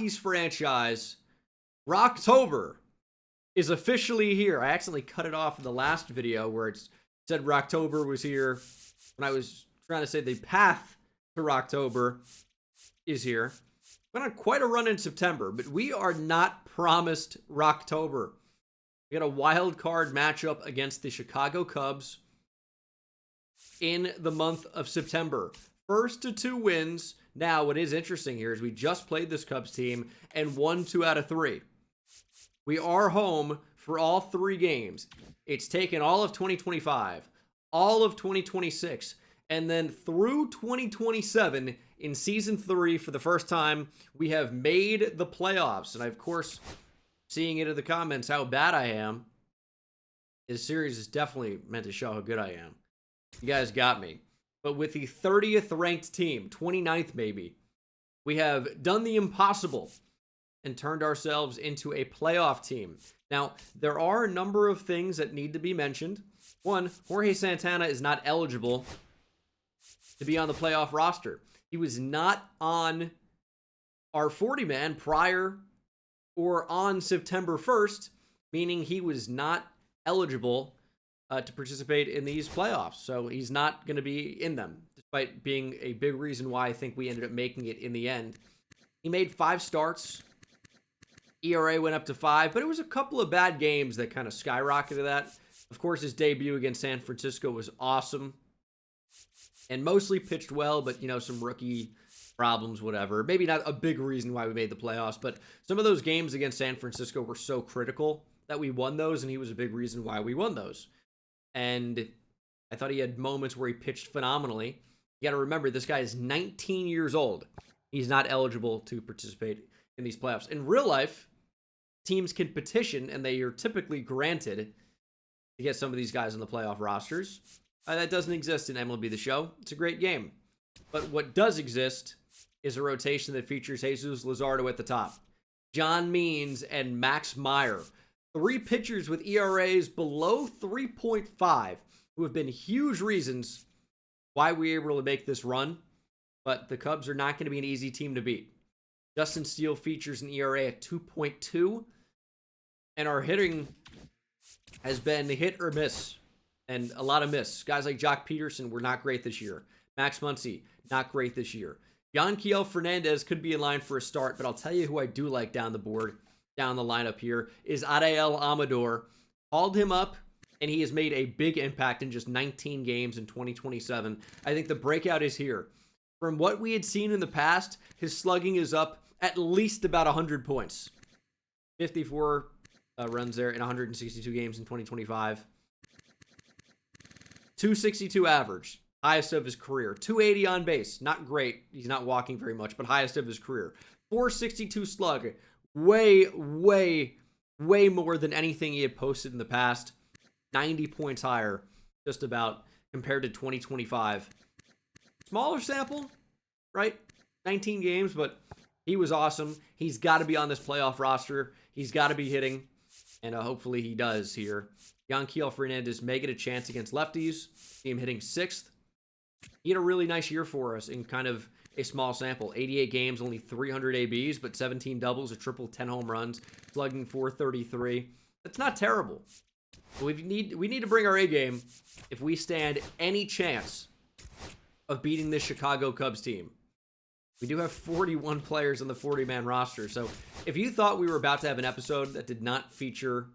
Rockies franchise, Rocktober, is officially here. I accidentally cut it off in the last video where it said Rocktober was here when I was trying to say the path to Rocktober is here. Went on quite a run in September, but we are not promised Rocktober. We got a wild card matchup against the Chicago Cubs in the month of September. First to 2 wins. Now, what is interesting here is we just played this Cubs team and won 2 out of 3. We are home for all 3 games. It's taken all of 2025, all of 2026, and then through 2027 in Season 3 for the first time, we have made the playoffs. And I, of course, seeing it in the comments how bad I am. This series is definitely meant to show how good I am. You guys got me. But with the 30th ranked team, 29th maybe, we have done the impossible and turned ourselves into a playoff team. Now, there are a number of things that need to be mentioned. One, Jorge Santana is not eligible to be on the playoff roster. He was not on our 40-man prior or on September 1st, meaning he was not eligible to participate in these playoffs. So he's not going to be in them, despite being a big reason why I think we ended up making it in the end. He made 5 starts. ERA went up to 5, but it was a couple of bad games that kind of skyrocketed that. Of course, his debut against San Francisco was awesome and mostly pitched well, but, you know, some rookie problems, whatever. Maybe not a big reason why we made the playoffs, but some of those games against San Francisco were so critical that we won those, and he was a big reason why we won those. And I thought he had moments where he pitched phenomenally. You got to remember, this guy is 19 years old. He's not eligible to participate in these playoffs. In real life, teams can petition, and they are typically granted to get some of these guys on the playoff rosters. That doesn't exist in MLB The Show. It's a great game. But what does exist is a rotation that features Jesus Lazardo at the top, John Means, and Max Meyer. 3 pitchers with ERAs below 3.5 who have been huge reasons why we were able to make this run. But the Cubs are not going to be an easy team to beat. Justin Steele features an ERA at 2.2. And our hitting has been hit or miss. And a lot of miss. Guys like Jock Peterson were not great this year. Max Muncy, not great this year. Yanquiel Fernandez could be in line for a start, but I'll tell you who I do like down the board, down the lineup here, is Adael Amador. Called him up, and he has made a big impact in just 19 games in 2027. I think the breakout is here. From what we had seen in the past, his slugging is up at least about 100 points. 54 runs there in 162 games in 2025. 262 average, highest of his career. 280 on base, not great. He's not walking very much, but highest of his career. 462 slug, way more than anything he had posted in the past. 90 points higher, just about, compared to 2025. Smaller sample, right? 19 games, but he was awesome. He's got to be on this playoff roster. He's got to be hitting, and hopefully he does here. Yanquiel Fernandez may get a chance against lefties. See him hitting 6th. He had a really nice year for us in kind of a small sample. 88 games, only 300 ABs, but 17 doubles, a triple, 10 home runs, slugging 433. That's not terrible. We need to bring our A game if we stand any chance of beating this Chicago Cubs team. We do have 41 players on the 40-man roster, so if you thought we were about to have an episode that did not feature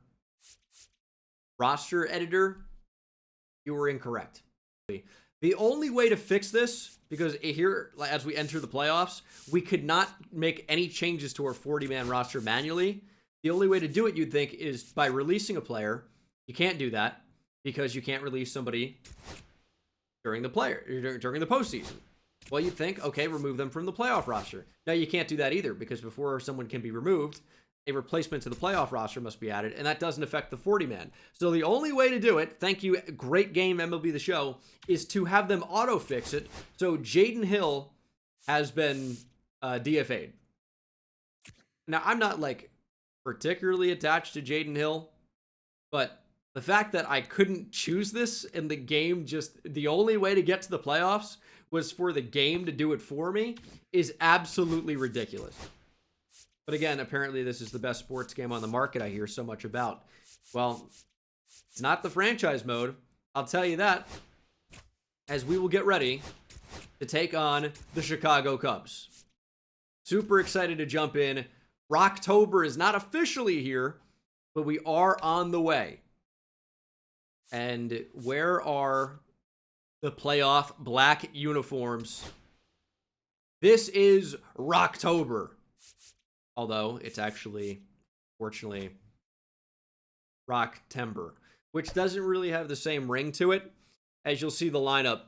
roster editor, you were incorrect. The only way to fix this, because here, as we enter the playoffs, we could not make any changes to our 40-man roster manually. The only way to do it, you'd think, is by releasing a player. You can't do that because you can't release somebody during the postseason. Well, you'd think, okay, remove them from the playoff roster. Now, you can't do that either, because before someone can be removed, a replacement to the playoff roster must be added, and that doesn't affect the 40-man. So the only way to do it, thank you, great game, MLB The Show, is to have them auto-fix it. So Jaden Hill has been DFA'd. Now, I'm not, particularly attached to Jaden Hill, but the fact that I couldn't choose this in the game, just the only way to get to the playoffs was for the game to do it for me, is absolutely ridiculous. But again, apparently this is the best sports game on the market I hear so much about. Well, it's not the franchise mode. I'll tell you that. As we will get ready to take on the Chicago Cubs. Super excited to jump in. Rocktober is not officially here, but we are on the way. And where are the playoff black uniforms? This is Rocktober. Although it's actually, fortunately, Rocktember, which doesn't really have the same ring to it. As you'll see the lineup,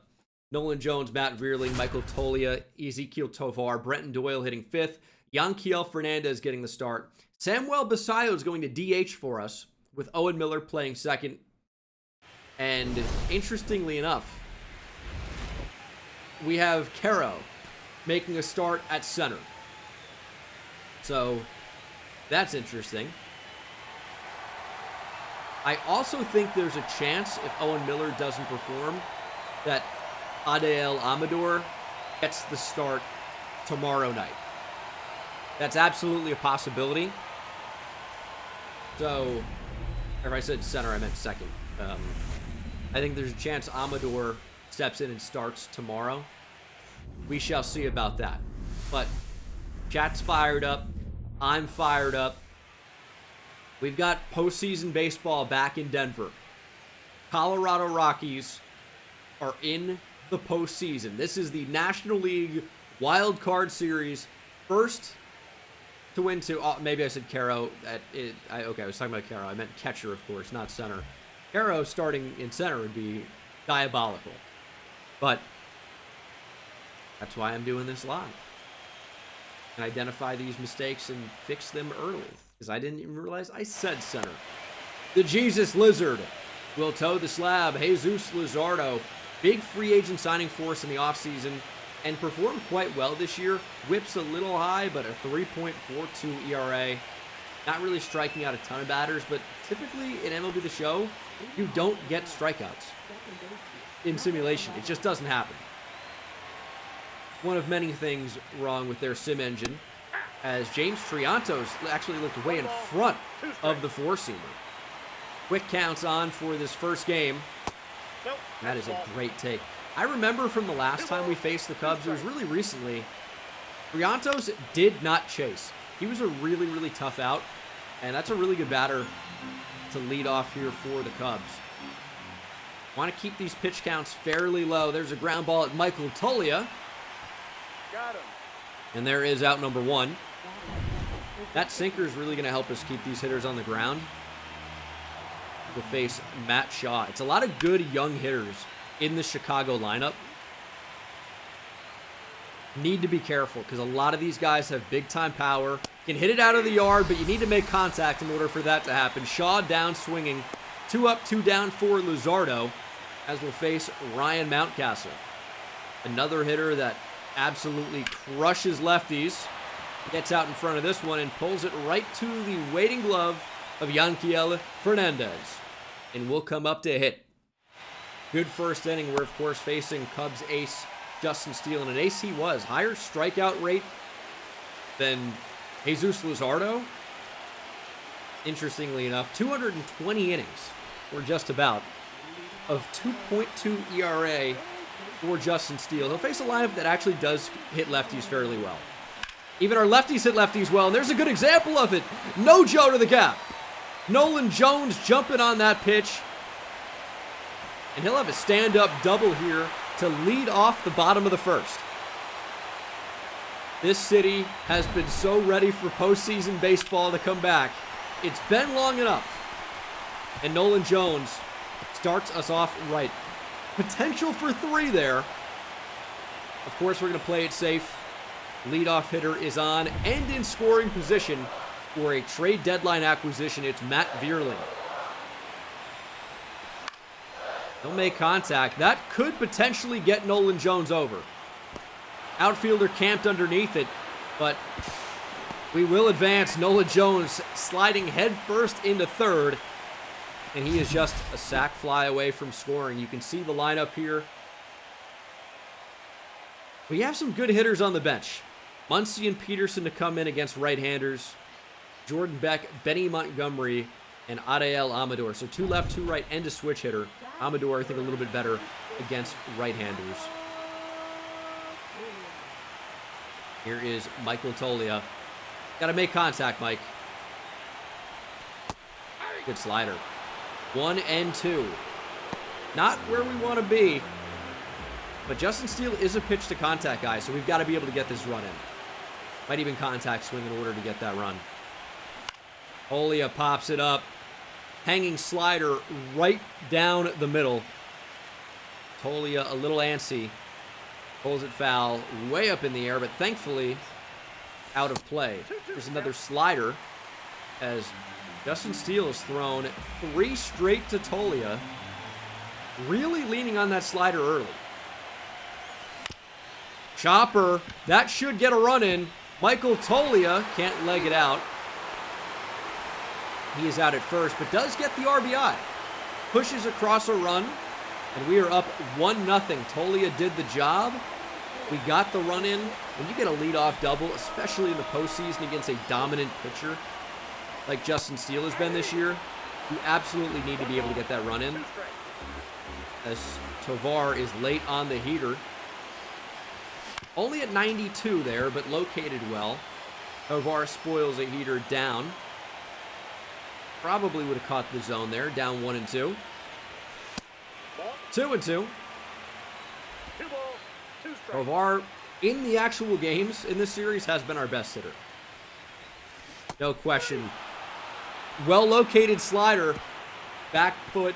Nolan Jones, Matt Vierling, Michael Tolia, Ezekiel Tovar, Brenton Doyle hitting 5th, Yanquiel Fernandez getting the start. Samuel Basayo is going to DH for us, with Owen Miller playing 2nd. And interestingly enough, we have Caro making a start at center. So that's interesting. I also think there's a chance, if Owen Miller doesn't perform, that Adael Amador gets the start tomorrow night. That's absolutely a possibility. So, if I said center, I meant 2nd. I think there's a chance Amador steps in and starts tomorrow. We shall see about that. But chat's fired up. I'm fired up. We've got postseason baseball back in Denver. Colorado Rockies are in the postseason. This is the National League Wild Card Series. First to win two. Oh, maybe I said Caro. Okay, I was talking about Caro. I meant catcher, of course, not center. Caro starting in center would be diabolical. But that's why I'm doing this live. And identify these mistakes and fix them early. Because I didn't even realize I said center. The Jesus Lizard will toe the slab. Jesus Lazardo, big free agent signing for us in the offseason, and performed quite well this year. Whips a little high, but a 3.42 ERA. Not really striking out a ton of batters, but typically in MLB The Show, you don't get strikeouts in simulation. It just doesn't happen. One of many things wrong with their sim engine, as James Triantos actually looked way in front of the four-seamer. Quick counts on for this first game. That is a great take. I remember from the last time we faced the Cubs, it was really recently, Triantos did not chase. He was a really, really tough out, and that's a really good batter to lead off here for the Cubs. Want to keep these pitch counts fairly low. There's a ground ball at Michael Tolia. Got him. And there is out number 1. That sinker is really going to help us keep these hitters on the ground. We'll face Matt Shaw. It's a lot of good young hitters in the Chicago lineup. Need to be careful because a lot of these guys have big-time power. Can hit it out of the yard, but you need to make contact in order for that to happen. Shaw down swinging. 2 up, 2 down for Lazardo, as we'll face Ryan Mountcastle. Another hitter that absolutely crushes lefties. Gets out in front of this one and pulls it right to the waiting glove of Yanquiel Fernandez. And will come up to hit. Good first inning. We're, of course, facing Cubs ace Justin Steele. And an ace he was. Higher strikeout rate than Jesus Lazardo. Interestingly enough, 220 innings, or just about, of 2.2 ERA for Justin Steele. He'll face a lineup that actually does hit lefties fairly well. Even our lefties hit lefties well, and there's a good example of it. No Joe to the gap. Nolan Jones jumping on that pitch. And he'll have a stand-up double here to lead off the bottom of the first. This city has been so ready for postseason baseball to come back. It's been long enough. And Nolan Jones starts us off right. Potential for 3 there. Of course, we're going to play it safe. Leadoff hitter is on and in scoring position for a trade deadline acquisition. It's Matt Vierling. He'll make contact. That could potentially get Nolan Jones over. Outfielder camped underneath it, but we will advance. Nolan Jones sliding headfirst into third, and he is just a sac fly away from scoring. You can see the lineup here. We have some good hitters on the bench. Muncy and Peterson to come in against right-handers. Jordan Beck, Benny Montgomery, and Adael Amador. So 2 left, 2 right, and a switch hitter. Amador, I think, a little bit better against right-handers. Here is Michael Tolia. Got to make contact, Mike. Good slider. 1 and 2. Not where we want to be. But Justin Steele is a pitch to contact guy, so we've got to be able to get this run in. Might even contact swing in order to get that run. Tolia pops it up. Hanging slider right down the middle. Tolia a little antsy. Pulls it foul way up in the air, but thankfully out of play. There's another slider as Justin Steele has thrown 3 straight to Tolia. Really leaning on that slider early. Chopper, that should get a run in. Michael Tolia can't leg it out. He is out at first, but does get the RBI. Pushes across a run, and we are up 1-0. Tolia did the job. We got the run in. When you get a leadoff double, especially in the postseason against a dominant pitcher like Justin Steele has been this year, you absolutely need to be able to get that run in. As Tovar is late on the heater. Only at 92 there, but located well. Tovar spoils a heater down. Probably would have caught the zone there. Down 1 and 2. 2 and 2. Tovar, in the actual games in this series, has been our best hitter. No question. Well-located slider. Back foot.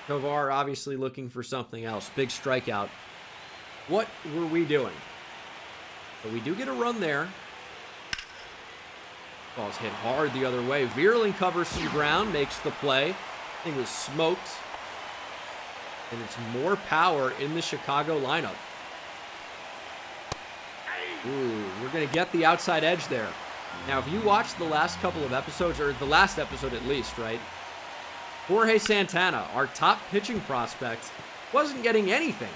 Tovar obviously looking for something else. Big strikeout. What were we doing? But we do get a run there. Ball's hit hard the other way. Vierling covers some ground, makes the play. Thing was smoked. And it's more power in the Chicago lineup. Ooh, we're going to get the outside edge there. Now, if you watch the last couple of episodes, or the last episode at least, right? Jorge Santana, our top pitching prospect, wasn't getting anything.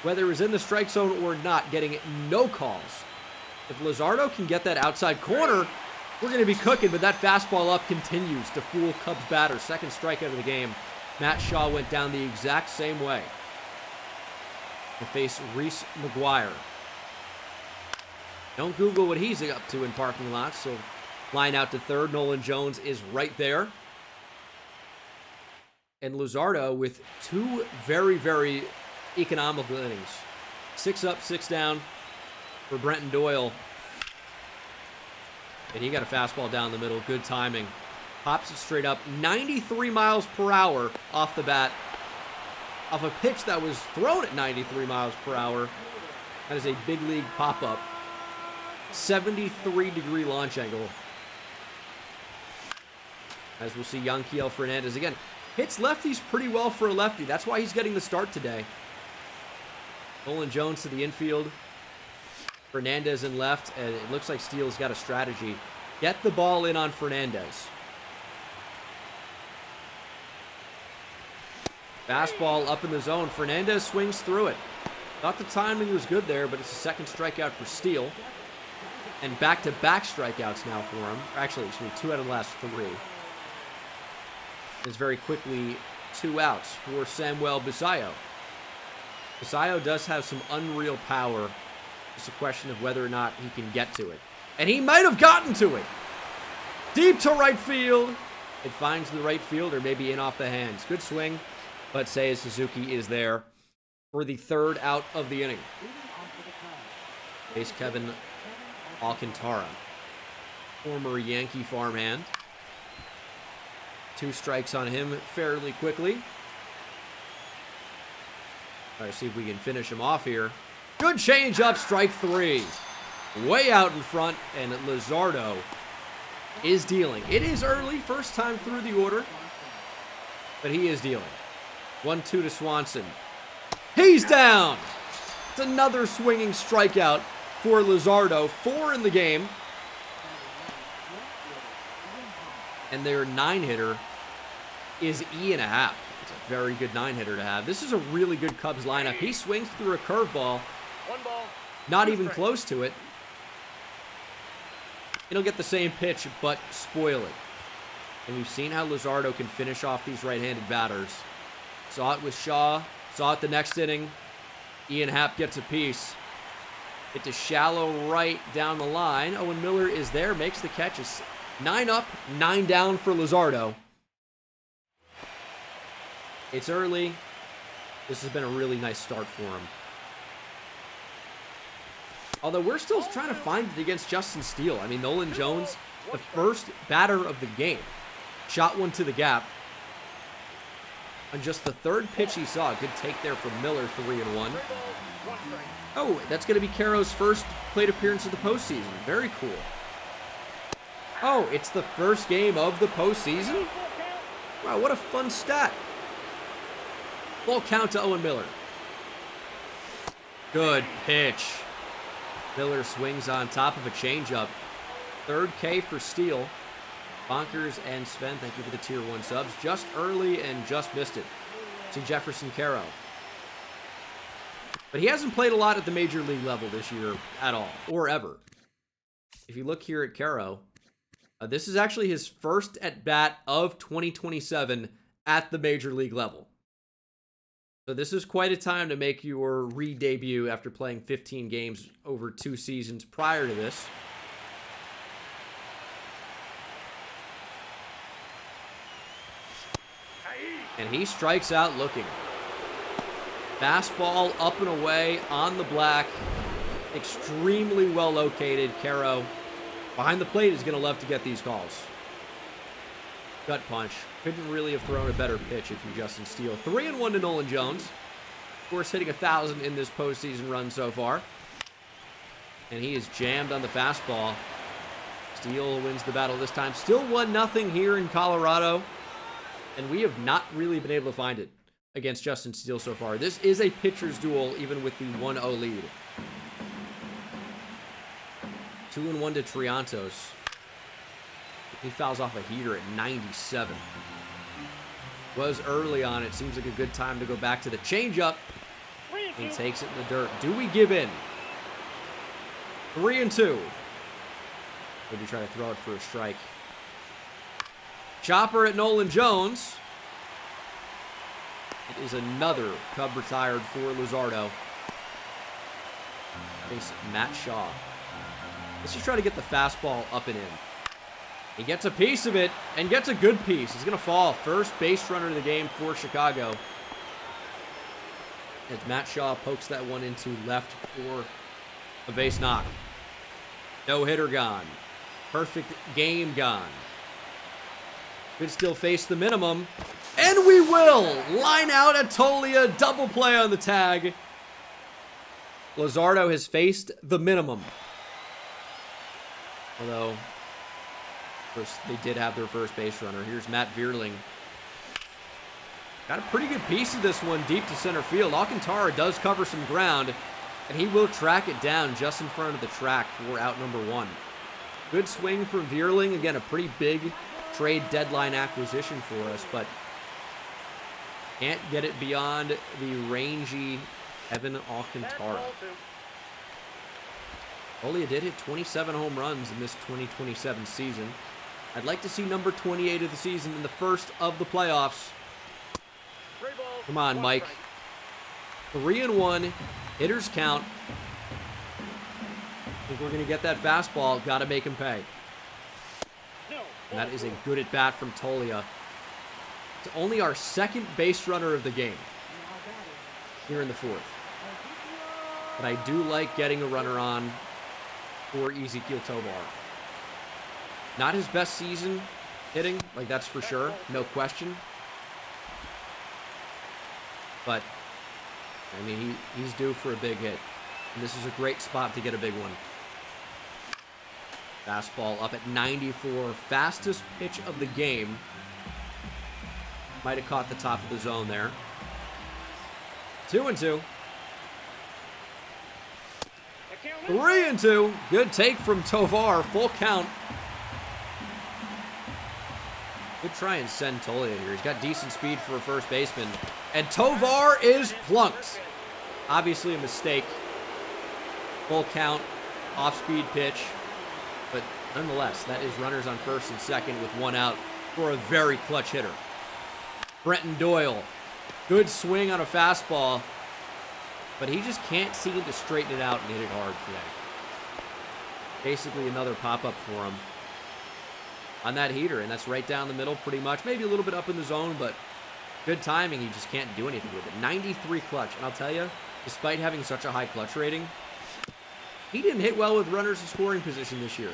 Whether it was in the strike zone or not, getting no calls. If Lazardo can get that outside corner, we're going to be cooking, but that fastball up continues to fool Cubs batter. Second strikeout of the game. Matt Shaw went down the exact same way to face Reese McGuire. Don't Google what he's up to in parking lots, so line out to third. Nolan Jones is right there. And Lazardo with 2 very, very economical innings. 6 up, 6 down for Brenton Doyle. And he got a fastball down the middle. Good timing. Pops it straight up. 93 miles per hour off the bat. Off a pitch that was thrown at 93 miles per hour. That is a big league pop-up. 73-degree launch angle. As we'll see, Yanquiel Fernandez again. Hits lefties pretty well for a lefty. That's why he's getting the start today. Nolan Jones to the infield. Fernandez in left, and it looks like Steele's got a strategy. Get the ball in on Fernandez. Fastball up in the zone. Fernandez swings through it. Thought the timing was good there, but it's a second strikeout for Steele. And back-to-back strikeouts now for him. Actually, excuse me, 2 out of the last 3. There's very quickly 2 outs for Samuel Basayo. Basayo does have some unreal power. It's a question of whether or not he can get to it. And he might have gotten to it. Deep to right field. It finds the right fielder, maybe in off the hands. Good swing, but Seiya Suzuki is there for the 3rd out of the inning. Base Kevin Alcantara, former Yankee farmhand. 2 strikes on him fairly quickly. Try to see if we can finish him off here. Good change up, strike 3. Way out in front, and Lazardo is dealing. It is early, first time through the order, but he is dealing. 1-2 to Swanson. He's down! It's another swinging strikeout for Lazardo. 4 in the game. And their 9-hitter is E&a-half. It's a very good 9-hitter to have. This is a really good Cubs lineup. He swings through a curveball. 1 ball. Not even close to it. It'll get the same pitch, but spoil it. And we've seen how Lazardo can finish off these right-handed batters. Saw it with Shaw. Saw it the next inning. Ian Happ gets a piece. Hit to shallow right down the line. Owen Miller is there, makes the catch. It's 9 up, 9 down for Lazardo. It's early. This has been a really nice start for him. Although we're still trying to find it against Justin Steele. I mean, Nolan Jones, the first batter of the game, shot one to the gap. On just the third pitch he saw, a good take there from Miller, 3-1. Oh, that's going to be Caro's first plate appearance of the postseason. Very cool. Oh, it's the first game of the postseason? Wow, what a fun stat. Full count to Owen Miller. Good pitch. Miller swings on top of a changeup. Third K for Steele. Bonkers and Sven, thank you for the tier 1 subs. Just early and just missed it to Jefferson Caro. But he hasn't played a lot at the major league level this year at all, or ever. If you look here at Caro, this is actually his first at-bat of 2027 at the major league level. So this is quite a time to make your re-debut after playing 15 games over 2 seasons prior to this. And he strikes out looking. Fastball up and away on the black. Extremely well located. Caro behind the plate is going to love to get these calls. Gut punch. Couldn't really have thrown a better pitch if you're Justin Steele. 3-1 to Nolan Jones. Of course, hitting 1,000 in this postseason run so far. And he is jammed on the fastball. Steele wins the battle this time. Still 1-0 here in Colorado. And we have not really been able to find it against Justin Steele so far. This is a pitcher's duel, even with the 1-0 lead. 2-1 to Triantos. He fouls off a heater at 97. Was early on. It seems like a good time to go back to the changeup. He takes it in the dirt. Do we give in? 3-2. Would you try to throw it for a strike? Chopper at Nolan Jones. It is another Cub retired for Lazardo. Face Matt Shaw. Let's just try to get the fastball up and in. He gets a piece of it, and gets a good piece. He's going to fall. First base runner of the game for Chicago. As Matt Shaw pokes that one into left for a base knock. No hitter gone. Perfect game gone. Could still face the minimum. And we will! Line out at Tolia. Double play on the tag. Lazardo has faced the minimum. Although, of course, they did have their first base runner. Here's Matt Vierling. Got a pretty good piece of this one deep to center field. Alcantara does cover some ground, and he will track it down just in front of the track for out number 1. Good swing from Vierling. Again, a pretty big trade deadline acquisition for us, but can't get it beyond the rangy Evan Alcantara. Tolia did hit 27 home runs in this 2027 season. I'd like to see number 28 of the season in the first of the playoffs. Come on, Mike. 3-1. Hitters count. I think we're going to get that fastball. Got to make him pay. And that is a good at-bat from Tolia. It's only our second base runner of the game here in the 4th. But I do like getting a runner on for Ezequiel Tovar. Not his best season hitting, like that's for sure, no question. But, I mean, he's due for a big hit. And this is a great spot to get a big one. Fastball up at 94. Fastest pitch of the game. Might have caught the top of the zone there. 2-2. 3-2. Good take from Tovar. Full count. Good try and send Tolia here. He's got decent speed for a first baseman. And Tovar is plunked. Obviously a mistake. Full count, off-speed pitch. But nonetheless, that is runners on first and second with one out for a very clutch hitter. Brenton Doyle. Good swing on a fastball, but he just can't seem to straighten it out and hit it hard today. Basically another pop-up for him on that heater, and that's right down the middle pretty much. Maybe a little bit up in the zone, but good timing. He just can't do anything with it. 93 clutch, and I'll tell you, despite having such a high clutch rating, he didn't hit well with runners in scoring position this year.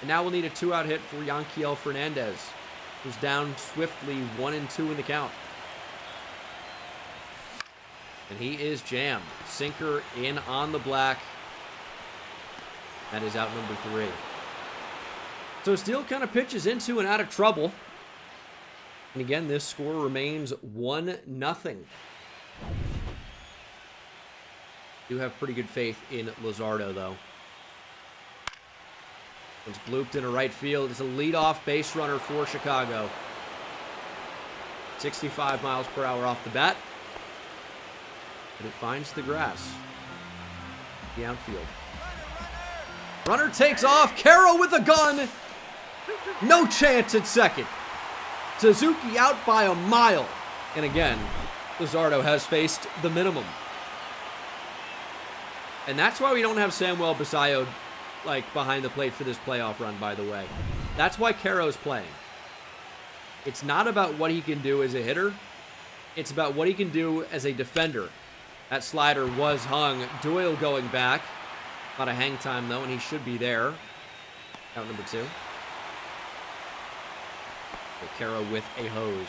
And now we'll need a 2-out hit for Yanquiel Fernandez, who's down swiftly 1-2 in the count. And he is jammed. Sinker in on the black. That is out number 3. So Steele kind of pitches into and out of trouble. And again, this score remains 1-0. Do have pretty good faith in Lazardo, though. It's blooped into right field. It's a leadoff base runner for Chicago. 65 miles per hour off the bat. But it finds the grass. The outfield. Runner takes off. Caro with a gun. No chance at second. Suzuki out by a mile. And again, Lazardo has faced the minimum. And that's why we don't have Samuel Basayo behind the plate for this playoff run, by the way. That's why Caro's playing. It's not about what he can do as a hitter. It's about what he can do as a defender. That slider was hung. Doyle going back. A lot of hang time, though, and he should be there. Out number 2. Caro with a hose.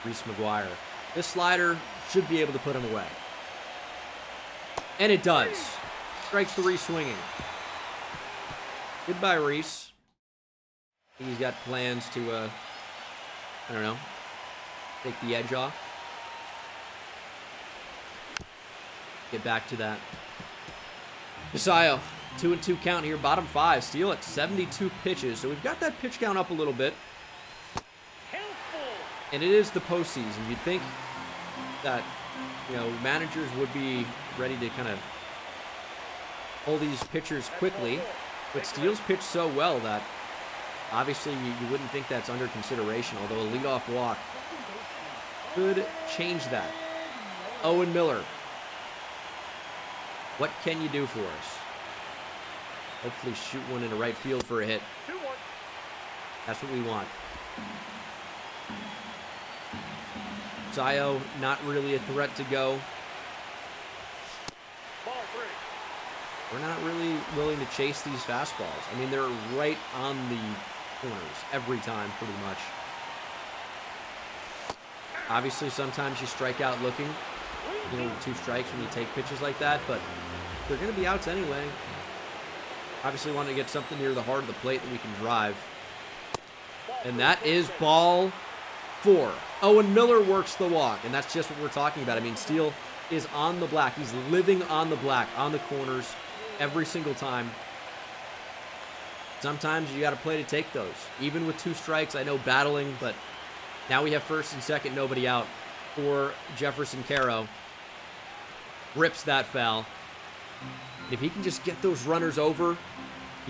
Reese McGuire. This slider should be able to put him away. And it does. Strike 3 swinging. Goodbye, Reese. He's got plans to, I don't know, take the edge off. Get back to that. Basayo, 2-2 count here, bottom 5. Steele at 72 pitches. So we've got that pitch count up a little bit. And it is the postseason. You'd think that, managers would be ready to kind of pull these pitchers quickly. But Steele's pitched so well that obviously you wouldn't think that's under consideration, although a leadoff walk could change that. Owen Miller. What can you do for us? Hopefully shoot one into right field for a hit. That's what we want. Zayo, not really a threat to go. We're not really willing to chase these fastballs. I mean, they're right on the corners every time, pretty much. Obviously, sometimes you strike out looking. 2 strikes when you take pitches like that, but they're going to be outs anyway. Obviously, want to get something near the heart of the plate that we can drive. And that is ball 4. Owen Miller works the walk, and that's just what we're talking about. I mean, Steele is on the black. He's living on the black, on the corners, every single time. Sometimes you got to play to take those. Even with 2 strikes, I know battling, but now we have first and second, nobody out for Jefferson Caro. Rips that foul. If he can just get those runners over,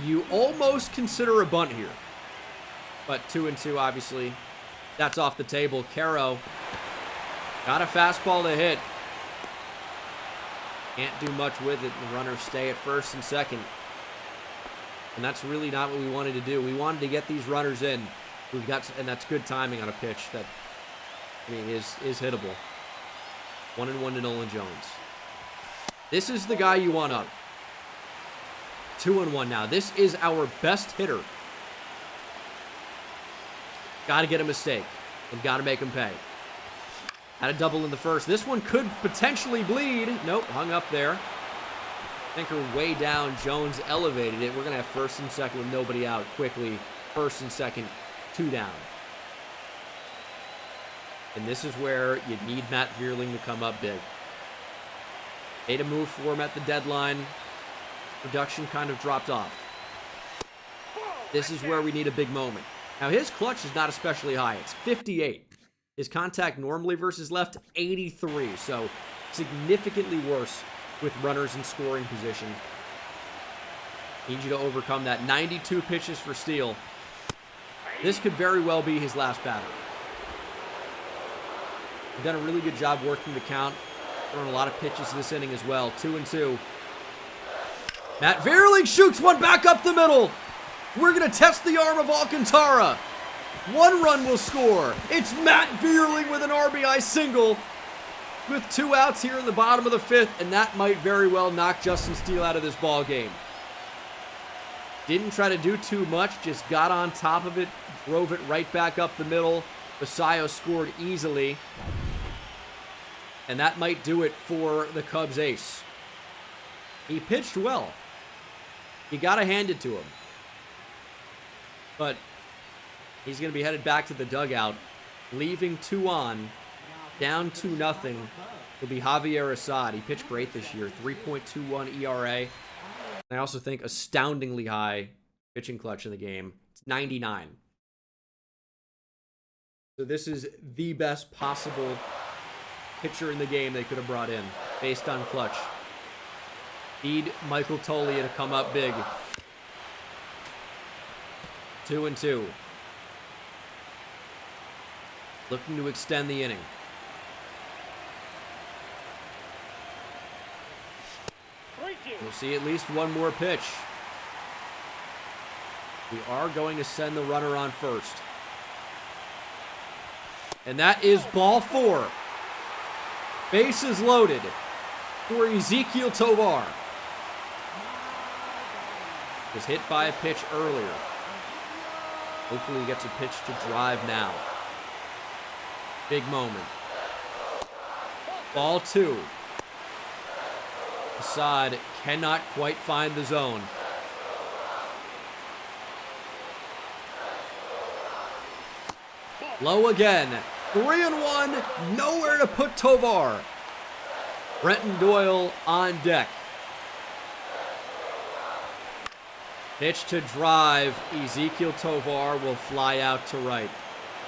you almost consider a bunt here. But 2-2, obviously. That's off the table. Caro got a fastball to hit. Can't do much with it. The runners stay at first and second. And that's really not what we wanted to do. We wanted to get these runners in. And that's good timing on a pitch that, is hittable. 1-1 to Nolan Jones. This is the guy you want up. 2-1 now. This is our best hitter. Got to get a mistake and got to make him pay. Had a double in the first. This one could potentially bleed. Nope, hung up there. Thinker way down. Jones elevated it. We're going to have first and second with nobody out. Quickly, first and second, 2 down. And this is where you need Matt Vierling to come up big. Made a move for him at the deadline. Production kind of dropped off. This is where we need a big moment. Now, his clutch is not especially high. It's 58. His contact normally versus left, 83. So, significantly worse with runners in scoring position. Need you to overcome that. 92 pitches for Steele. This could very well be his last batter. He's done a really good job working the count. Throwing a lot of pitches this inning as well. 2-2. Matt Vierling shoots one back up the middle. We're going to test the arm of Alcantara. 1 run will score. It's Matt Vierling with an RBI single with 2 outs here in the bottom of the 5th, and that might very well knock Justin Steele out of this ball game. Didn't try to do too much, just got on top of it, drove it right back up the middle. Basayo scored easily, and that might do it for the Cubs ace. He pitched well. You got to hand it to him. But he's going to be headed back to the dugout, leaving 2 on, down 2-0. Will be Javier Assad. He pitched great this year, 3.21 ERA. I also think astoundingly high pitching clutch in the game. It's 99. So this is the best possible pitcher in the game they could have brought in based on clutch. Need Michael Toglia to come up big. 2-2. Looking to extend the inning. We'll see at least 1 more pitch. We are going to send the runner on first. And that is ball 4. Bases loaded for Ezequiel Tovar. Was hit by a pitch earlier. Hopefully he gets a pitch to drive now. Big moment. Ball 2. Assad cannot quite find the zone. Low again. 3-1. Nowhere to put Tovar. Brenton Doyle on deck. Pitch to drive. Ezequiel Tovar will fly out to right.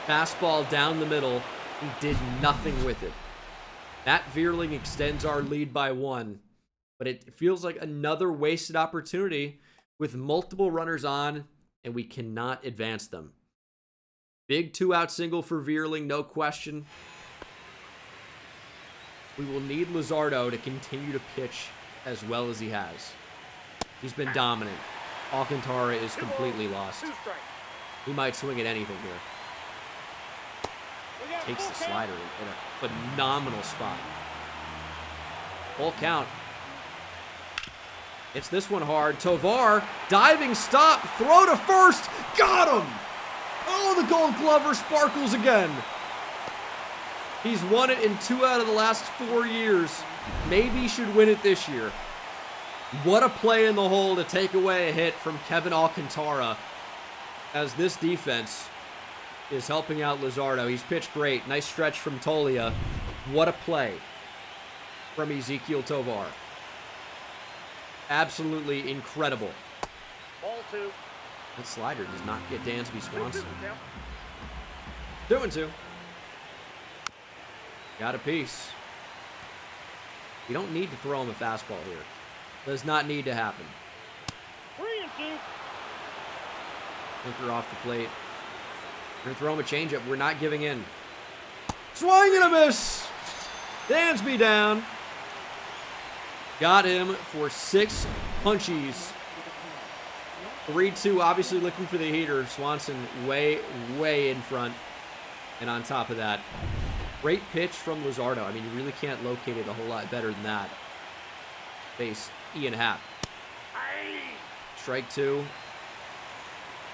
Fastball down the middle. He did nothing with it. Matt Vierling extends our lead by 1. But it feels like another wasted opportunity with multiple runners on, and we cannot advance them. Big 2-out single for Vierling, no question. We will need Lazardo to continue to pitch as well as he has. He's been dominant. Alcantara is completely lost. He might swing at anything here. Takes the slider in a phenomenal spot. Full count. It's this one hard. Tovar, diving stop, throw to first, got him! Oh, the Gold Glover sparkles again. He's won it in 2 out of the last 4 years. Maybe he should win it this year. What a play in the hole to take away a hit from Kevin Alcantara as this defense is helping out Lazardo. He's pitched great. Nice stretch from Toglia. What a play from Ezequiel Tovar. Absolutely incredible. Ball 2. That slider does not get Dansby Swanson. 2-2. Got a piece. You don't need to throw him a fastball here. Does not need to happen. 3-2. Thinker off the plate. We're going to throw him a changeup. We're not giving in. Swing and a miss. Dansby down. Got him for 6 punchies. 3-2, obviously looking for the heater. Swanson way, way in front. And on top of that, great pitch from Lazardo. I mean, you really can't locate it a whole lot better than that. Base, Ian Happ. Strike 2.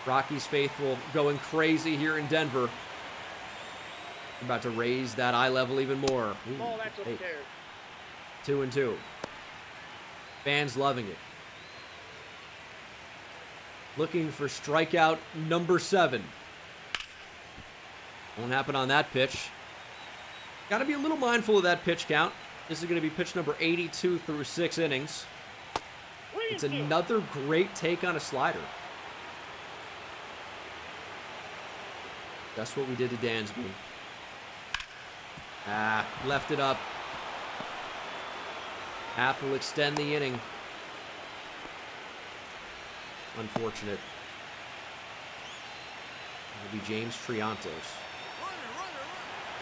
Rockies faithful going crazy here in Denver. About to raise that eye level even more. Ooh, Ball, that's upstairs. 2-2. Fans loving it. Looking for strikeout number 7. Won't happen on that pitch. Got to be a little mindful of that pitch count. This is going to be pitch number 82 through 6 innings. It's another great take on a slider. That's what we did to Dansby. Left it up. Happ will extend the inning. Unfortunate. It'll be James Triantos.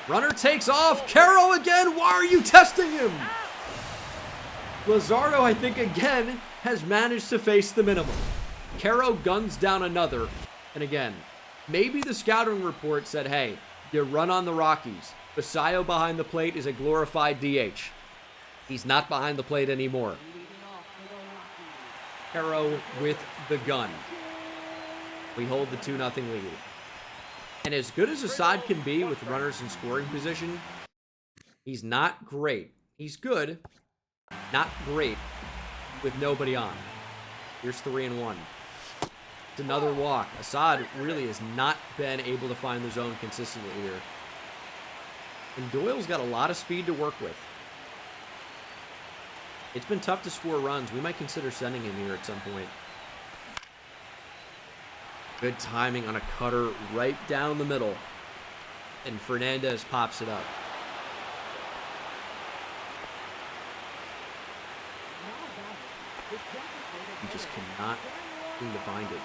Runner takes off. Carroll again. Why are you testing him? Lazardo, I think, again, has managed to face the minimum. Carroll guns down another. And again, maybe the scouting report said, hey, you run on the Rockies. Basayo behind the plate is a glorified DH. He's not behind the plate anymore. Carroll with the gun. We hold the 2-0 lead. And as good as Assad can be with runners in scoring position, he's not great. He's good, not great with nobody on. Here's 3-1. It's another walk. Assad really has not been able to find the zone consistently here. And Doyle's got a lot of speed to work with. It's been tough to score runs. We might consider sending him here at some point. Good timing on a cutter right down the middle. And Fernandez pops it up. He just cannot seem to find it.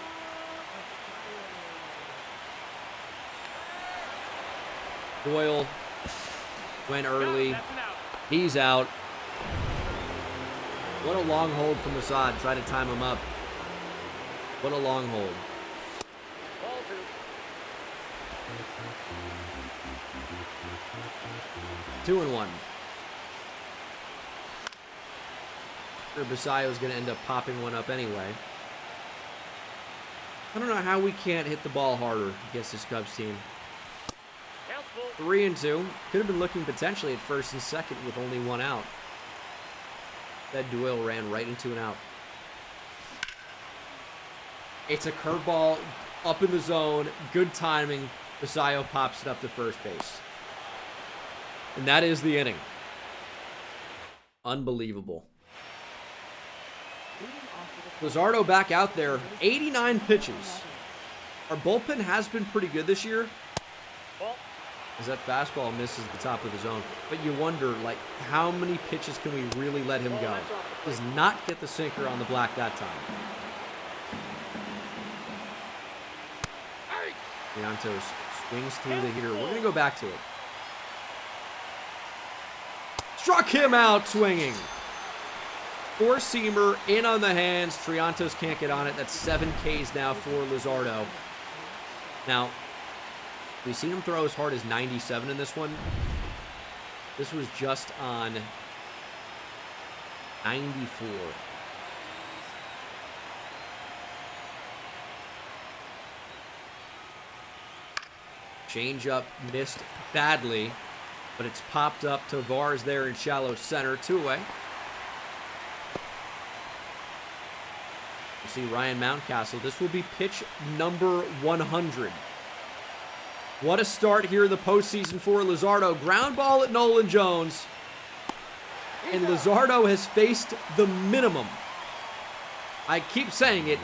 Doyle went early. He's out. What a long hold from Assad. Try to time him up. What a long hold. 2-1. Sure, Basayo's going to end up popping one up anyway. I don't know how we can't hit the ball harder against this Cubs team. 3-2. Could have been looking potentially at first and second with only one out. That duel ran right into an out. It's a curveball up in the zone. Good timing. Basayo pops it up to first base. And that is the inning. Unbelievable. Lazardo back out there. 89 pitches. Our bullpen has been pretty good this year. As that fastball misses the top of the zone. But you wonder, like, how many pitches can we really let him go? Does not get the sinker on the black that time. Triantos swings through the hitter. We're going to go back to it. Struck him out swinging. Four-seamer in on the hands. Triantos can't get on it. That's 7 Ks now for Lazardo. Now, we've seen him throw as hard as 97 in this one. This was just on 94. Changeup missed badly, but it's popped up to Vars there in shallow center. 2 away. You see Ryan Mountcastle. This will be pitch number 100. What a start here in the postseason for Lazardo. Ground ball at Nolan Jones. And Lazardo has faced the minimum. I keep saying it.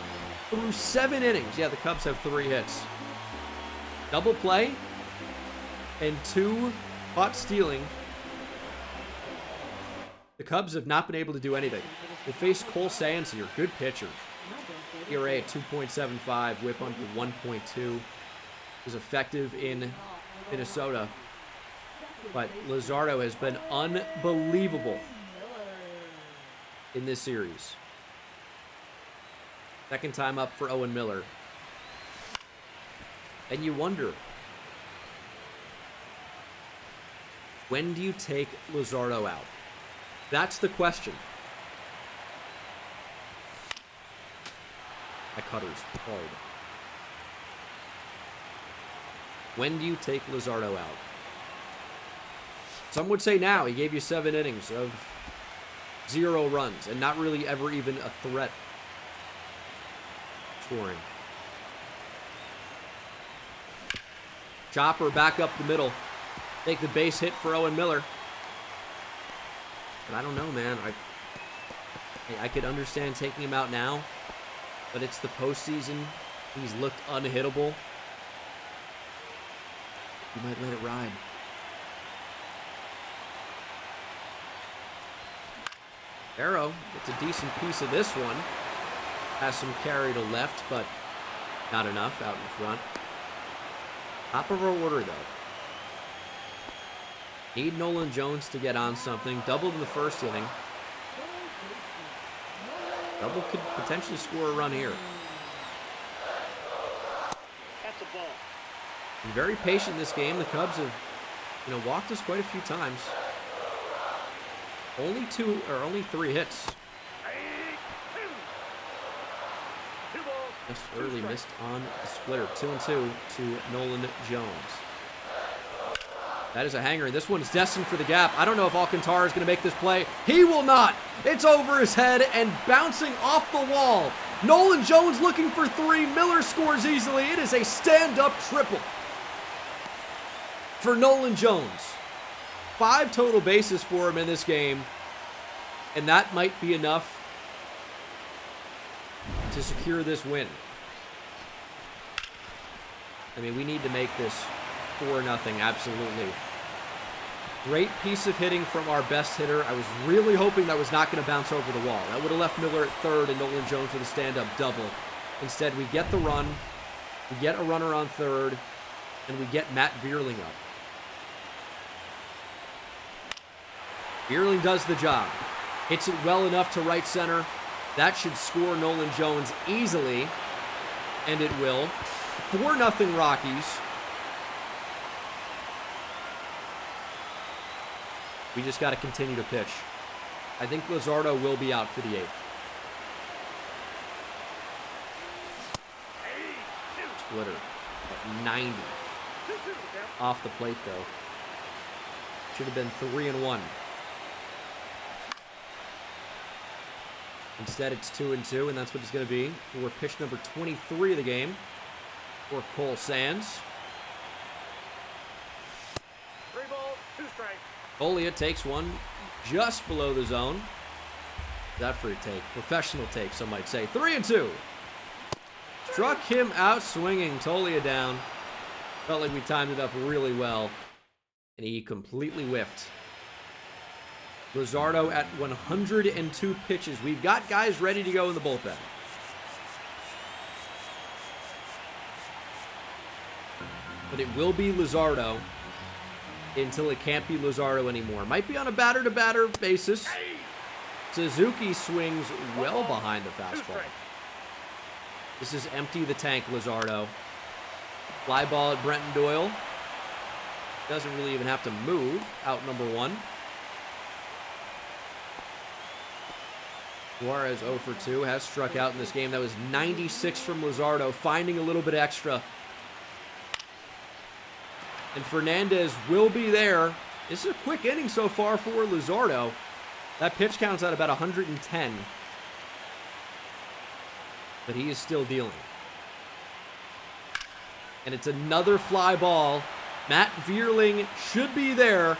Through 7 innings. Yeah, the Cubs have 3 hits. Double play. And 2 caught stealing. The Cubs have not been able to do anything. They faced Cole Sands here. Good pitcher. ERA at 2.75. Whip under 1.2. Was effective in Minnesota, but Lazardo has been unbelievable in this series. Second time up for Owen Miller. And you wonder, when do you take Lazardo out? That's the question. That cutter's hard. When do you take Lazardo out? Some would say now. He gave you 7 innings of 0 runs and not really ever even a threat scoring. Chopper back up the middle. Take the base hit for Owen Miller. But I don't know, man. I could understand taking him out now, but it's the postseason. He's looked unhittable. You might let it ride. Arrow gets a decent piece of this one. Has some carry to left, but not enough out in front. Top of our order, though. Need Nolan Jones to get on something. Doubled in the first inning. Double could potentially score a run here. That's a ball. Been very patient in this game. The Cubs have, walked us quite a few times. Only 3 hits. Just early missed on the splitter. 2-2 to Nolan Jones. That is a hanger. This one is destined for the gap. I don't know if Alcantara is going to make this play. He will not. It's over his head and bouncing off the wall. Nolan Jones looking for 3. Miller scores easily. It is a stand-up triple for Nolan Jones. 5 total bases for him in this game, and that might be enough to secure this win. I mean, we need to make this 4-0, absolutely. Great piece of hitting from our best hitter. I was really hoping that was not going to bounce over the wall. That would have left Miller at third and Nolan Jones with a stand-up double. Instead, we get the run, we get a runner on third, and we get Matt Vierling up. Vierling does the job. Hits it well enough to right center. That should score Nolan Jones easily, and it will. 4-0 Rockies. We just got to continue to pitch. I think Lazardo will be out for the 8th. Splitter at 90. Off the plate, though. Should have been 3-1. Instead, it's 2-2, and that's what it's going to be for pitch number 23 of the game for Cole Sands. 3 balls, 2 strikes. Olia takes one just below the zone. That for a take. Professional take, some might say. 3-2. Struck him out swinging. Tolia down. Felt like we timed it up really well. And he completely whiffed. Lazardo at 102 pitches. We've got guys ready to go in the bullpen. But it will be Lazardo until it can't be Lazardo anymore. Might be on a batter-to-batter basis. Suzuki swings well behind the fastball. This is empty the tank, Lazardo. Fly ball at Brenton Doyle. Doesn't really even have to move. Out number 1. Juarez 0 for 2 has struck out in this game. That was 96 from Lazardo, finding a little bit extra. And Fernandez will be there. This is a quick inning so far for Lazardo. That pitch counts at about 110. But he is still dealing. And it's another fly ball. Matt Vierling should be there.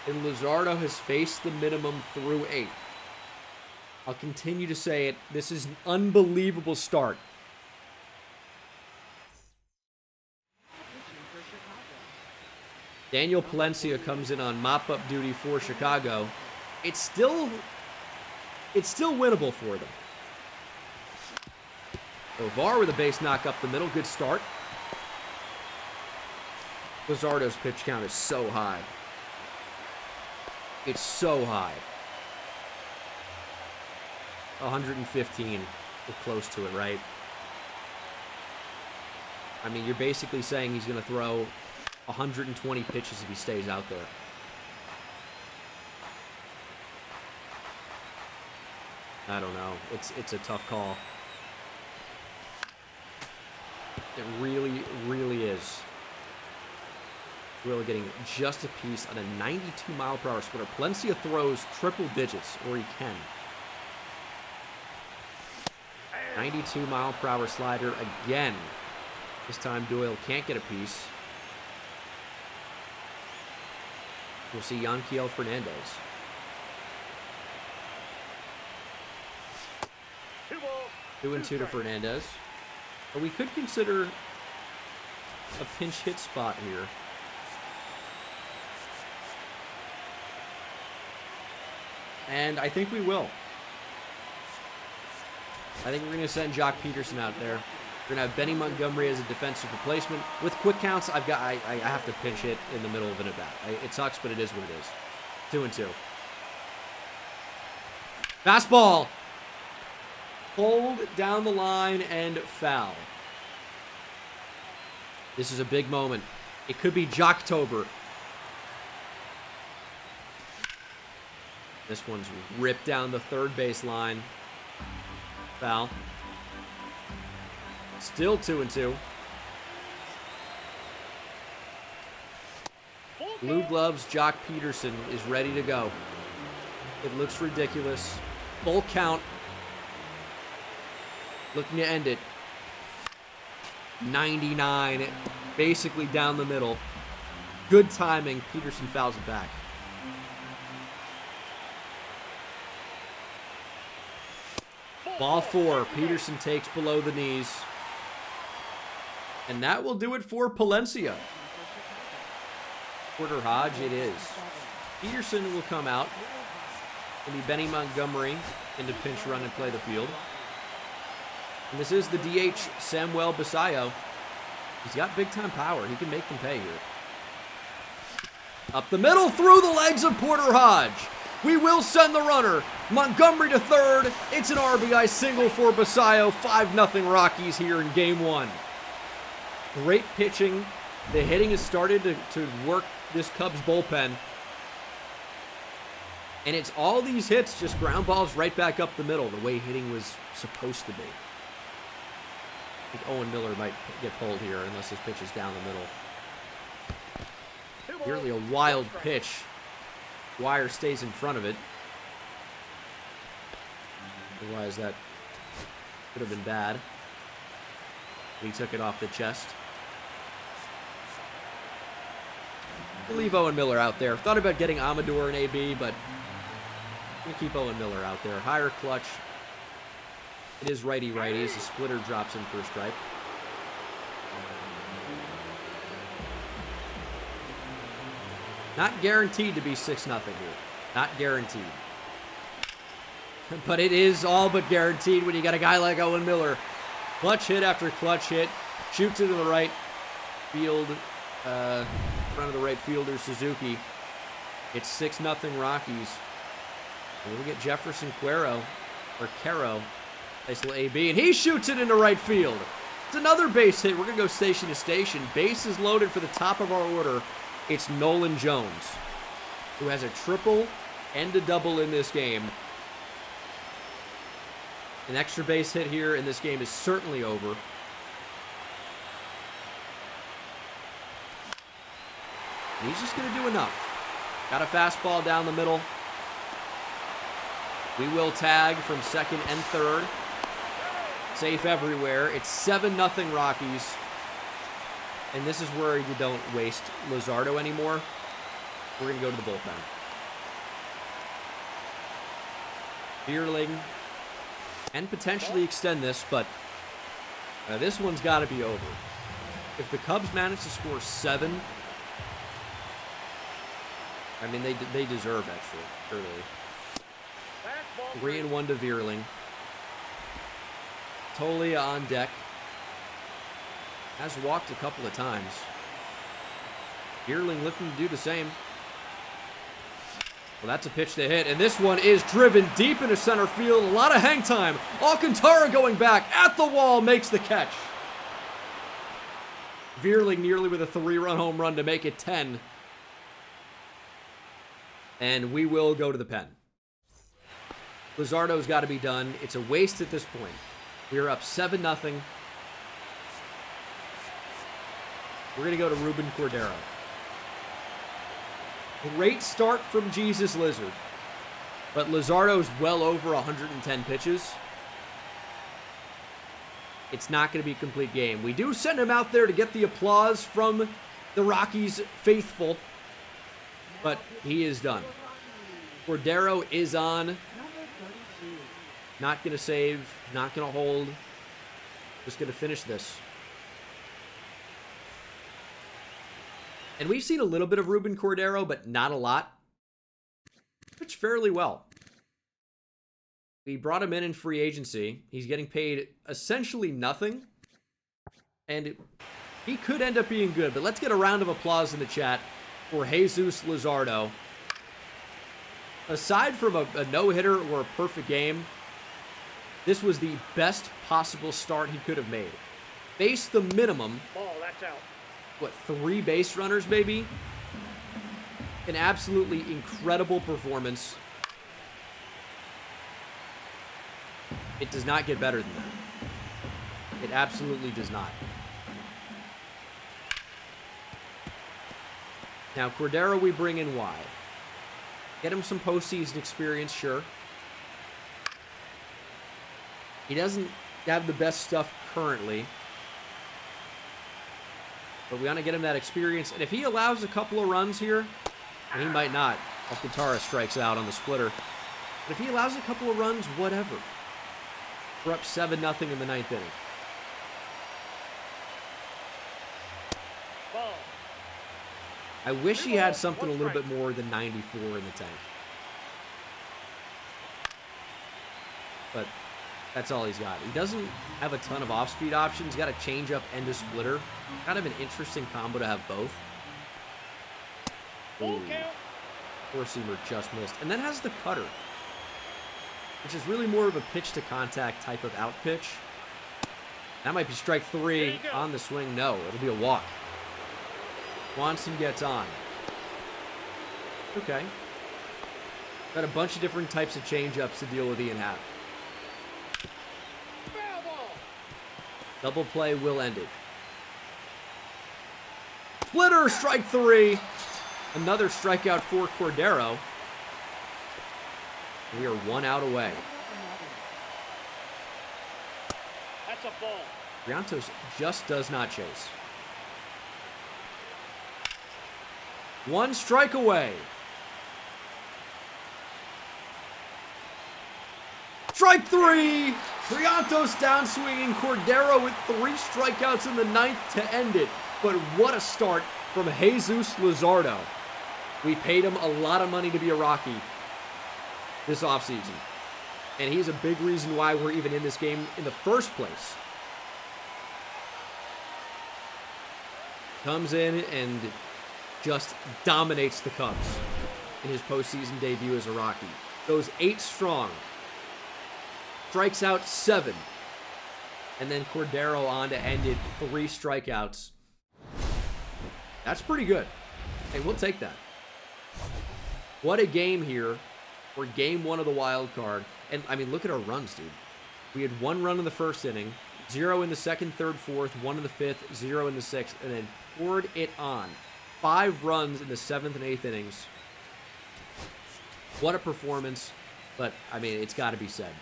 And Lazardo has faced the minimum through 8. I'll continue to say it. This is an unbelievable start. Daniel Palencia comes in on mop-up duty for Chicago. It's still winnable for them. Ovar with a base knock up the middle. Good start. Lazardo's pitch count is so high. It's so high. 115. We're close to it, right? I mean, you're basically saying he's going to throw 120 pitches if he stays out there. I don't know. It's a tough call. It really, really is. Really getting just a piece on a 92-mile-per-hour splitter. Palencia throws triple digits, or he can. 92-mile-per-hour slider again. This time Doyle can't get a piece. We'll see Yanquiel Fernandez. 2-2 to Fernandez. But we could consider a pinch hit spot here. And I think we will. I think we're going to send Jock Peterson out there. We're going to have Benny Montgomery as a defensive replacement. With quick counts, I have to pinch hit in the middle of an at-bat. It sucks, but it is what it is. 2-2. Fastball. Pulled down the line and foul. This is a big moment. It could be Jocktober. This one's ripped down the third base line. Foul. Still 2-2. Blue Gloves Jock Peterson is ready to go. It looks ridiculous. Full count. Looking to end it. 99. Basically down the middle. Good timing. Peterson fouls it back. Ball 4. Peterson takes below the knees. And that will do it for Palencia. Porter Hodge it is. Peterson will come out. It'll be Benny Montgomery into pinch run and play the field. And this is the DH, Samuel Basayo. He's got big-time power. He can make them pay here. Up the middle, through the legs of Porter Hodge. We will send the runner. Montgomery to third. It's an RBI single for Basayo. 5-0 Rockies here in Game 1. Great pitching. The hitting has started to work this Cubs bullpen. And it's all these hits, just ground balls right back up the middle, the way hitting was supposed to be. I think Owen Miller might get pulled here unless his pitch is down the middle. Really a wild pitch. Wire stays in front of it. Otherwise, that could have been bad. He took it off the chest. We'll leave Owen Miller out there. Thought about getting Amador and AB, but I'm going to keep Owen Miller out there. Higher clutch. It is righty-righty as the splitter drops in for a strike. Not guaranteed to be 6-0 here. Not guaranteed. But it is all but guaranteed when you got a guy like Owen Miller. Clutch hit after clutch hit. Shoots into the right field. Front of the right fielder, Suzuki. It's 6-0 Rockies. And we'll get Jefferson Caro. Nice little AB. And he shoots it into right field. It's another base hit. We're going to go station to station. Base is loaded for the top of our order. It's Nolan Jones, who has a triple and a double in this game. An extra base hit here, and this game is certainly over. And he's just going to do enough. Got a fastball down the middle. We will tag from second and third. Safe everywhere. It's 7-0 Rockies. And this is where you don't waste Lazardo anymore. We're going to go to the bullpen. Bierling and potentially extend this, but this one's got to be over. If the Cubs manage to score 7, I mean, they deserve actually, early. 3-1 to Bierling. Tolia on deck. Has walked a couple of times. Bierling looking to do the same. Well, that's a pitch to hit, and this one is driven deep into center field. A lot of hang time. Alcantara going back at the wall, makes the catch. Bierling nearly with a 3-run home run to make it 10. And we will go to the pen. Lazardo's got to be done. It's a waste at this point. We're up 7-0. We're going to go to Ruben Cordero. Great start from Jesus Lizard. But Lazardo's well over 110 pitches. It's not going to be a complete game. We do send him out there to get the applause from the Rockies faithful. But he is done. Cordero is on. Not going to save. Not going to hold. Just going to finish this. And we've seen a little bit of Ruben Cordero, but not a lot. Pitched fairly well. We brought him in free agency. He's getting paid essentially nothing. And he could end up being good. But let's get a round of applause in the chat for Jesus Lazardo. Aside from a no-hitter or a perfect game, this was the best possible start he could have made. Faced the minimum. Ball, that's out. What, 3 base runners, maybe? An absolutely incredible performance. It does not get better than that. It absolutely does not. Now, Cordero we bring in why? Get him some postseason experience, sure. He doesn't have the best stuff currently. But we want to get him that experience. And if he allows a couple of runs here, and he might not. Alcantara strikes out on the splitter. But if he allows a couple of runs, whatever. We're up 7-0 in the 9th inning. Ball. I wish he had something a little bit more than 94 in the tank. But that's all he's got. He doesn't have a ton of off-speed options. He's got a changeup and a splitter. Kind of an interesting combo to have both. Full count. Four-seamer just missed. And then has the cutter, which is really more of a pitch-to-contact type of out pitch. That might be strike 3 on the swing. No, it'll be a walk. Swanson gets on. Okay. Got a bunch of different types of changeups to deal with Ian Happ. Foul ball. Double play will end it. Splitter, strike 3. Another strikeout for Cordero. We are 1 out away. That's a ball. Briantos just does not chase. 1 strike away. Strike 3! Briantos down swinging. Cordero with 3 strikeouts in the 9th to end it. But what a start from Jesus Lazardo. We paid him a lot of money to be a Rocky this offseason. And he's a big reason why we're even in this game in the first place. Comes in and just dominates the Cubs in his postseason debut as a Rocky. Goes 8 strong. Strikes out 7. And then Cordero on to end it. 3 strikeouts. That's pretty good. Hey, we'll take that. What a game here for game 1 of the wild card. And, I mean, look at our runs, dude. We had 1 run in the first inning, 0 in the 2nd, 3rd, 4th, 1 in the 5th, 0 in the 6th, and then poured it on. 5 runs in the 7th and 8th innings. What a performance. But, I mean, it's got to be said.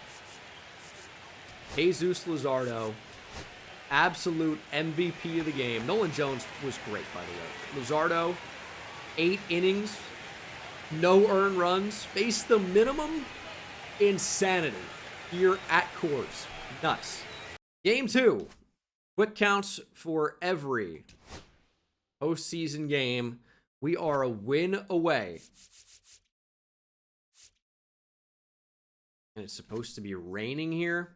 Jesus Lazardo, absolute MVP of the game. Nolan Jones was great, by the way. Lazardo, 8 innings, no earned runs, faced the minimum. Insanity here at Coors. Nuts. Game 2. Quick counts for every postseason game. We are a win away. And it's supposed to be raining here.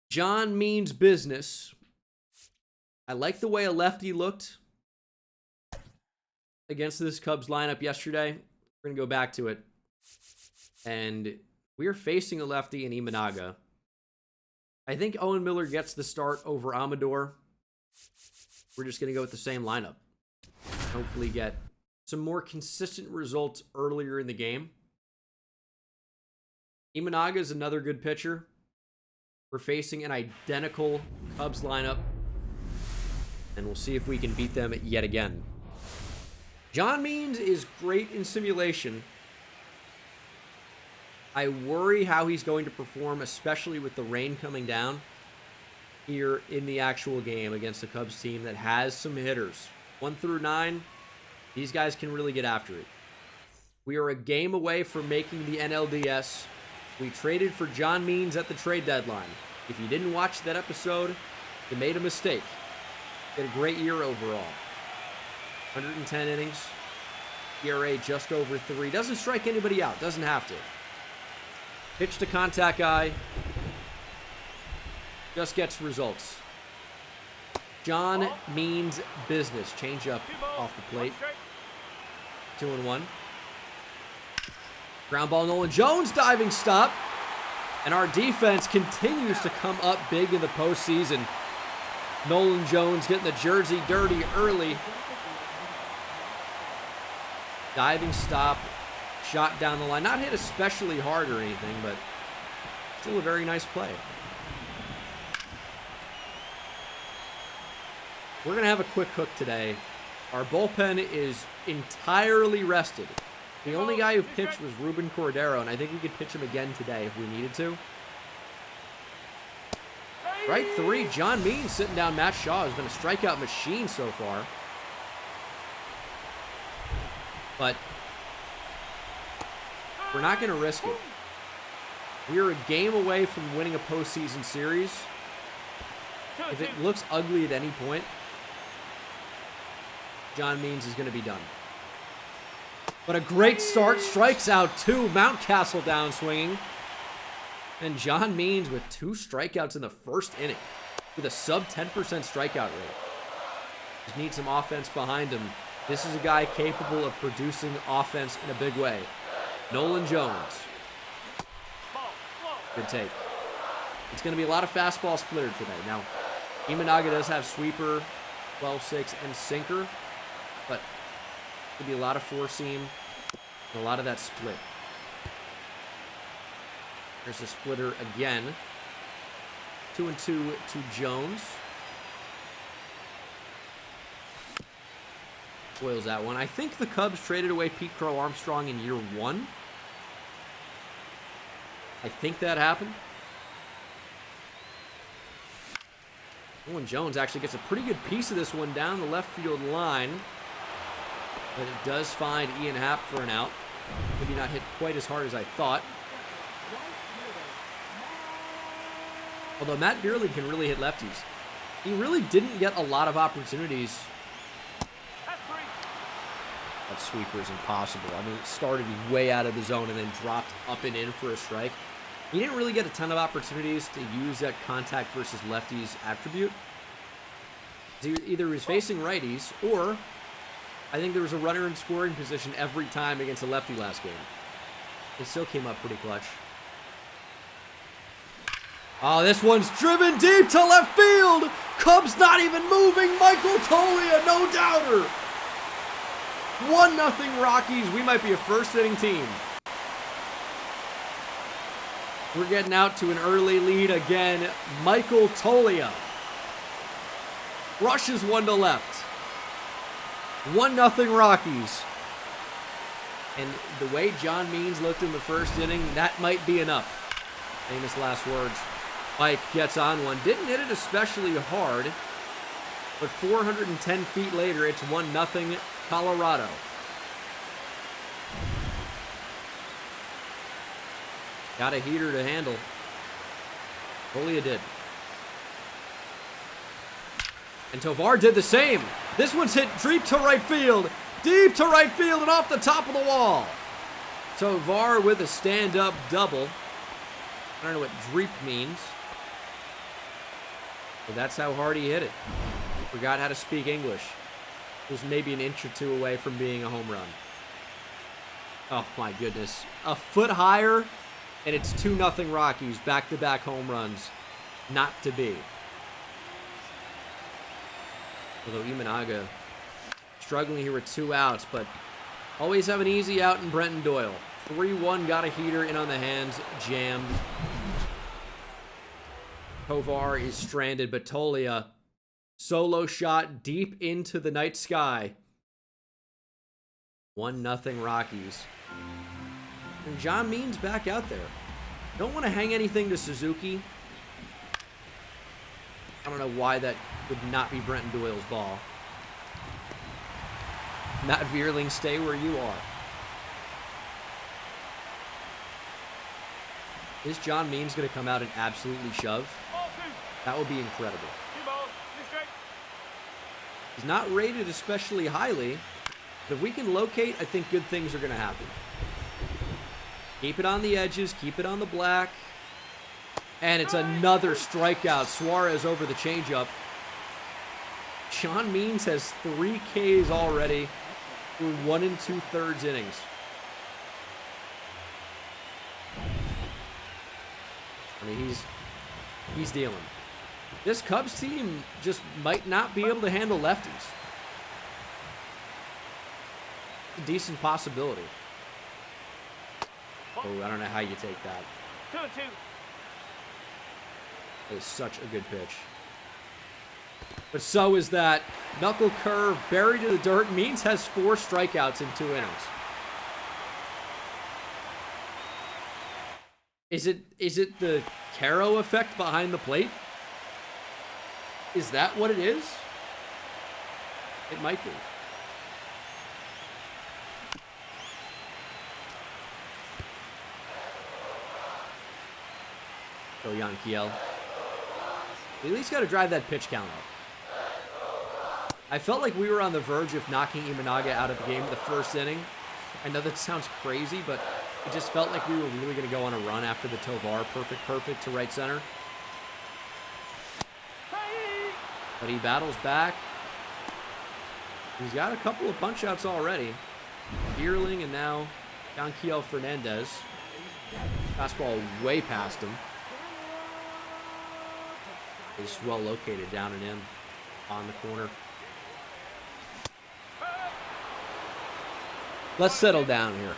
John means business. I like the way a lefty looked against this Cubs lineup yesterday. We're going to go back to it. And we are facing a lefty in Imanaga. I think Owen Miller gets the start over Amador. We're just going to go with the same lineup. Hopefully get some more consistent results earlier in the game. Imanaga is another good pitcher. We're facing an identical Cubs lineup. And we'll see if we can beat them yet again. John Means is great in simulation. I worry how he's going to perform, especially with the rain coming down here in the actual game against a Cubs team that has some hitters. 1 through 9, these guys can really get after it. We are a game away from making the NLDS. We traded for John Means at the trade deadline. If you didn't watch that episode, you made a mistake. He had a great year overall. 110 innings. ERA just over 3. Doesn't strike anybody out. Doesn't have to. Pitch to contact guy. Just gets results. John means business. Change up off the plate. 2-1. Ground ball, Nolan Jones, diving stop. And our defense continues to come up big in the postseason. Nolan Jones getting the jersey dirty early. Diving stop. Shot down the line. Not hit especially hard or anything, but still a very nice play. We're going to have a quick hook today. Our bullpen is entirely rested. The only guy who pitched was Ruben Cordero, and I think we could pitch him again today if we needed to. Strike 3, John Means sitting down Matt Shaw, who's been a strikeout machine so far. But we're not going to risk it. We are a game away from winning a postseason series. If it looks ugly at any point, John Means is going to be done. But a great start. Strikes out 2. Mountcastle down swinging. And John Means with 2 strikeouts in the first inning with a sub 10% strikeout rate. Just need some offense behind him. This is a guy capable of producing offense in a big way. Nolan Jones. Good take. It's going to be a lot of fastball splitter today. Now, Imanaga does have sweeper, 12-6, and sinker. But it'll be a lot of four-seam and a lot of that split. There's a splitter again. 2-2 to Jones. Boils that one. I think the Cubs traded away Pete Crow Armstrong in year 1. I think that happened. Nolan Jones actually gets a pretty good piece of this one down the left field line. But it does find Ian Happ for an out. Maybe not hit quite as hard as I thought. Although Matt Beerley can really hit lefties. He really didn't get a lot of opportunities. That sweeper is impossible. I mean, it started way out of the zone and then dropped up and in for a strike. He didn't really get a ton of opportunities to use that contact versus lefties attribute. Either he was facing righties, or I think there was a runner in scoring position every time against a lefty last game. It still came up pretty clutch. Oh, this one's driven deep to left field. Cubs not even moving. Michael Tolia, no doubter. 1-0 Rockies. We might be a first-inning team. We're getting out to an early lead again. Michael Tolia rushes one to left. 1-0 Rockies. And the way John Means looked in the first inning, that might be enough. Famous last words. Mike gets on one. Didn't hit it especially hard. But 410 feet later, it's 1-0 Colorado. Got a heater to handle. Tolia did. And Tovar did the same. This one's hit deep to right field. Deep to right field and off the top of the wall. Tovar with a stand-up double. I don't know what dreep means. But that's how hard he hit it. Forgot how to speak English. It was maybe an inch or two away from being a home run. Oh my goodness. A foot higher, and it's 2-0 Rockies. Back-to-back home runs. Not to be. Although Imanaga struggling here with 2 outs, but always have an easy out in Brenton Doyle. 3-1, got a heater in on the hands, jammed. Tovar is stranded, but Tolia, solo shot deep into the night sky. 1-0 Rockies. And John Means back out there. Don't want to hang anything to Suzuki. I don't know why that would not be Brenton Doyle's ball. Matt Vierling, stay where you are. Is John Means going to come out and absolutely shove? That would be incredible. He's not rated especially highly, but if we can locate, I think good things are going to happen. Keep it on the edges. Keep it on the black. And it's another strikeout. Suarez over the changeup. John Means has 3 Ks already through 1 2/3 innings. I mean, he's dealing. This Cubs team just might not be able to handle lefties. A decent possibility. Oh, I don't know how you take that. 2-2. It's such a good pitch. But so is that knuckle curve buried in the dirt. Means has 4 strikeouts in 2 innings. Is it the Caro effect behind the plate? Is that what it is? It might be. Go Yankiel. We at least got to drive that pitch count up. I felt like we were on the verge of knocking Imanaga out of the game in the first inning. I know that sounds crazy, but it just felt like we were really going to go on a run after the Tovar perfect to right center. But he battles back. He's got a couple of punch-outs already. Deerling and now Yankiel Fernandez. Fastball way past him. He's well located down and in on the corner. Let's settle down here.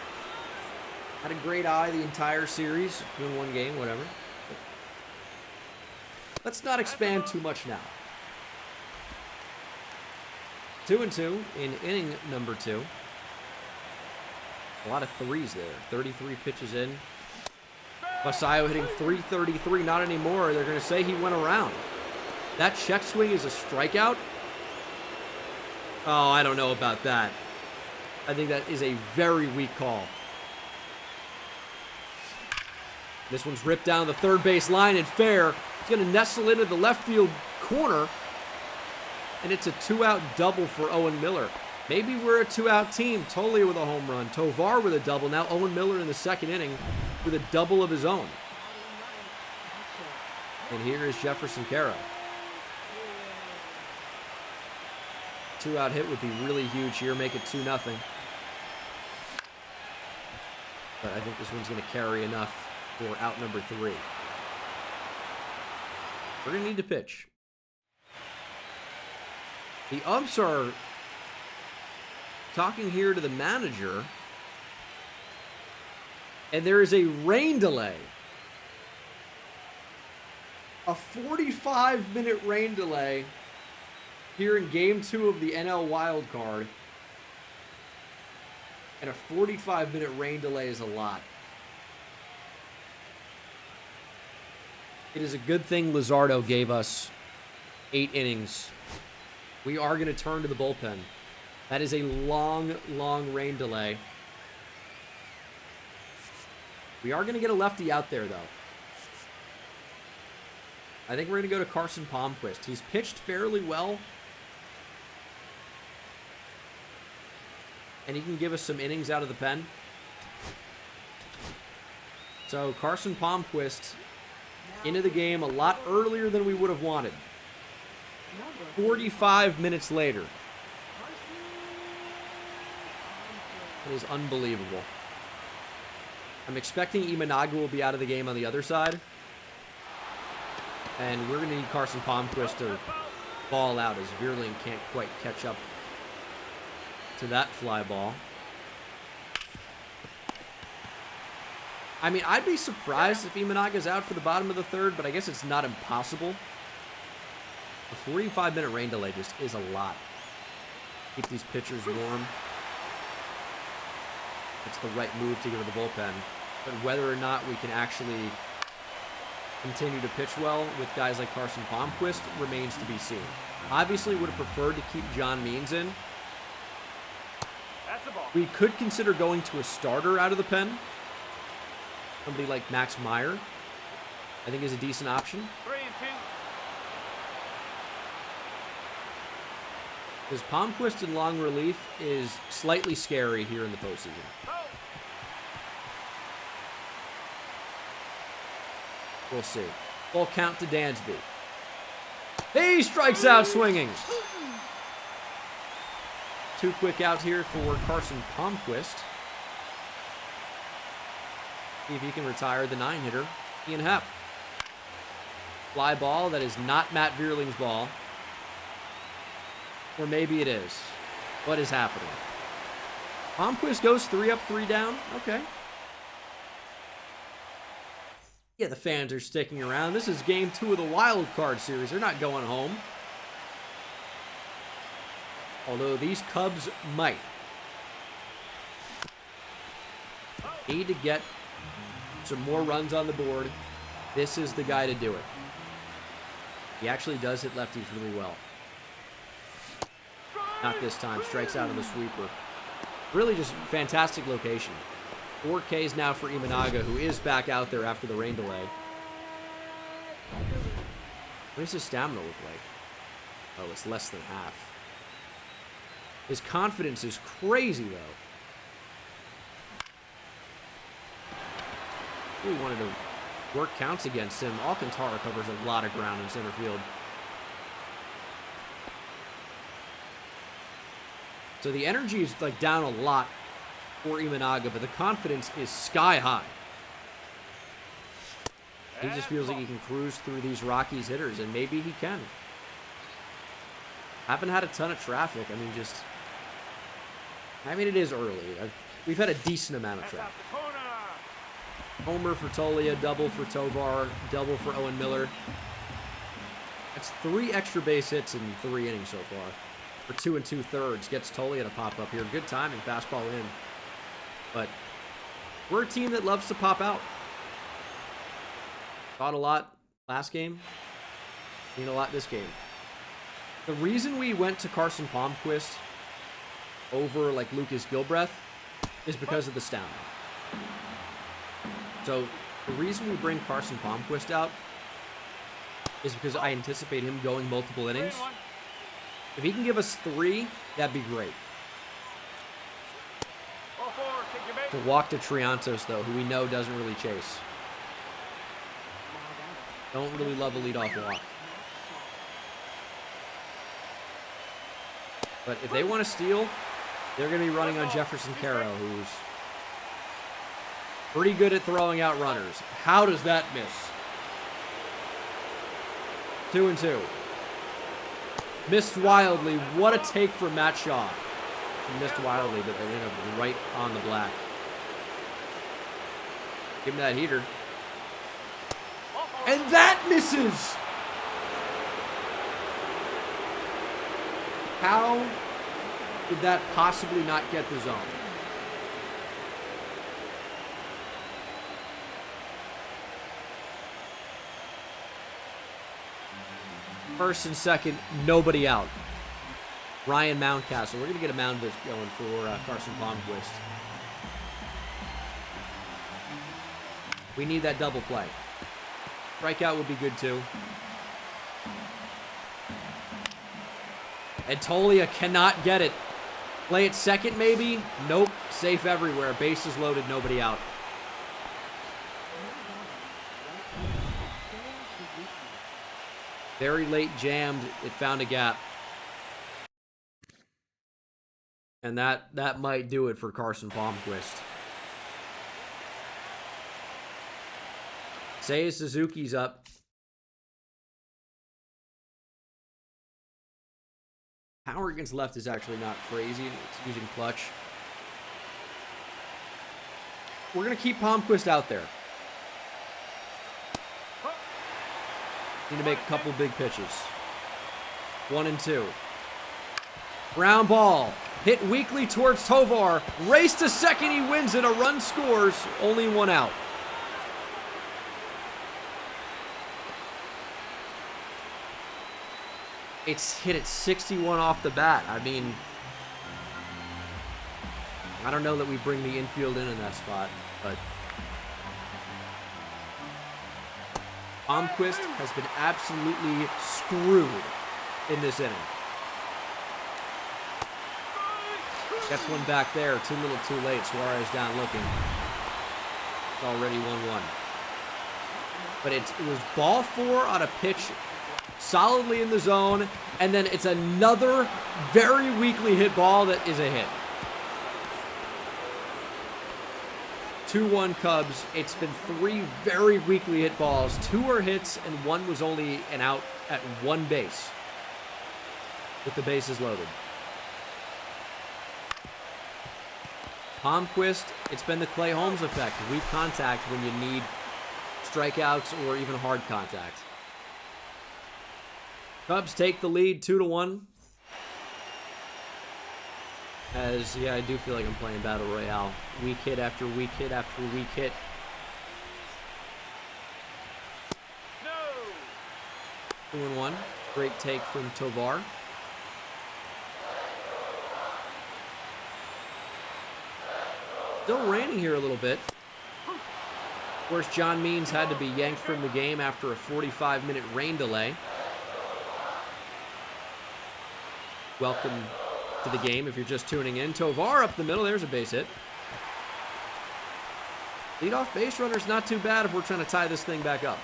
Had a great eye the entire series. Win 1 game, whatever. Let's not expand too much now. 2-2 in inning number 2. A lot of 3s there. 33 pitches in. Basayo hitting .333. Not anymore. They're going to say he went around. That check swing is a strikeout? Oh, I don't know about that. I think that is a very weak call. This one's ripped down the third base line and fair. It's going to nestle into the left field corner. And it's a 2-out double for Owen Miller. Maybe we're a 2-out team. Toley with a home run. Tovar with a double. Now Owen Miller in the second inning with a double of his own. And here is Jefferson Caro. 2-out hit would be really huge here. Make it 2-0. But I think this one's going to carry enough for out number 3. We're going to need to pitch. The umps are talking here to the manager. And there is a rain delay. A 45-minute rain delay here in Game 2 of the NL Wild Card. And a 45-minute rain delay is a lot. It is a good thing Lazardo gave us 8 innings. We are going to turn to the bullpen. That is a long, long rain delay. We are going to get a lefty out there, though. I think we're going to go to Carson Palmquist. He's pitched fairly well. And he can give us some innings out of the pen. So Carson Palmquist into the game a lot earlier than we would have wanted. 45 minutes later. It is unbelievable. I'm expecting Imanaga will be out of the game on the other side. And we're going to need Carson Palmquist to ball out as Vierling can't quite catch up to that fly ball. I mean, I'd be surprised if Imanaga's out for the bottom of the third, but I guess it's not impossible. A 45-minute rain delay just is a lot. Keep these pitchers warm. It's the right move to go to the bullpen. But whether or not we can actually continue to pitch well with guys like Carson Palmquist remains to be seen. Obviously, would have preferred to keep John Means in. We could consider going to a starter out of the pen. Somebody like Max Meyer, I think, is a decent option. 3-2. Because Palmquist in long relief is slightly scary here in the postseason. We'll see. Full count to Dansby. He strikes out swinging. 2 quick outs here for Carson Palmquist. See if he can retire the 9-hitter, Ian Happ. Fly ball that is not Matt Vierling's ball. Or maybe it is. What is happening? Palmquist goes 3 up, 3 down. Okay. Yeah, the fans are sticking around. This is game 2 of the wild card series. They're not going home. Although these Cubs might. Need to get some more runs on the board. This is the guy to do it. He actually does hit lefties really well. Not this time. Strikes out on the sweeper. Really just fantastic location. 4 Ks now for Imanaga, who is back out there after the rain delay. What does his stamina look like? Oh, it's less than half. His confidence is crazy, though. Really wanted to work counts against him. Alcantara covers a lot of ground in center field. So the energy is like down a lot for Imanaga, but the confidence is sky high. He just feels like he can cruise through these Rockies hitters, and maybe he can. Haven't had a ton of traffic. I mean, it is early. We've had a decent amount of traffic. Homer for Tolia, double for Tovar, double for Owen Miller. That's 3 extra base hits in 3 innings so far. For 2 2/3, gets Tolia to pop up here. Good timing, fastball in. But we're a team that loves to pop out. Thought a lot last game. Seen a lot this game. The reason we went to Carson Palmquist over like Lucas Gilbreth is because of the stamina. So the reason we bring Carson Palmquist out is because I anticipate him going multiple innings. If he can give us 3, that'd be great. To walk to Triantos, though, who we know doesn't really chase. Don't really love a leadoff walk. But if they want to steal, they're going to be running on Jefferson Caro, who's pretty good at throwing out runners. How does that miss? 2-2. Missed wildly. What a take from Matt Shaw. He missed wildly, but they ended up right on the black. Give him that heater. And that misses! How did that possibly not get the zone? First and second, nobody out. Ryan Mountcastle. We're going to get a mound visit going for Carson Palmquist. We need that double play. Strikeout would be good too. And Tolia cannot get it. Play it second maybe? Nope. Safe everywhere. Bases loaded, nobody out. Very late jammed. It found a gap. And that might do it for Carson Palmquist. Seiya Suzuki's up. Power against left is actually not crazy. It's using clutch. We're going to keep Palmquist out there. Need to make a couple big pitches. 1-2. Ground ball. Hit weakly towards Tovar. Race to second. He wins it. A run scores. Only 1 out. It's hit at 61 off the bat. I mean, I don't know that we bring the infield in that spot, but Palmquist has been absolutely screwed in this inning. Gets one back there, too little too late. Suarez down looking. It's already 1-1. But it was ball 4 on a pitch solidly in the zone, and then it's another very weakly hit ball that is a hit. 2-1 Cubs. It's been 3 very weakly hit balls. 2 are hits, and 1 was only an out at 1 base with the bases loaded. Palmquist, it's been the Clay Holmes effect. Weak contact when you need strikeouts or even hard contact. Cubs take the lead 2-1. As, yeah, I do feel like I'm playing Battle Royale. Weak hit after weak hit after weak hit. No. 2-1. Great take from Tovar. Still raining here a little bit. Of course, John Means had to be yanked from the game after a 45-minute rain delay. Welcome to the game if you're just tuning in. Tovar up the middle. There's a base hit. Leadoff base runner's not too bad if we're trying to tie this thing back up.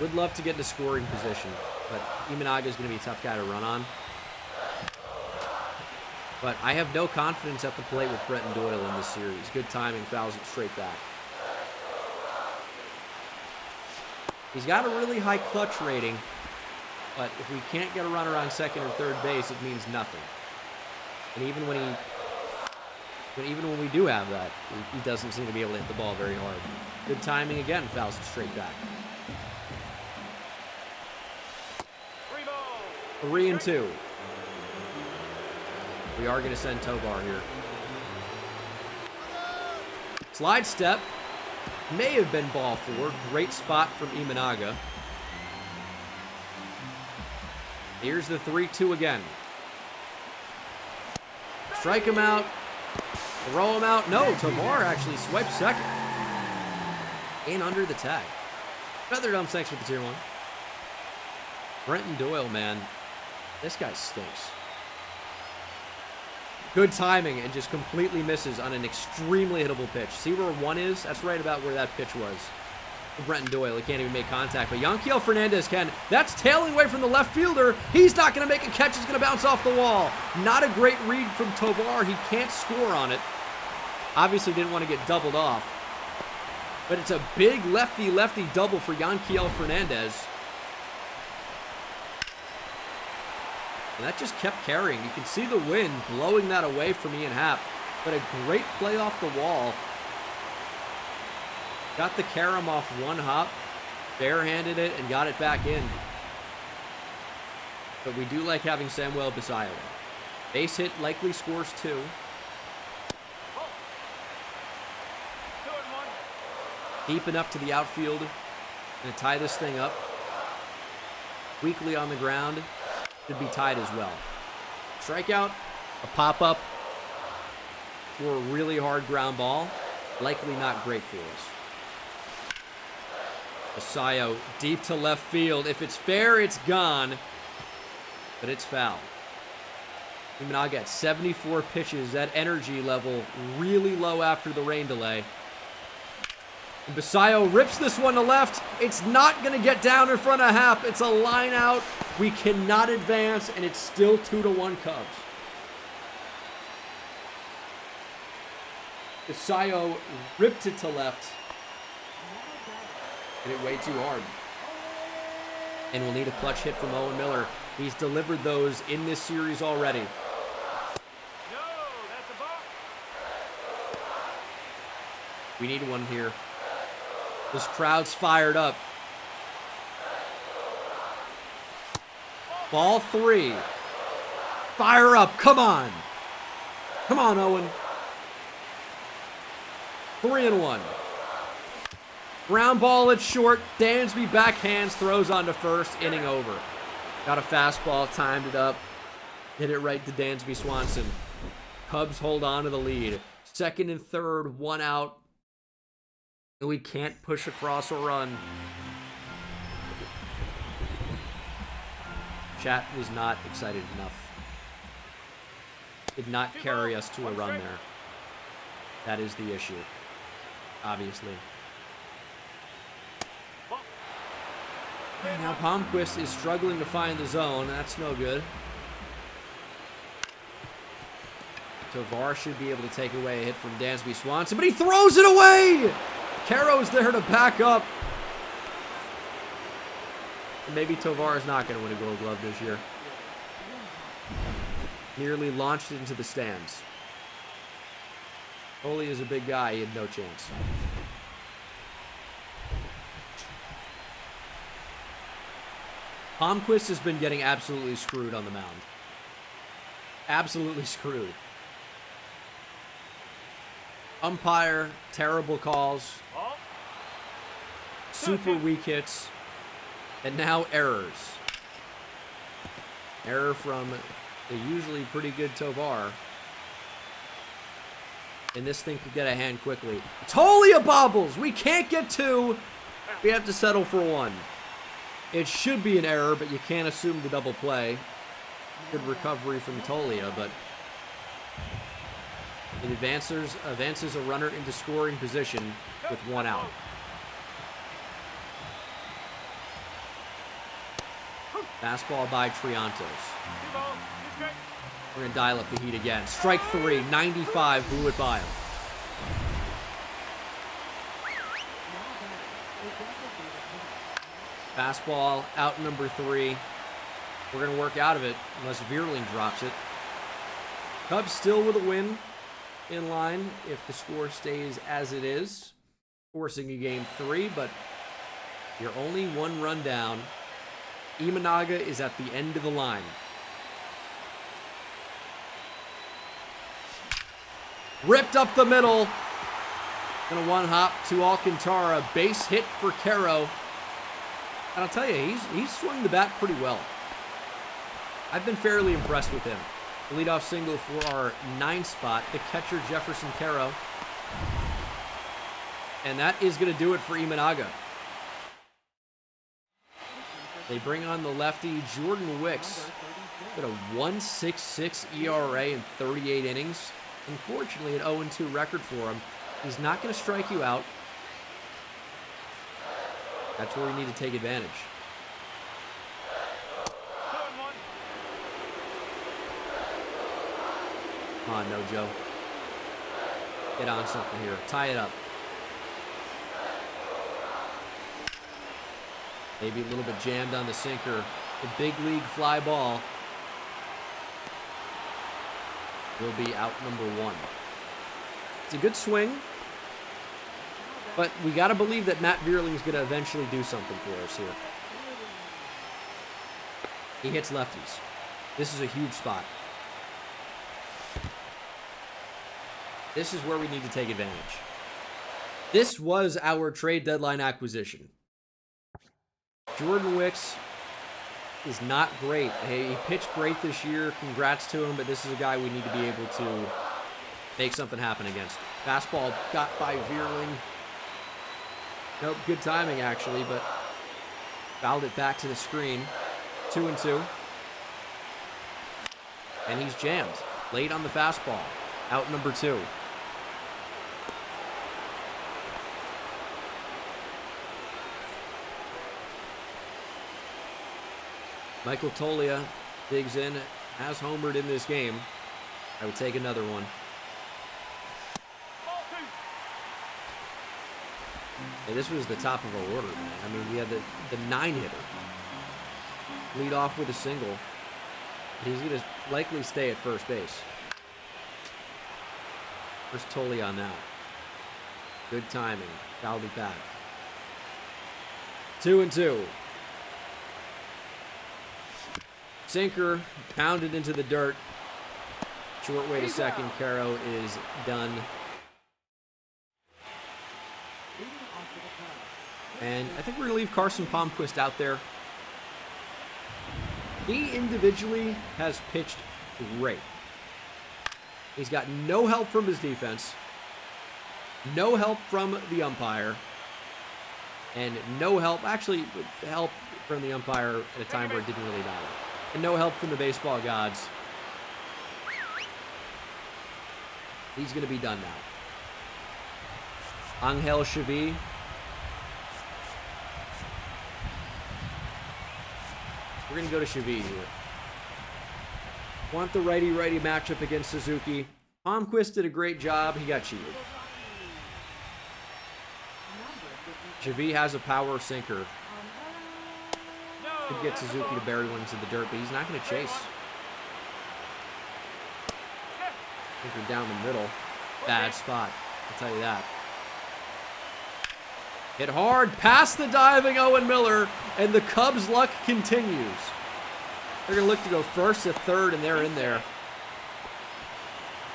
Would love to get into scoring position, but Imanaga's going to be a tough guy to run on. But I have no confidence at the plate with Brenton Doyle in this series. Good timing, fouls it straight back. He's got a really high clutch rating, but if we can't get a runner on second or third base, it means nothing. And even when we do have that, he doesn't seem to be able to hit the ball very hard. Good timing again, fouls it straight back. 3-2. We are going to send Tovar here. Slide step. May have been ball 4. Great spot from Imanaga. Here's the 3-2 again. Strike him out. Throw him out. No, Tovar actually swipes second. In under the tag. Feather dump, thanks for the tier 1. Brenton Doyle, man. This guy stinks. Good timing and just completely misses on an extremely hittable pitch. See where 1 is? That's right about where that pitch was. For Brenton Doyle, he can't even make contact. But Yanquiel Fernandez can. That's tailing away from the left fielder. He's not going to make a catch. It's going to bounce off the wall. Not a great read from Tovar. He can't score on it. Obviously didn't want to get doubled off. But it's a big lefty-lefty double for Yanquiel Fernandez. And that just kept carrying. You can see the wind blowing that away from Ian Happ. But a great play off the wall. Got the carom off 1 hop. Barehanded it and got it back in. But we do like having Samuel Basayo. Base hit likely scores 2. Deep enough to the outfield. Gonna tie this thing up. Weakly on the ground. Should be tied as well. Strikeout, a pop-up, or a really hard ground ball. Likely not great for us. Basayo deep to left field. If it's fair, it's gone. But it's foul. Imanaga at 74 pitches. That energy level really low after the rain delay. And Basayo rips this one to left. It's not going to get down in front of Happ. It's a line out. We cannot advance, and it's still 2-1 Cubs. Basayo ripped it to left. Hit it way too hard. And we'll need a clutch hit from Owen Miller. He's delivered those in this series already. No, that's a ball. We need one here. This crowd's fired up. Ball 3. Fire up. Come on. Come on, Owen. 3-1. Ground ball at short. Dansby backhands, throws onto first. Inning over. Got a fastball, timed it up. Hit it right to Dansby Swanson. Cubs hold on to the lead. Second and third, 1 out. And we can't push across or run. Chat was not excited enough. Did not carry us to a run there. That is the issue. obviously. And now Palmquist is struggling to find the zone. That's no good. Tovar should be able to take away a hit from Dansby Swanson, but he throws it away! Caro's there to back up. Maybe Tovar is not going to win a Gold Glove this year. Nearly launched it into the stands. Foley is a big guy. He had no chance. Palmquist has been getting absolutely screwed on the mound. Absolutely screwed. Umpire, terrible calls. Super weak hits. And now errors. Error from the usually pretty good Tovar. And this thing could get a hand quickly. Tolia bobbles! We can't get two. We have to settle for one. It should be an error, but you can't assume the double play. Good recovery from Tolia, but it advances a runner into scoring position with one out. Fastball by Triantos. We're going to dial up the heat again. Strike three, 95, blew it by him. Fastball out number three. We're going to work out of it unless Vierling drops it. Cubs still with a win in line if the score stays as it is. Forcing a game three, but you're only one run down. Imanaga is at the end of the line. Ripped up the middle. Gonna one hop to Alcantara. Base hit for Caro. And I'll tell you, he's swung the bat pretty well. I've been fairly impressed with him. The leadoff single for our 9th spot, the catcher Jefferson Caro. And that is gonna do it for Imanaga. They bring on the lefty Jordan Wicks. Got a 1.66 ERA in 38 innings. Unfortunately, an 0-2 record for him. He's not going to strike you out. That's where we need to take advantage. Come on, no Joe. Get on something here. Tie it up. Maybe a little bit jammed on the sinker. The big league fly ball will be out number one. It's a good swing, but we got to believe that Matt Vierling is going to eventually do something for us here. He hits lefties. This is a huge spot. This is where we need to take advantage. This was our trade deadline acquisition. Jordan Wicks is not great. He pitched great this year. Congrats to him, but this is a guy we need to be able to make something happen against. Fastball got by Vierling. Nope, good timing actually, but fouled it back to the screen. 2-2. And he's jammed. Late on the fastball. Out number two. Michael Tolia digs in, has homered in this game. I would take another one. Hey, this was the top of our order, man. I mean, we had the 9-hitter. Lead off with a single. He's going to likely stay at first base. First Tolia on that. Good timing. Fouled it back. 2-2. Sinker, pounded into the dirt. Short way to second. Caro is done. And I think we're going to leave Carson Palmquist out there. He individually has pitched great. He's got no help from his defense, no help from the umpire, and no help, actually, help from the umpire at a time where it didn't really matter. And no help from the baseball gods. He's going to be done now. Angel Shavi. We're going to go to Shavi here. Want the righty-righty matchup against Suzuki. Palmquist did a great job. He got cheated. Shavi has a power sinker. Could get Suzuki to bury one into the dirt, but he's not going to chase. Sinker down the middle. Bad spot. I'll tell you that. Hit hard, past the diving Owen Miller, and the Cubs' luck continues. They're going to look to go first to third, and they're in there.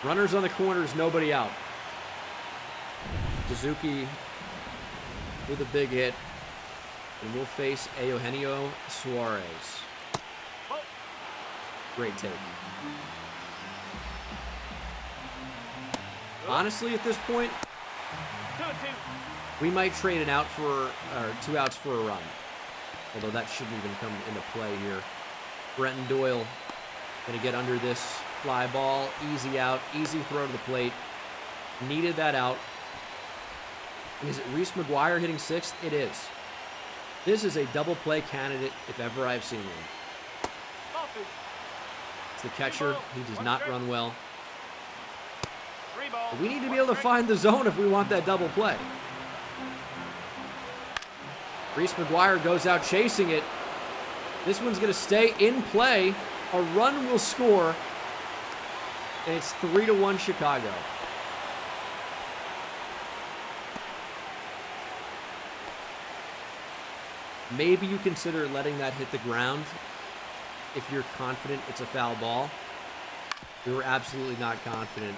Runners on the corners, nobody out. Suzuki with a big hit, and we'll face Eugenio Suarez. Great take. Honestly, at this point, we might trade an out for, or 2 outs for a run. Although that shouldn't even come into play here. Brenton Doyle going to get under this fly ball. Easy out, easy throw to the plate. Needed that out. And is it Reese McGuire hitting 6th? It is. This is a double play candidate if ever I've seen one. It's the catcher. He does not run well. But we need to be able to find the zone if we want that double play. Reese McGuire goes out chasing it. This one's going to stay in play. A run will score. And it's 3-1 Chicago. Maybe you consider letting that hit the ground if you're confident it's a foul ball. We were absolutely not confident.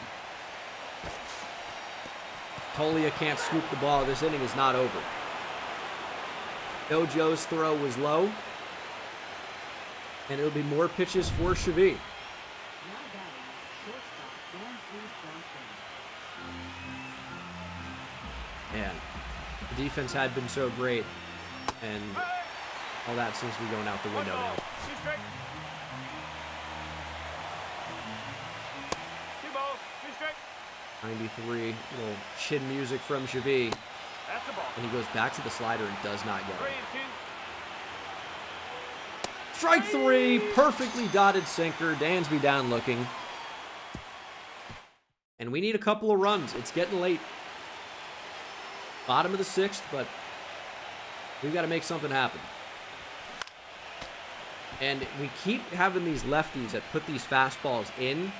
Tolia can't scoop the ball. This inning is not over. Joe's throw was low. And it'll be more pitches for Shavi. Man, the defense had been so great. And all that seems to be going out the window now. 93, little chin music from Shavi. And he goes back to the slider and does not get it. Strike 3, perfectly dotted sinker. Dansby down looking. And we need a couple of runs. It's getting late. Bottom of the 6th, but we've got to make something happen. And we keep having these lefties that put these fastballs in.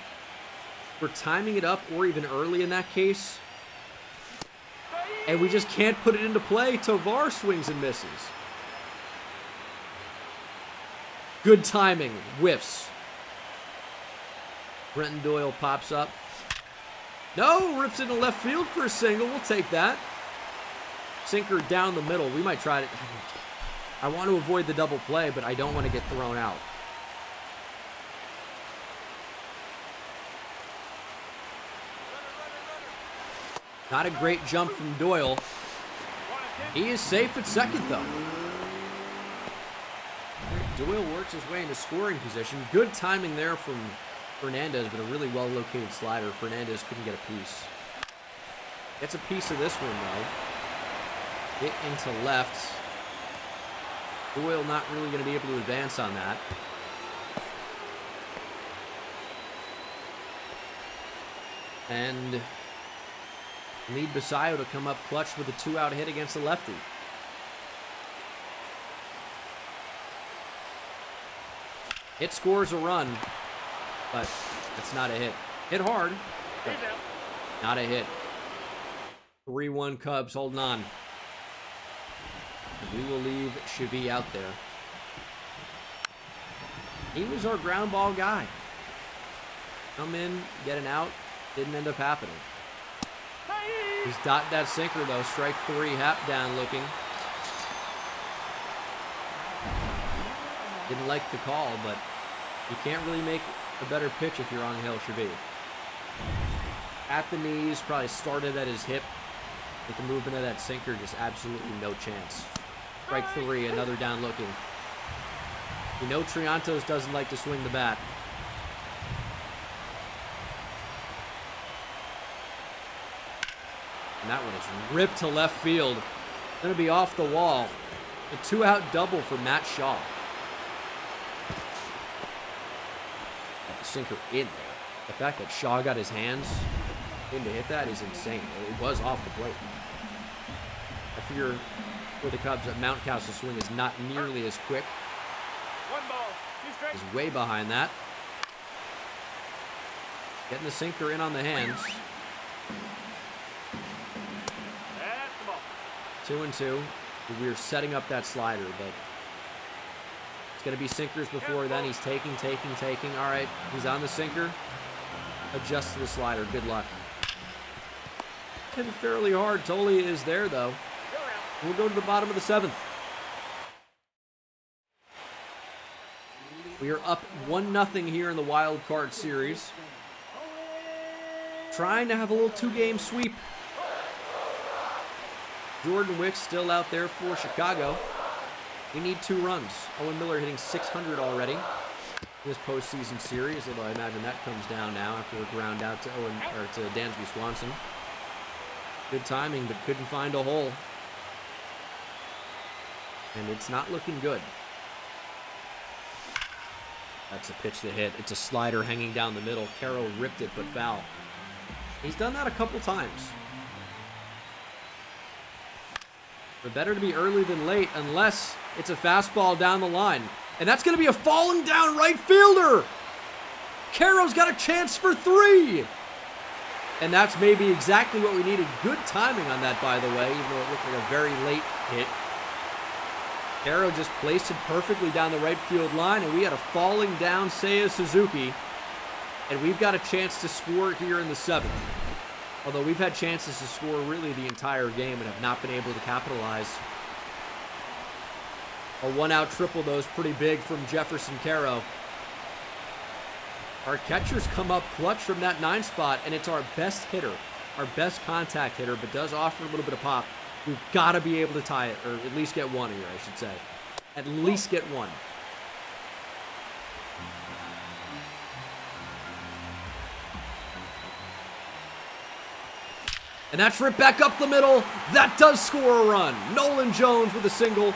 We're timing it up, or even early in that case. And we just can't put it into play. Tovar swings and misses. Good timing. Whiffs. Brenton Doyle pops up. No, rips into left field for a single. We'll take that. Sinker down the middle. We might try it. I want to avoid the double play, but I don't want to get thrown out. Not a great jump from Doyle. He is safe at second, though. Doyle works his way into scoring position. Good timing there from Fernandez, but a really well-located slider. Fernandez couldn't get a piece. Gets a piece of this one, though. Hit into left. Doyle not really going to be able to advance on that. And need Basayo to come up clutch with a 2-out hit against the lefty. It scores a run, but it's not a hit. Hit hard, but not a hit. 3-1 Cubs holding on. We will leave Shavi out there. He was our ground ball guy. Come in, get an out. Didn't end up happening. He's dotted that sinker, though. Strike 3, Hap down looking. Didn't like the call, but you can't really make a better pitch if you're on Angel Shavi. At the knees, probably started at his hip. With the movement of that sinker, just absolutely no chance. Strike 3, another down looking. You know Triantos doesn't like to swing the bat. And that one is ripped to left field. Going to be off the wall. A 2-out double for Matt Shaw. Got the sinker in there. The fact that Shaw got his hands in to hit that is insane. It was off the plate. I figure for the Cubs that Mountcastle's swing is not nearly as quick. 1 ball, 2 strikes. He's way behind that. Getting the sinker in on the hands. That's the ball. 2-2. We're setting up that slider, but it's going to be sinkers before then. He's taking. All right, he's on the sinker. Adjust to the slider. Good luck. Hitting fairly hard. Tolia is there, though. We'll go to the bottom of the 7th. We are up 1-0 here in the wild card series. Trying to have a little 2-game sweep. Jordan Wicks still out there for Chicago. We need 2 runs. Owen Miller hitting 600 already in this postseason series, although I imagine that comes down now after a ground out to Dansby Swanson. Good timing, but couldn't find a hole. And it's not looking good. That's a pitch to hit. It's a slider hanging down the middle. Caro ripped it, but foul. He's done that a couple times. But better to be early than late, unless it's a fastball down the line. And that's going to be a falling down right fielder. Caro's got a chance for 3. And that's maybe exactly what we needed. Good timing on that, by the way, even though it looked like a very late hit. Caro just placed it perfectly down the right field line, and we had a falling down Seiya Suzuki. And we've got a chance to score here in the 7th. Although we've had chances to score really the entire game and have not been able to capitalize. A 1-out triple, though, is pretty big from Jefferson Caro. Our catchers come up clutch from that 9 spot, and it's our best hitter, our best contact hitter, but does offer a little bit of pop. We've got to be able to tie it, or at least get 1 here, I should say. At least get 1. And that's ripped back up the middle. That does score a run. Nolan Jones with a single.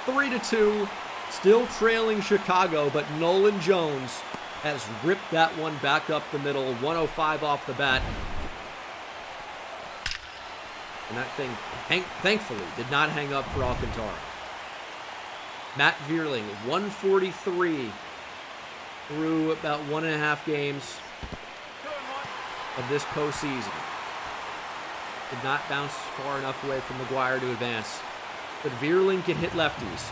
3-2. Still trailing Chicago, but Nolan Jones has ripped that one back up the middle. 105 off the bat. And that thing, thankfully, did not hang up for Alcantara. Matt Vierling, 143 through about 1.5 games of this postseason. Did not bounce far enough away from McGuire to advance. But Vierling can hit lefties.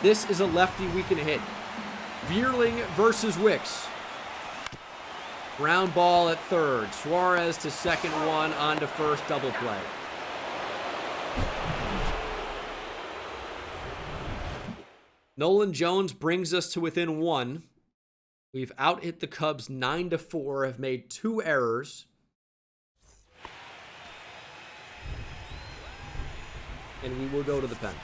This is a lefty we can hit. Vierling versus Wicks. Ground ball at third. Suarez to second, 1 on to first, double play. Nolan Jones brings us to within 1. We've out-hit the Cubs 9-4, have made 2 errors. And we will go to the pen.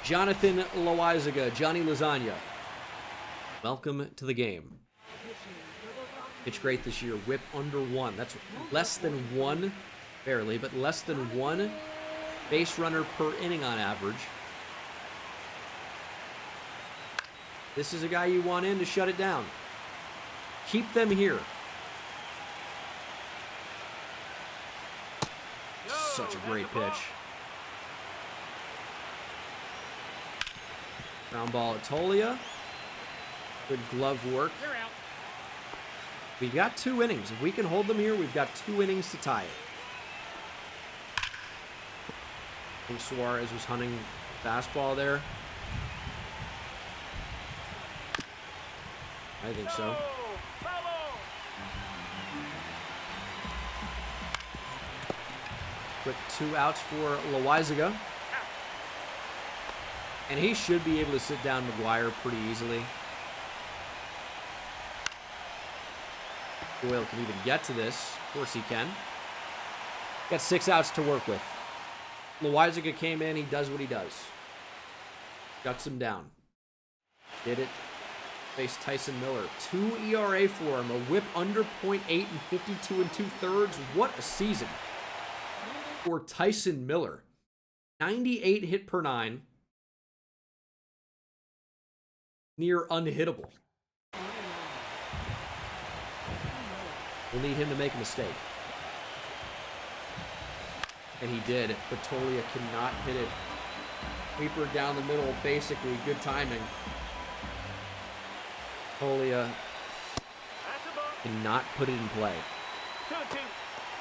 Jonathan Loaizaga, Johnny Lasagna. Welcome to the game. Pitch great this year. Whip under 1. That's less than 1, barely, but less than 1 base runner per inning on average. This is a guy you want in to shut it down. Keep them here. Such a great pitch. Ground ball at Tolia. Good glove work. We've got 2 innings. If we can hold them here, we've got 2 innings to tie it. I think Suarez was hunting fastball there. I think so. Quick 2 outs for Loaizaga. And he should be able to sit down McGuire pretty easily. Doyle can even get to this. Of course he can. Got 6 outs to work with. Loaizaga came in. He does what he does. Shuts him down. Did it face Tyson Miller. 2 ERA for him. A whip under .8 and 52 2/3. What a season for Tyson Miller. 98 hit per 9. Near unhittable. We'll need him to make a mistake. And he did, but Tolia cannot hit it. Sweeper down the middle, basically. Good timing. Tolia cannot put it in play.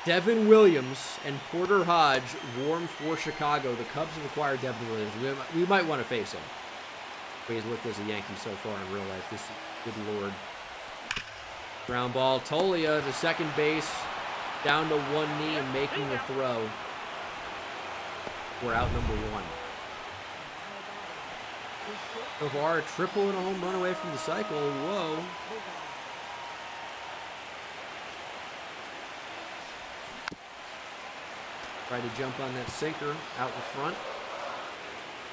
Devin Williams and Porter Hodge warm for Chicago. The Cubs have acquired Devin Williams. We might want to face him. He's looked as a Yankee so far in real life. This is, good lord. Ground ball. Tolia to second base. Down to one knee and making the throw. We're out number 1. Tovar, a triple and a home run away from the cycle. Whoa. Tried to jump on that sinker out in front.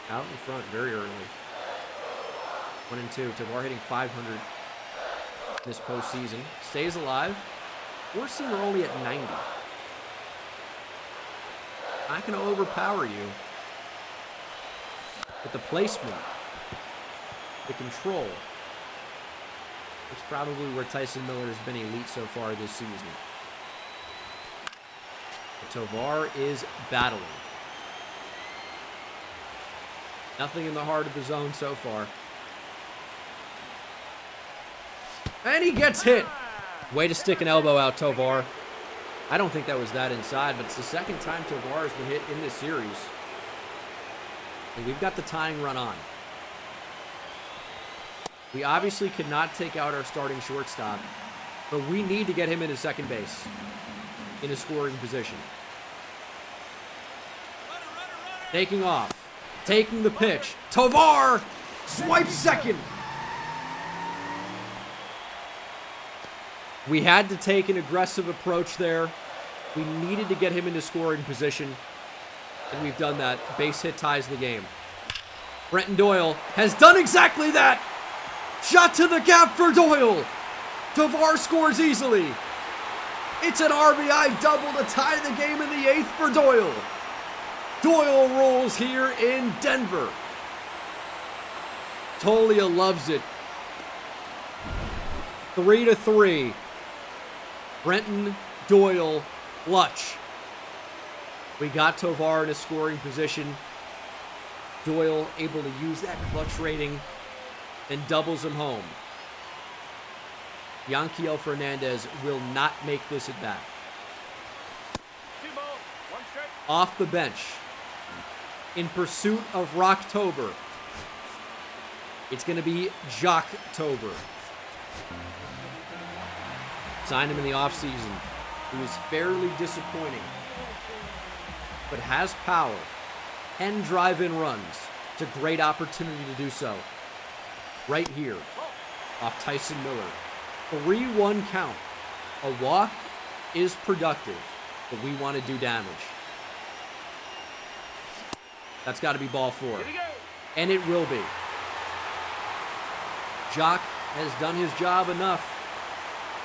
Out in front very early. 1 and 2. Tovar hitting .500 this postseason. Stays alive. Four-seamer only at 90. Not going to overpower you. But the placement, the control, it's probably where Tyson Miller has been elite so far this season. But Tovar is battling. Nothing in the heart of the zone so far. And he gets hit. Way to stick an elbow out, Tovar. I don't think that was that inside, but it's the second time Tovar has been hit in this series. And we've got the tying run on. We obviously could not take out our starting shortstop, but we need to get him into second base in a scoring position. Taking off. Taking the pitch. Tovar swipes second. We had to take an aggressive approach there. We needed to get him into scoring position, and we've done that. Base hit ties the game. Brenton Doyle has done exactly that. Shot to the gap for Doyle. Tovar scores easily. It's an RBI double to tie the game in the 8th for Doyle. Doyle rolls here in Denver. Tolia loves it. 3-3. Brenton Doyle clutch. We got Tovar in a scoring position. Doyle able to use that clutch rating and doubles him home. Yanquiel Fernandez will not make this at bat. 2 balls, 1 strike. Off the bench. In pursuit of Rocktober. It's going to be Jocktober. Signed him in the offseason. He was fairly disappointing, but has power. Can drive in runs. It's a great opportunity to do so. Right here, off Tyson Miller. 3-1 count. A walk is productive, but we want to do damage. That's got to be ball 4. Here we go. And it will be. Jock has done his job enough.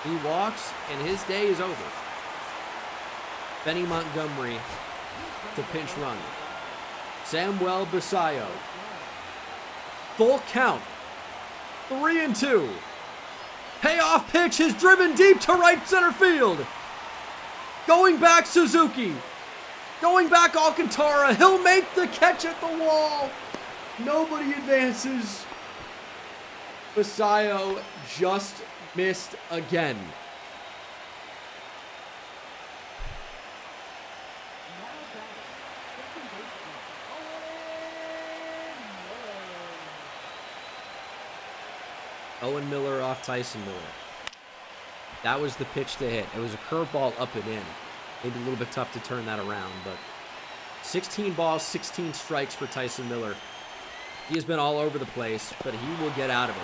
He walks, and his day is over. Benny Montgomery to pinch run. Samuel Basayo. Full count. 3-2. Payoff pitch is driven deep to right center field. Going back Suzuki. Going back Alcantara. He'll make the catch at the wall. Nobody advances. Basayo just missed again. Owen Miller off Tyson Miller. That was the pitch to hit. It was a curveball up and in. Maybe a little bit tough to turn that around, but 16 balls, 16 strikes for Tyson Miller. He has been all over the place, but he will get out of it.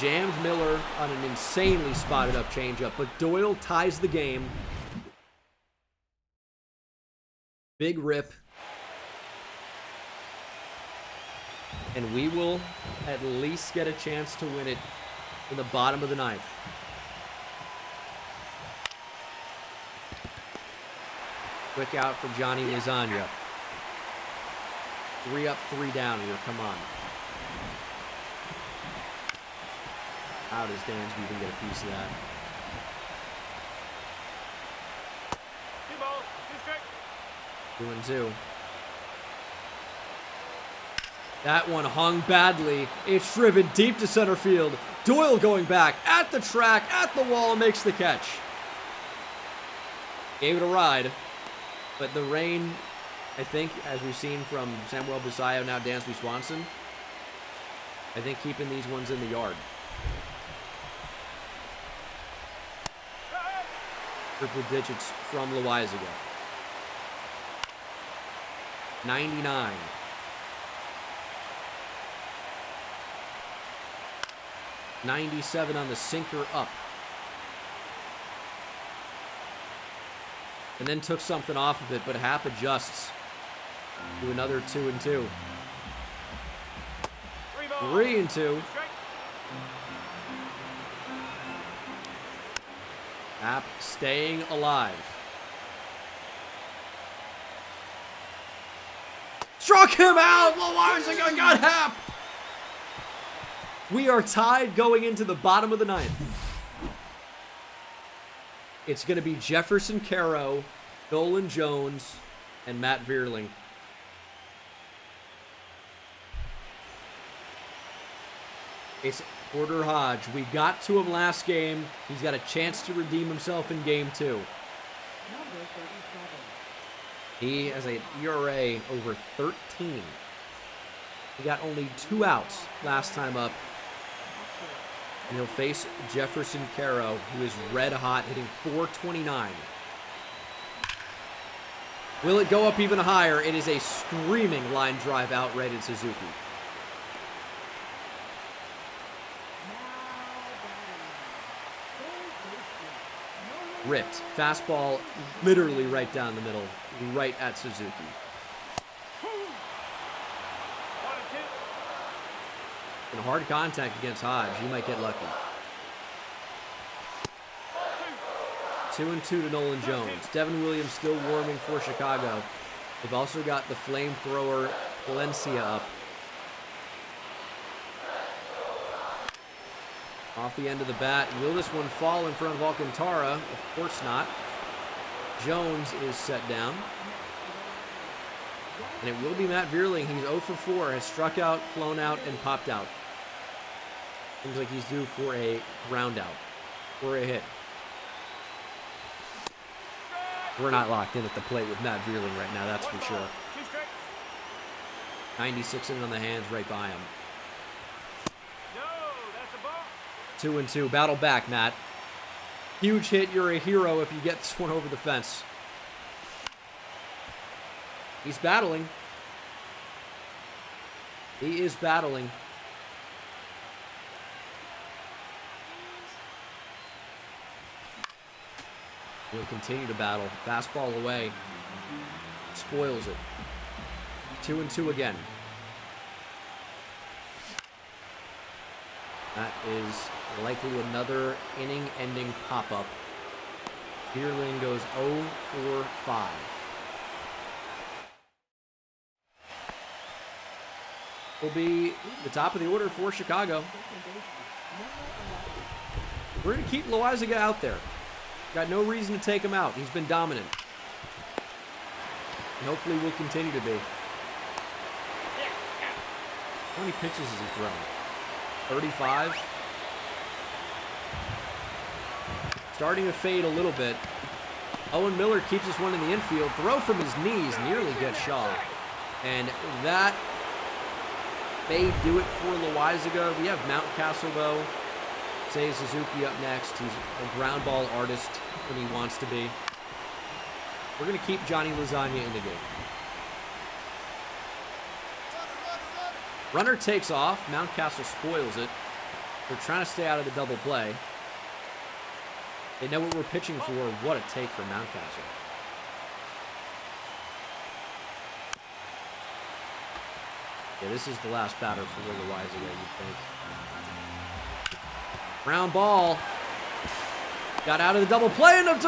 Jammed Miller on an insanely spotted up changeup, but Doyle ties the game. Big rip. And we will at least get a chance to win it in the bottom of the ninth. Quick out for Johnny Lasagna. 3 up, 3 down here. Come on. How does Dansby even get a piece of that? 2 balls, 2 strikes. 2-2. That one hung badly. It's driven deep to center field. Doyle going back at the track, at the wall, makes the catch. Gave it a ride. But the rain, I think, as we've seen from Samuel Basayo, now Dansby Swanson, I think keeping these ones in the yard. Triple digits from Loizaga. 99. $97 on the sinker up. And then took something off of it, but Happ adjusts to another 2-2. 3-2. Happ staying alive. Struck him out! Loizaga got Happ! We are tied going into the bottom of the ninth. It's going to be Jefferson Caro, Nolan Jones, and Matt Vierling. It's Porter Hodge. We got to him last game. He's got a chance to redeem himself in game 2. He has an ERA over 13. He got only 2 outs last time up. And he'll face Jefferson Caro, who is red hot, hitting .429. Will it go up even higher? It is a screaming line drive out right at Suzuki. Ripped. Fastball literally right down the middle, right at Suzuki. In hard contact against Hodge, you might get lucky. 2-2 to Nolan Jones. Devin Williams still warming for Chicago. They've also got the flamethrower Valencia up. Off the end of the bat. Will this one fall in front of Alcantara? Of course not. Jones is set down. And it will be Matt Vierling. He's 0 for 4. Has struck out, flown out, and popped out. Seems like he's due for a ground out. Or a hit. We're not locked in at the plate with Matt Vierling right now, that's for sure. 96 in on the hands right by him. 2-2. Battle back, Matt. Huge hit. You're a hero if you get this one over the fence. He's battling. He is battling. He'll continue to battle. Fastball away. Spoils it. 2-2 again. That is likely another inning-ending pop-up. Vierling goes 0 for 5. Will be the top of the order for Chicago. We're going to keep Loizaga out there. Got no reason to take him out. He's been dominant. And hopefully will continue to be. How many pitches has he thrown? 35. Starting to fade a little bit. Owen Miller keeps this one in the infield. Throw from his knees nearly gets Shaw. And that may do it for Loizaga. We have Mountcastle, though. Say Suzuki up next. He's a ground ball artist when he wants to be. We're going to keep Johnny Lasagna in the game. Runner takes off. Mountcastle spoils it. They're trying to stay out of the double play. They know what we're pitching for. What a take for Mountcastle. Yeah, this is the last batter for Wiggle Wise again, you'd think. Ground ball. Got out of the double play, and it's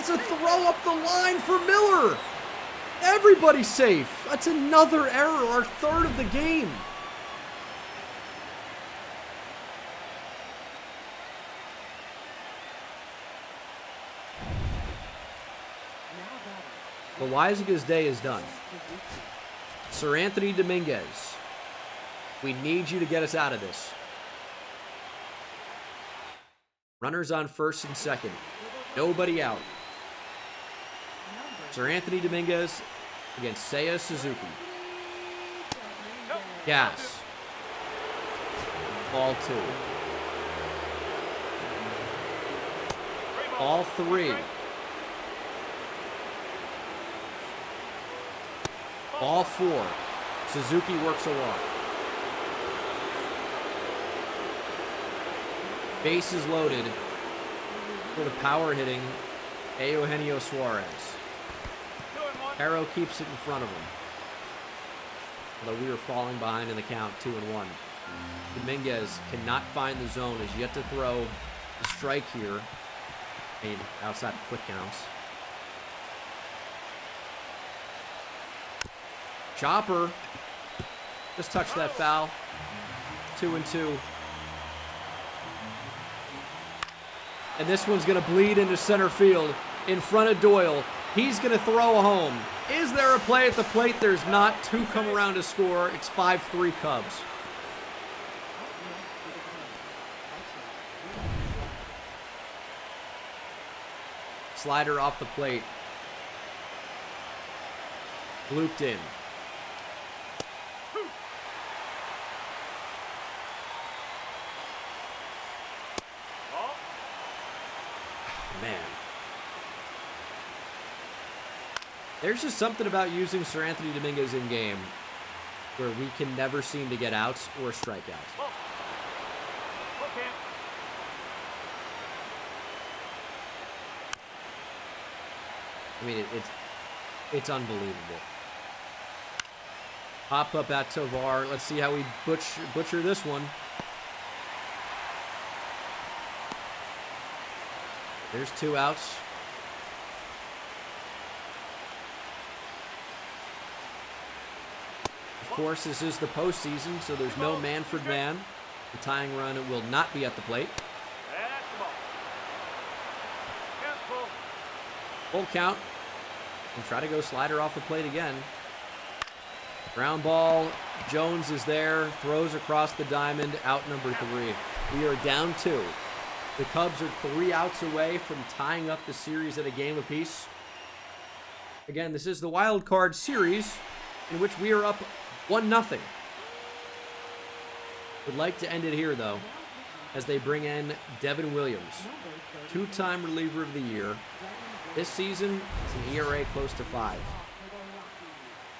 a throw up the line for Miller. Everybody's safe. That's another error, our third of the game. But Weisiga's day is done. Sir Anthony Dominguez, we need you to get us out of this. Runners on first and second. Nobody out. Sir Anthony Dominguez against Seiya Suzuki. Gas. Ball 2. Ball 3. Ball 4. Suzuki works a walk. Bases loaded for the power hitting Eugenio Suarez. Harrow keeps it in front of him. Although we are falling behind in the count, 2-1. Dominguez cannot find the zone, is yet to throw a strike here. I mean, outside of quick counts. Chopper just touched that foul. 2-2. And this one's going to bleed into center field in front of Doyle. He's going to throw a home. Is there a play at the plate? There's not. 2 come around to score. It's 5-3 Cubs. Slider off the plate. Looped in. Man. There's just something about using Sir Anthony Dominguez in game where we can never seem to get outs or strikeouts. Okay. I mean, it's unbelievable. Pop up at Tovar. Let's see how we butcher this one. There's 2 outs. Of course, this is the postseason, so there's no Manfred man. The tying run will not be at the plate. Full count. And try to go slider off the plate again. Ground ball. Jones is there. Throws across the diamond. Out number 3. We are down 2. The Cubs are 3 outs away from tying up the series at a game apiece. Again, this is the wild card series in which we are up 1-0. Would like to end it here, though, as they bring in Devin Williams, 2-time reliever of the year. This season, it's an ERA close to 5.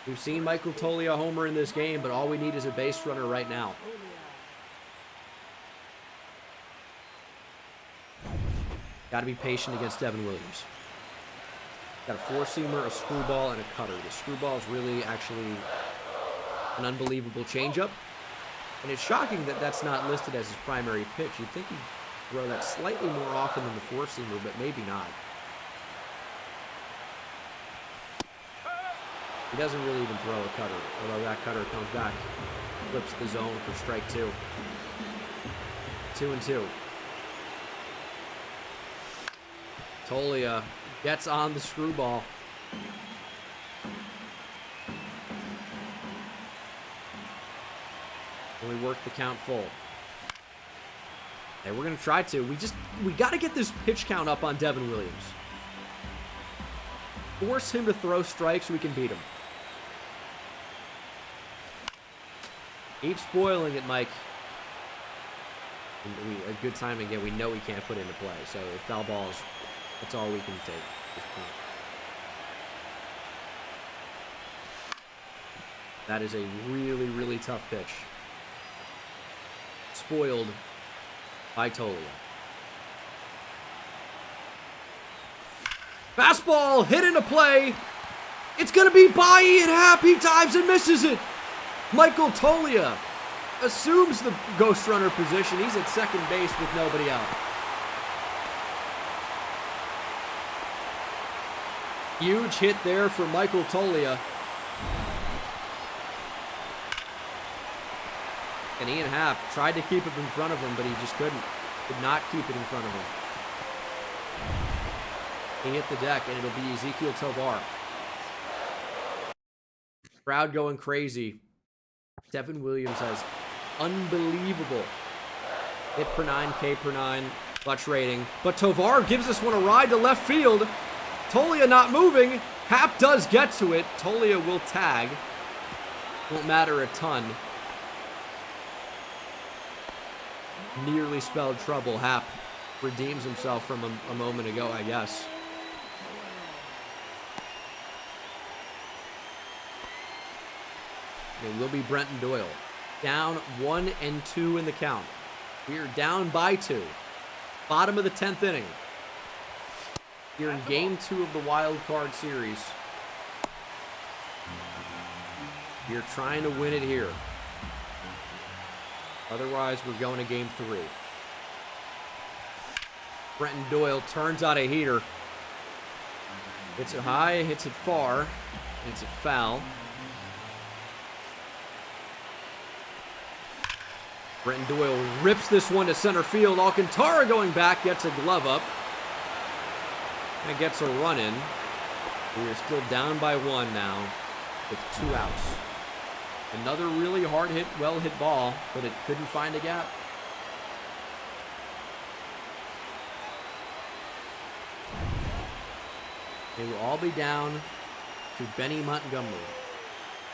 We've seen Michael Toglia homer in this game, but all we need is a base runner right now. Got to be patient against Devin Williams. Got a 4-seamer, a screwball, and a cutter. The screwball is really actually an unbelievable changeup. And it's shocking that that's not listed as his primary pitch. You'd think he'd throw that slightly more often than the 4-seamer, but maybe not. He doesn't really even throw a cutter, although that cutter comes back, flips the zone for strike 2. 2-2. Toglia gets on the screwball. And we work the count full. And we're going to try to. We got to get this pitch count up on Devin Williams. Force him to throw strikes so we can beat him. Keep spoiling it, Mike. A good timing again. We know we can't put into play. So if foul balls, that's all we can take at this point. That is a really, really tough pitch. Spoiled by Toglia. Fastball hit into play. It's going to be Bailly and Happ. He dives and misses it. Michael Tolia assumes the ghost runner position. He's at second base with nobody out. Huge hit there for Michael Tolia. And Ian Happ tried to keep it in front of him, but he just couldn't. Could not keep it in front of him. He hit the deck, and it'll be Ezekiel Tovar. Crowd going crazy. Devin Williams has unbelievable hit per 9, K per 9, clutch rating. But Tovar gives this one a ride to left field. Tolia not moving. Happ does get to it. Tolia will tag. Won't matter a ton. Nearly spelled trouble. Happ redeems himself from a moment ago, I guess. It will be Brenton Doyle. Down 1-2 in the count. We are down by 2. Bottom of the 10th inning. Here in game 2 of the wild card series. You're trying to win it here. Otherwise, we're going to game 3. Brenton Doyle turns out a heater. Hits it high, hits it far, hits it foul. Brenton Doyle rips this one to center field. Alcantara going back, gets a glove up. And gets a run in. We are still down by 1 now with 2 outs. Another really hard hit, well hit ball, but it couldn't find a gap. They will all be down to Benny Montgomery.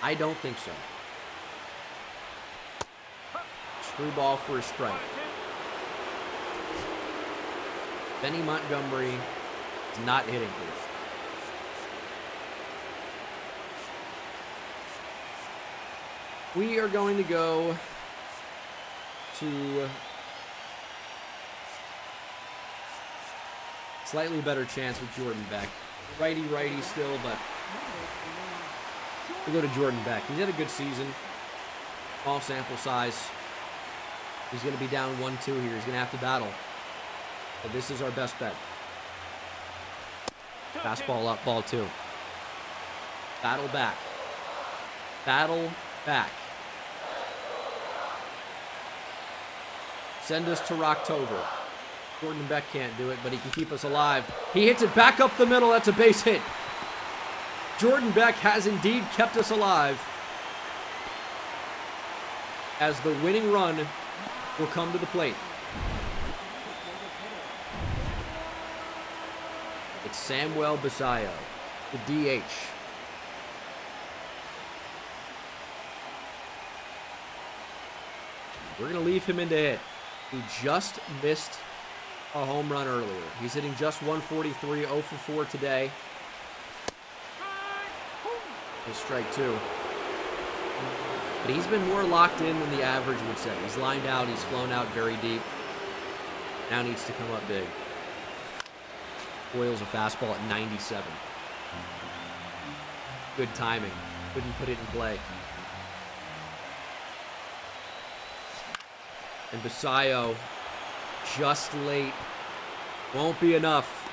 I don't think so. Screw ball for a strike. Benny Montgomery is not hitting here. We are going to go to slightly better chance with Jordan Beck. Righty still, but we'll go to Jordan Beck. He's had a good season. Small sample size. He's going to be down 1-2 here. He's going to have to battle. But this is our best bet. Fastball up, ball 2. Battle back. Battle back. Send us to Rocktober. Jordan Beck can't do it, but he can keep us alive. He hits it back up the middle. That's a base hit. Jordan Beck has indeed kept us alive. As the winning run will come to the plate. It's Samuel Basayo, the DH. We're going to leave him in to hit. He just missed a home run earlier. He's hitting just 143, 0 for 4 today. It's strike 2. But he's been more locked in than the average would say. He's lined out. He's flown out very deep. Now needs to come up big. Boyle's a fastball at 97. Good timing. Couldn't put it in play. And Basayo, just late. Won't be enough.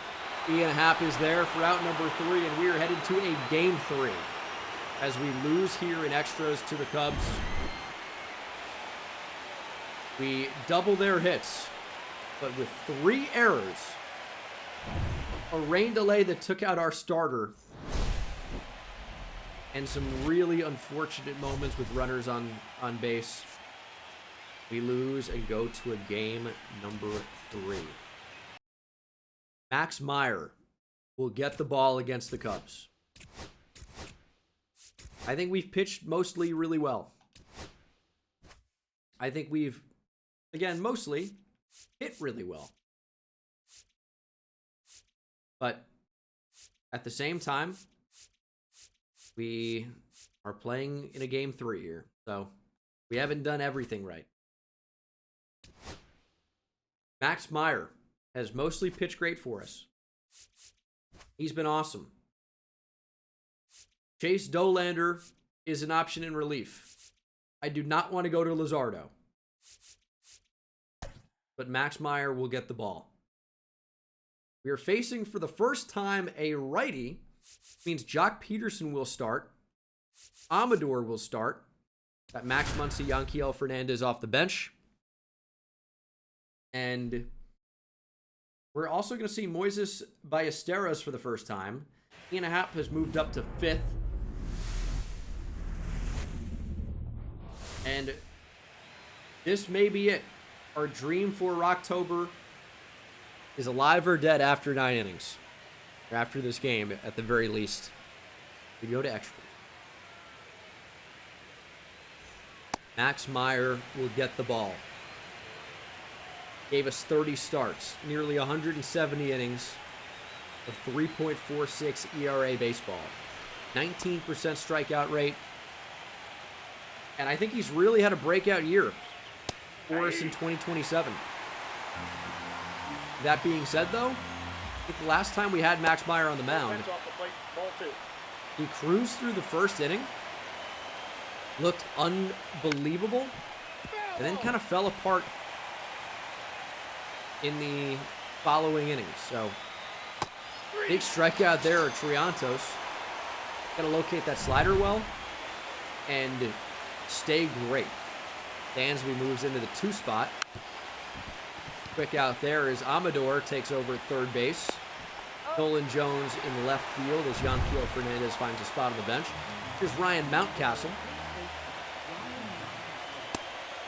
Ian Happ is there for out number 3, and we are headed to a game 3. As we lose here in extras to the Cubs. We double their hits, but with 3 errors. A rain delay that took out our starter. And some really unfortunate moments with runners on base. We lose and go to a game number 3. Max Meyer will get the ball against the Cubs. I think we've pitched mostly really well. I think we've, again, mostly hit really well. But at the same time, we are playing in a game 3 here. So we haven't done everything right. Max Meyer has mostly pitched great for us. He's been awesome. Chase Dolander is an option in relief. I do not want to go to Lazardo. But Max Meyer will get the ball. We are facing for the first time a righty. Means Jock Peterson will start. Amador will start. Got Max Muncy, Yanquiel Fernandez off the bench. And we're also going to see Moises Ballesteros for the first time. Ian Happ has moved up to 5th. And this may be it. Our dream for Rocktober is alive or dead after 9 innings. Or after this game, at the very least. We go to extra. Max Meyer will get the ball. Gave us 30 starts, nearly 170 innings, a 3.46 ERA baseball, 19% strikeout rate, and I think he's really had a breakout year for us in 2027. That being said, though, I think the last time we had Max Meyer on the mound, he cruised through the first inning, looked unbelievable, and then kind of fell apart in the following innings. So, big strikeout there at Triantos. Got to locate that slider well and stay great. Dansby moves into the 2 spot. Quick out there is Amador takes over at third base. Nolan Jones in left field as Yanquiel Fernandez finds a spot on the bench. Here's Ryan Mountcastle.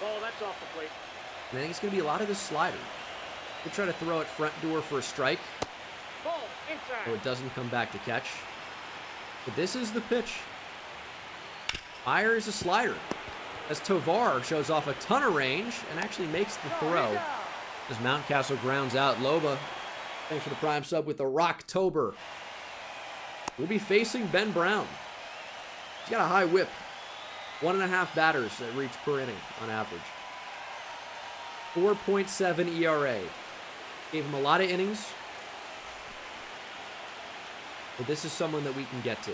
Ball, that's off the plate. And I think it's going to be a lot of this slider. We'll try to throw it front door for a strike. Ball, inside. So it doesn't come back to catch. But this is the pitch. Meyer is a slider. As Tovar shows off a ton of range and actually makes the throw. As Mountcastle grounds out. Loba, thanks for the prime sub with the Rocktober. We'll be facing Ben Brown. He's got a high whip. 1.5 batters that reach per inning on average. 4.7 ERA. Gave him a lot of innings. But this is someone that we can get to.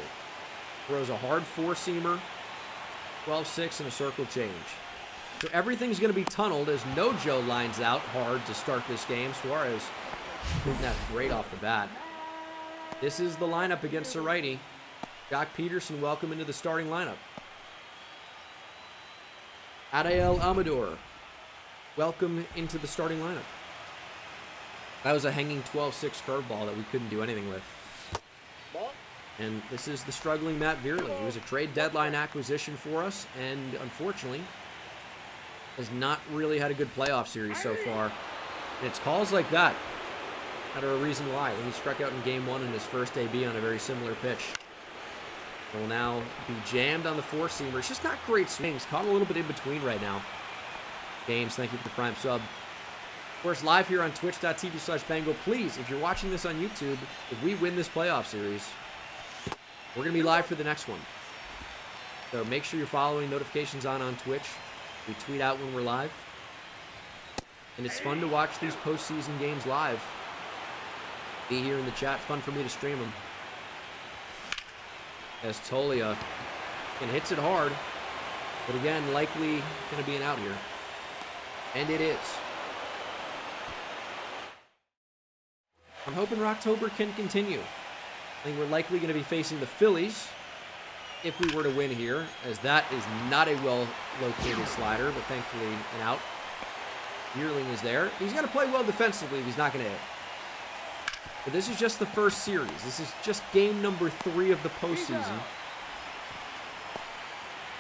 Throws a hard 4-seamer, 12-6, and a circle change. So everything's going to be tunneled as Nojo lines out hard to start this game. Suarez hitting that great off the bat. This is the lineup against the righty. Jock Peterson, welcome into the starting lineup. Adael Amador, welcome into the starting lineup. That was a hanging 12-6 curveball that we couldn't do anything with. And this is the struggling Matt Vierling. He was a trade deadline acquisition for us, and unfortunately has not really had a good playoff series so far. And it's calls like that that are a reason why. And he struck out in Game 1 in his first AB on a very similar pitch. Will now be jammed on the 4-seamer. It's just not great swings. Caught a little bit in between right now. James, thank you for the prime sub. Of course, live here on twitch.tv/Bengal. Please, if you're watching this on YouTube, if we win this playoff series, we're going to be live for the next one. So make sure you're following, notifications on Twitch. We tweet out when we're live. And it's fun to watch these postseason games live. Be here in the chat. Fun for me to stream them. As Tolia and hits it hard. But again, likely going to be an out here. And it is. I'm hoping Rocktober can continue. I think we're likely going to be facing the Phillies if we were to win here, as that is not a well-located slider, but thankfully an out. Vierling is there. He's got to play well defensively if he's not going to hit. But this is just the first series. This is just game number 3 of the postseason.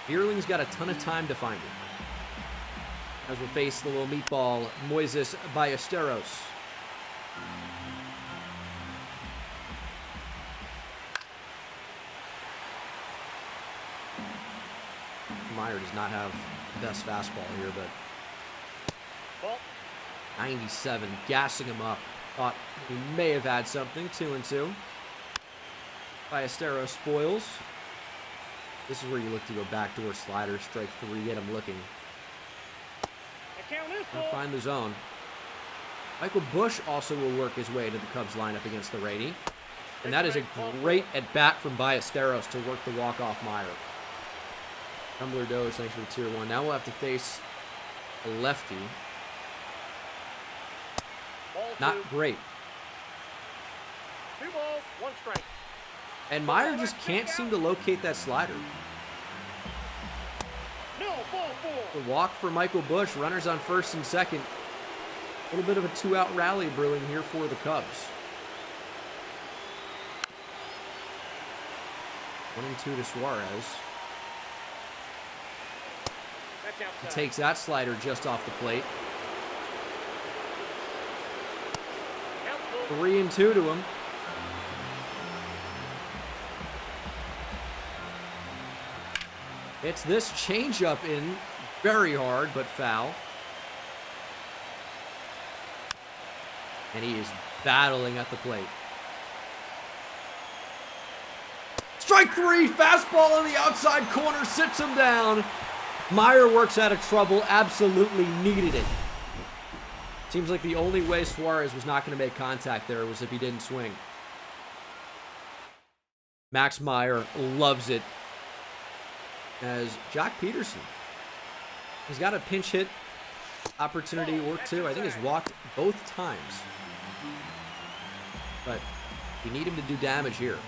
Vierling's got a ton of time to find it. As we face the little meatball, Moises Ballesteros. Meyer does not have the best fastball here, but 97, gassing him up. Thought he may have had something. 2-2. Ballesteros spoils. This is where you look to go backdoor slider, strike 3, get him looking. I'll find the zone. Michael Bush also will work his way to the Cubs lineup against the righty. And that is a great at-bat from Ballesteros to work the walk-off Meyer. Tumbler Doge, thanks for the tier 1. Now we'll have to face a lefty. Ball Not 2. great. 2 balls, 1 strike. And Meyer just can't seem to locate that slider. No, ball 4. The walk for Michael Busch. Runners on first and second. A little bit of a 2-out rally brewing here for the Cubs. 1-2 to Suarez. That's He outside. takes that slider just off the plate. Count full. 3-2 to him. It's this changeup in very hard, but foul. And he is battling at the plate. Strike 3, fastball on the outside corner, sits him down. Meyer works out of trouble, absolutely needed it. Seems like the only way Suarez was not going to make contact there was if he didn't swing. Max Meyer loves it. As Jock Peterson has got a pinch hit opportunity or two. I think he's walked both times. But we need him to do damage here.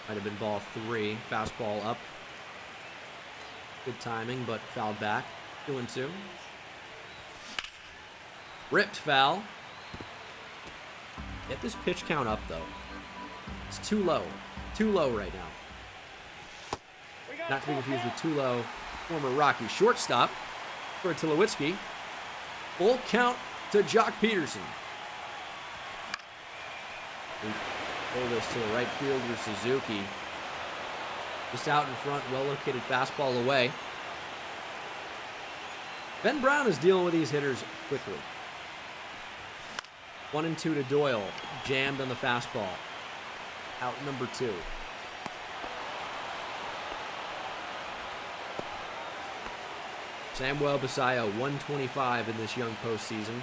Might have been ball 3. Fastball up. Good timing, but fouled back. 2-2. Ripped foul. Get this pitch count up, though. It's too low. Too low right now. Not to be confused with too low. Former Rockies shortstop for Tulowitzki. Full count to Jock Peterson. We pull this to the right fielder, Suzuki. Just out in front, well-located fastball away. Ben Brown is dealing with these hitters quickly. 1-2 to Doyle. Jammed on the fastball. Out number 2. Samuel Basayo, 125 in this young postseason.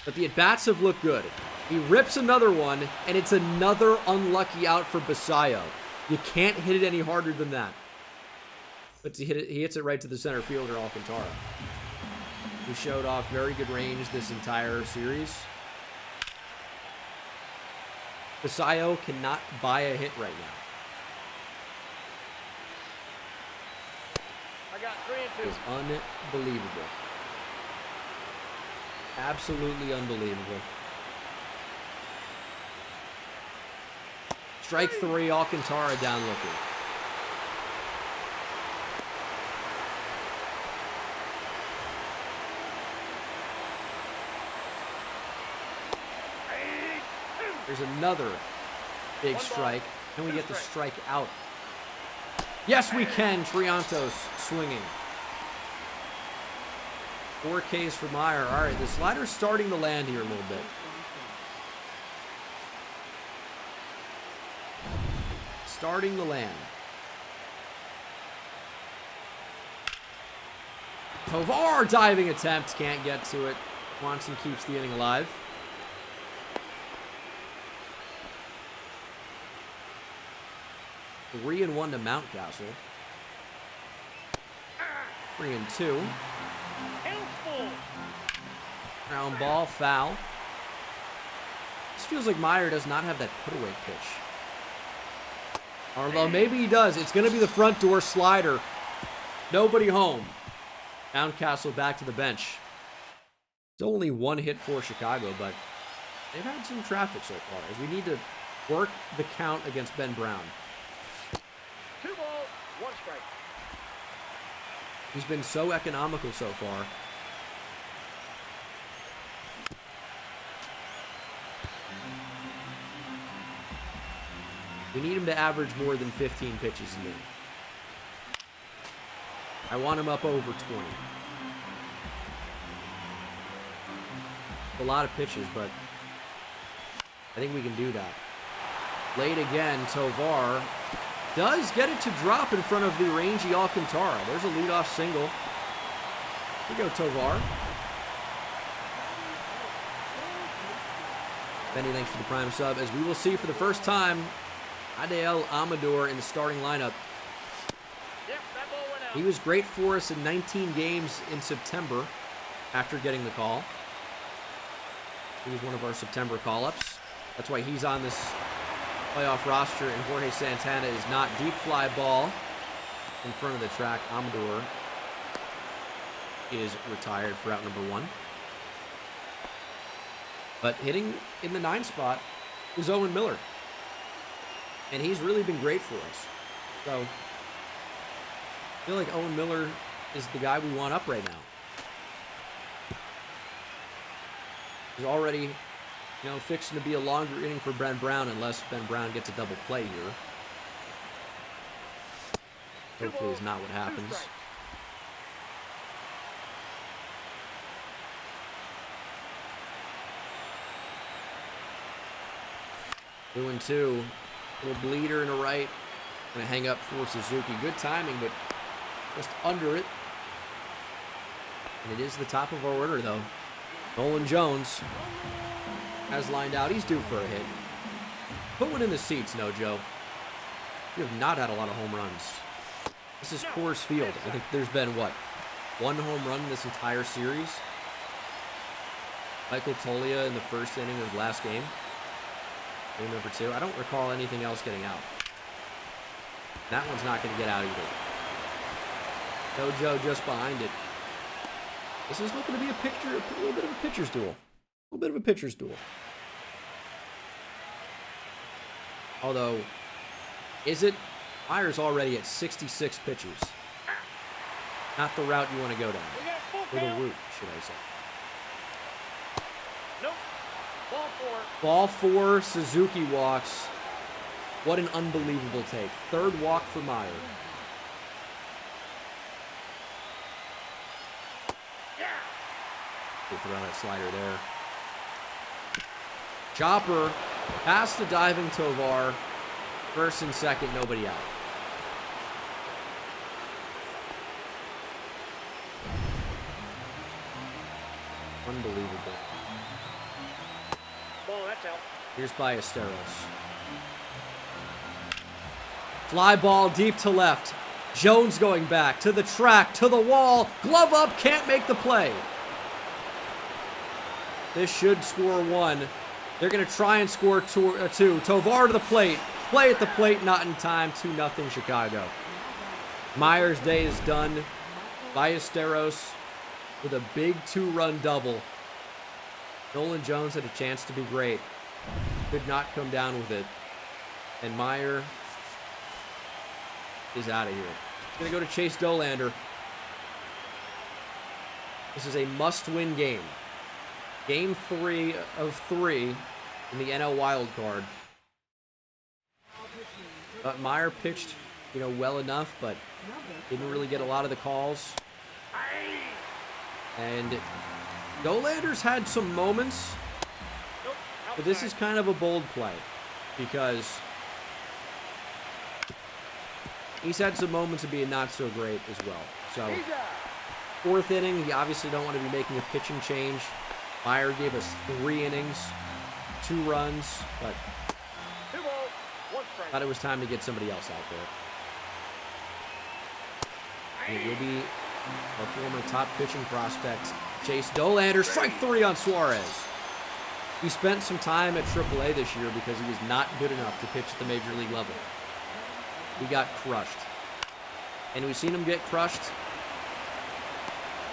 But the at-bats have looked good. He rips another one, and it's another unlucky out for Basayo. You can't hit it any harder than that. But he hits it right to the center fielder, Alcantara, who showed off very good range this entire series. Basayo cannot buy a hit right now. I got 3-2. It is unbelievable. Absolutely unbelievable. Strike 3, Alcantara down looking. There's another big strike. Can we get the strike out? Yes, we can. Triantos swinging. 4 Ks for Meyer. All right, the slider's starting to land here a little bit. Starting to land. Tovar diving attempt. Can't get to it. Swanson keeps the inning alive. Three and 1 to Mountcastle. 3-2. Ground ball, foul. This feels like Meyer does not have that put-away pitch. Although maybe he does. It's going to be the front door slider. Nobody home. Mountcastle back to the bench. It's only 1 hit for Chicago, but they've had some traffic so far, as we need to work the count against Ben Brown. 2 balls, 1 strike. He's been so economical so far. We need him to average more than 15 pitches a minute. I want him up over 20. A lot of pitches, but I think we can do that. Late again, Tovar does get it to drop in front of the rangy Alcantara. There's a leadoff single. Here we go, Tovar. Benny, thanks for the prime sub. As we will see for the first time Adael Amador in the starting lineup. Yep, that ball went out. He was great for us in 19 games in September after getting the call. He was one of our September call-ups. That's why he's on this playoff roster, and Jorge Santana is not. Deep fly ball in front of the track. Amador is retired for out number 1. But hitting in the 9 spot is Owen Miller. And he's really been great for us. So, I feel like Owen Miller is the guy we want up right now. He's already, fixing to be a longer inning for Ben Brown unless Ben Brown gets a double play here. Hopefully is not what happens. 2-2. Little bleeder in the right. Gonna hang up for Suzuki. Good timing, but just under it. And it is the top of our order, though. Nolan Jones has lined out. He's due for a hit. Put one in the seats, no, Joe. You have not had a lot of home runs. This is Coors Field. I think there's been, what, 1 home run in this entire series? Michael Tolia in the first inning of last game. Game number 2. I don't recall anything else getting out. That one's not going to get out either. Joe just behind it. This is looking to be a little bit of a pitcher's duel. A little bit of a pitcher's duel. Although, is it? Myers already at 66 pitches. Not the route you want to go down. Or the route, should I say. Nope. Ball 4. Ball 4, Suzuki walks. What an unbelievable take. 3rd walk for Meyer. We'll throw that slider there. Chopper past the diving Tovar. First and second, nobody out. Unbelievable. Ball, that's out. Here's Ballesteros. Fly ball deep to left. Jones going back to the track, to the wall. Glove up, can't make the play. This should score 1. They're going to try and score 2. Tovar to the plate. Play at the plate, not in time. 2-0 Chicago. Myers' day is done. Ballesteros with a big 2-run double. Nolan Jones had a chance to be great. Could not come down with it. And Meyer is out of here. He's going to go to Chase Dolander. This is a must-win game. Game 3 of 3 in the NL wild card. But Meyer pitched, well enough, but didn't really get a lot of the calls. And Dolander's had some moments, but this is kind of a bold play because he's had some moments of being not so great as well. So, 4th inning, you obviously don't want to be making a pitching change. Meyer gave us 3 innings, 2 runs, but 2 balls, 1 strike. thought it was time to get somebody else out there. And it will be our former top pitching prospect, Chase Dolander. Strike 3 on Suarez. He spent some time at AAA this year because he was not good enough to pitch at the major league level. He got crushed. And we've seen him get crushed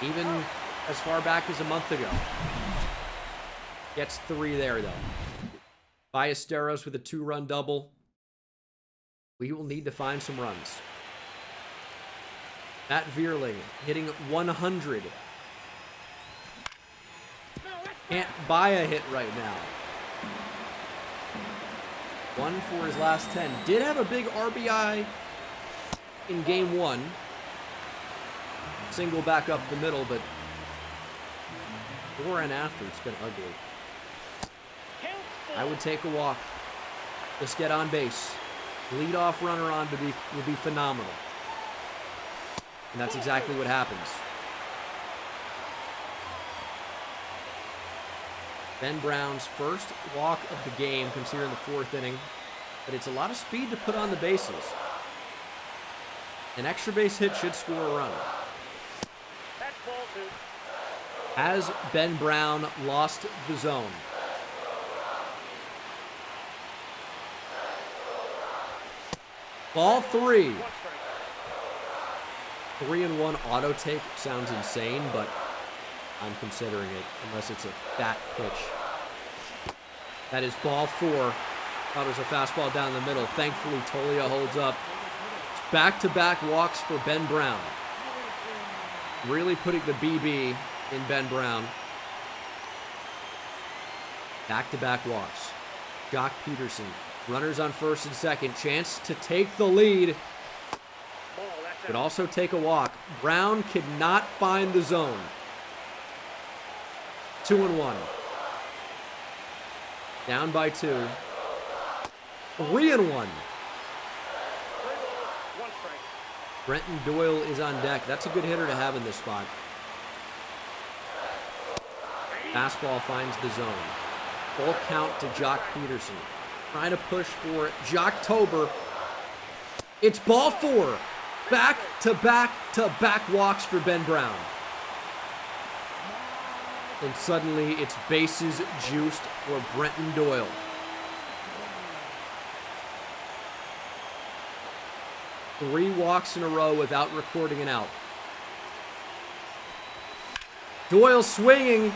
even as far back as a month ago. Gets 3 there, though. Ballesteros with a 2-run double. We will need to find some runs. Matt Vierling hitting 100. Can't buy a hit right now. 1 for his last 10. Did have a big RBI in game 1. Single back up the middle, but before and after, it's been ugly. I would take a walk. Just get on base. Lead-off runner on would be phenomenal. And that's exactly what happens. Ben Brown's first walk of the game comes here in the 4th inning. but it's a lot of speed to put on the bases. An extra base hit should score a run. That's ball 2. Has Ben Brown lost the zone? Ball 3. 1 strike. 3-1 auto take sounds insane, but I'm considering it unless it's a fat pitch. That is ball 4. Thought it was a fastball down the middle. Thankfully, Tolia holds up. Back-to-back walks for Ben Brown. Really putting the BB in Ben Brown. Back-to-back walks. Jock Peterson. Runners on first and second. Chance to take the lead. Ball, that's Could out. also take a walk. Brown could not find the zone. 2-1. Down by 2. 3-1. 3 balls, 1 strike. Brenton Doyle is on deck. That's a good hitter to have in this spot. Fastball finds the zone. Full count to Jock Peterson. Trying to push for Jocktober. It's ball 4. Back-to-back walks for Ben Brown. And suddenly it's bases juiced for Brenton Doyle. Three walks in a row without recording an out. Doyle swinging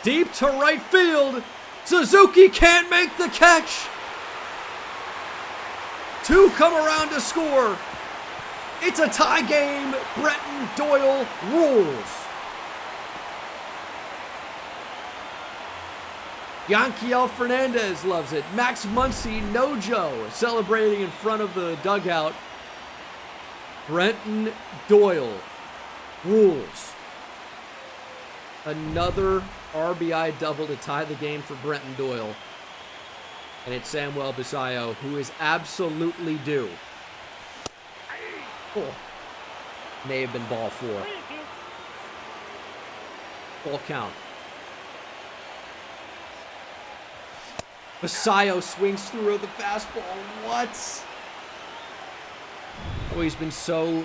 deep to right field. Suzuki can't make the catch. 2 come around to score. It's a tie game. Brenton Doyle rules. Yanquiel Fernandez loves it. Max Muncy, Nojo, celebrating in front of the dugout. Brenton Doyle rules. Another RBI double to tie the game for Brenton Doyle. And it's Samuel Basayo, who is absolutely due. Oh, may have been ball 4. 3-2. Full count. Basayo swings through the fastball. What? Oh, he's been so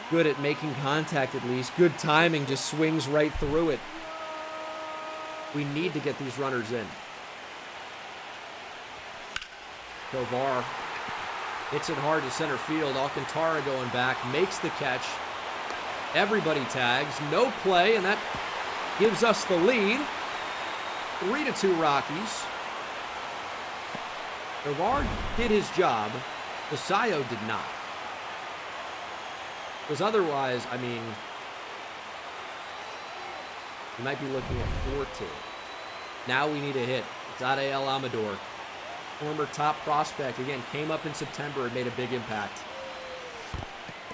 good at making contact at least. Good timing, just swings right through it. We need to get these runners in. Tovar hits it hard to center field. Alcantara going back, makes the catch. Everybody tags, no play, and that gives us the lead. 3-2 Rockies. Tovar did his job. Basayo did not. Because otherwise, I mean, we might be looking at 4-2. Now we need a hit. It's Adael Amador. Former top prospect. Again, came up in September and made a big impact.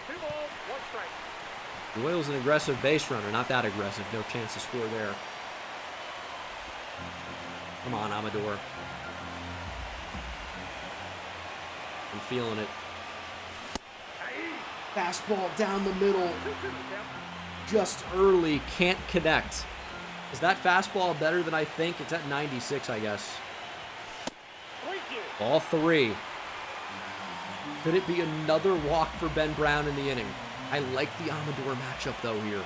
2 balls, 1 strike. Doyle's an aggressive base runner. Not that aggressive. No chance to score there. Come on, Amador. I'm feeling it. Fastball down the middle. Just early. Can't connect. Is that fastball better than I think? It's at 96, I guess. 3-2. Ball 3. Could it be another walk for Ben Brown in the inning? I like the Amador matchup, though, here.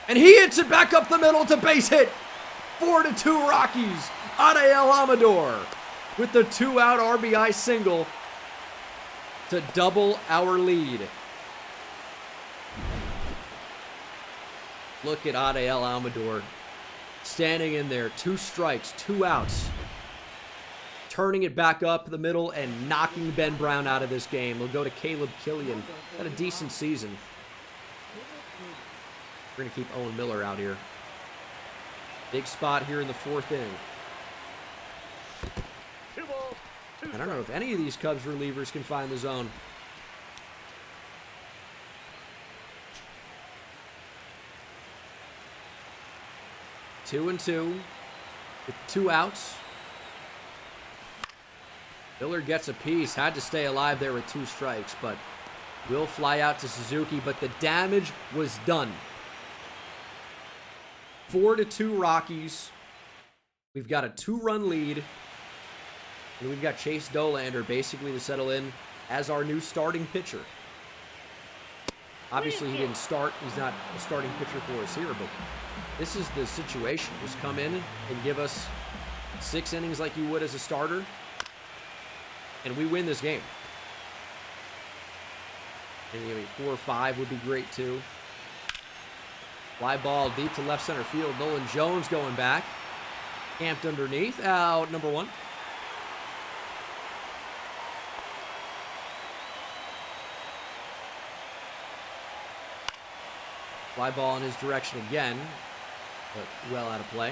And he hits it back up the middle to base hit. 4-2 Rockies. Adael Amador with the 2-out RBI single to double our lead. Look at Adael Amador standing in there. 2 strikes, 2 outs. Turning it back up the middle and knocking Ben Brown out of this game. We'll go to Caleb Killian. Had a decent season. We're going to keep Owen Miller out here. Big spot here in the 4th inning. 2 balls, 2 I don't know if any of these Cubs relievers can find the zone. Two and 2 with 2 outs. Miller gets a piece. Had to stay alive there with 2 strikes, but will fly out to Suzuki, but the damage was done. 4-2 Rockies. We've got a 2-run lead. And we've got Chase Dolander basically to settle in as our new starting pitcher. Obviously, he didn't start. He's not a starting pitcher for us here, but this is the situation. Just come in and give us 6 innings like you would as a starter, and we win this game. And maybe 4 or 5 would be great, too. Fly ball deep to left center field. Nolan Jones going back. Camped underneath. Out number 1. Fly ball in his direction again, but well out of play.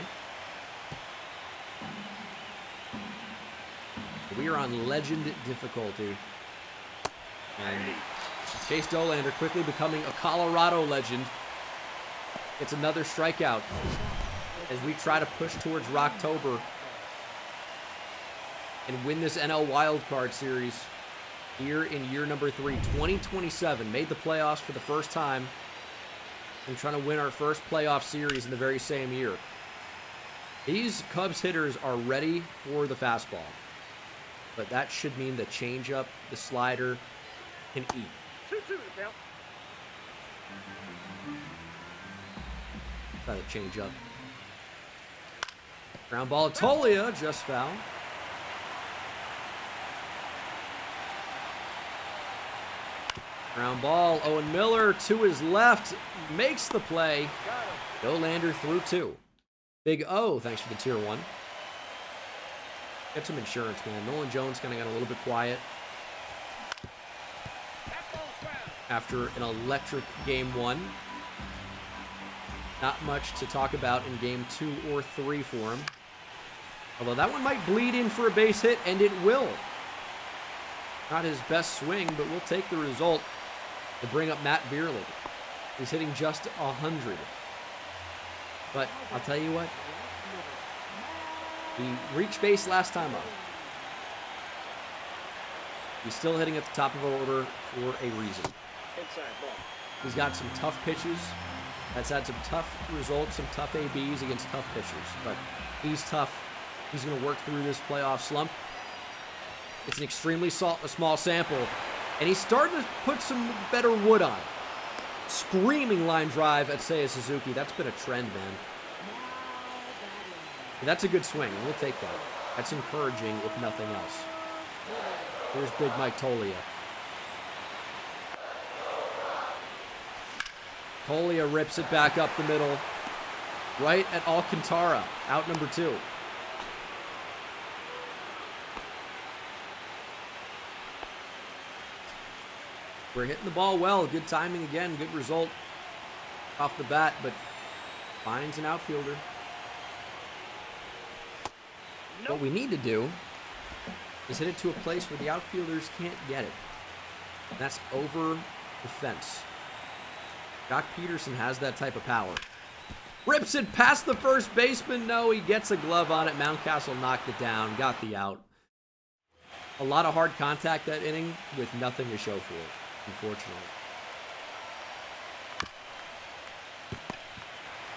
We are on legend difficulty. And Chase Dolander quickly becoming a Colorado legend. Gets another strikeout as we try to push towards Rocktober and win this NL Wildcard Series here in year number 3. 2027. Made the playoffs for the first time. And trying to win our first playoff series in the very same year. These Cubs hitters are ready for the fastball. But that should mean the changeup, the slider, can eat. 2-2 the count. Try to change up. Ground ball, Tolia, just foul. Ground ball, Owen Miller to his left, makes the play. Dolander through 2. Big O, thanks for the tier 1. Get some insurance, man. Nolan Jones kind of got a little bit quiet after an electric game 1. Not much to talk about in game 2 or 3 for him. Although that one might bleed in for a base hit, and it will. Not his best swing, but we'll take the result to bring up Matt Beerley. He's hitting just 100. But I'll tell you what, he reached base last time up. He's still hitting at the top of the order for a reason. Inside ball. He's got some tough pitches. That's had some tough results, some tough ABs against tough pitchers. But he's tough. He's going to work through this playoff slump. It's an extremely small sample. And he's starting to put some better wood on it. Screaming line drive at Seiya Suzuki. That's been a trend, man. And that's a good swing, and we'll take that. That's encouraging, if nothing else. Here's Big Mike Tolia. Tolia rips it back up the middle. Right at Alcantara. Out number 2. We're hitting the ball well. Good timing again. Good result off the bat, but finds an outfielder. Nope. What we need to do is hit it to a place where the outfielders can't get it. And that's over the fence. Jock Peterson has that type of power. Rips it past the first baseman. No, he gets a glove on it. Mountcastle knocked it down. Got the out. A lot of hard contact that inning with nothing to show for it, unfortunately.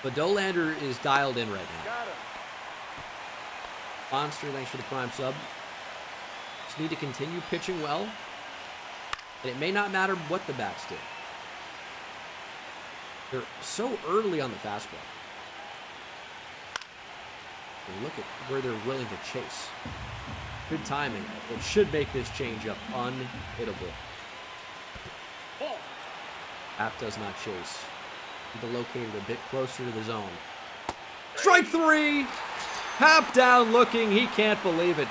But Dolander is dialed in right now. Got him. Monster, thanks for the prime sub. Just need to continue pitching well. And it may not matter what the bats do. They're so early on the fastball. And look at where they're willing to chase. Good timing. It should make this changeup unhittable. Ball. App does not chase. Need to locate it a bit closer to the zone. Strike 3! Hap down looking. He can't believe it.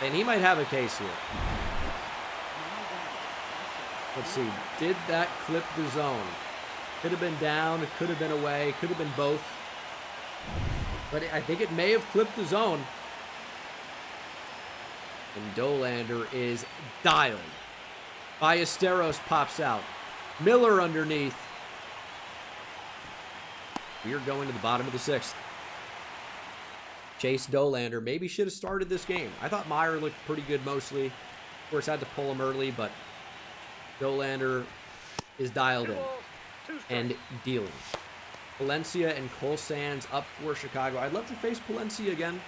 And he might have a case here. Let's see. Did that clip the zone? Could have been down. It could have been away. Could have been both. But I think it may have clipped the zone. And Dolander is dialed. Ballesteros pops out. Miller underneath. We are going to the bottom of the 6th. Chase Dolander maybe should have started this game. I thought Meyer looked pretty good mostly. Of course, I had to pull him early, but Dolander is dialed in and dealing. Palencia and Cole Sands up for Chicago. I'd love to face Palencia again.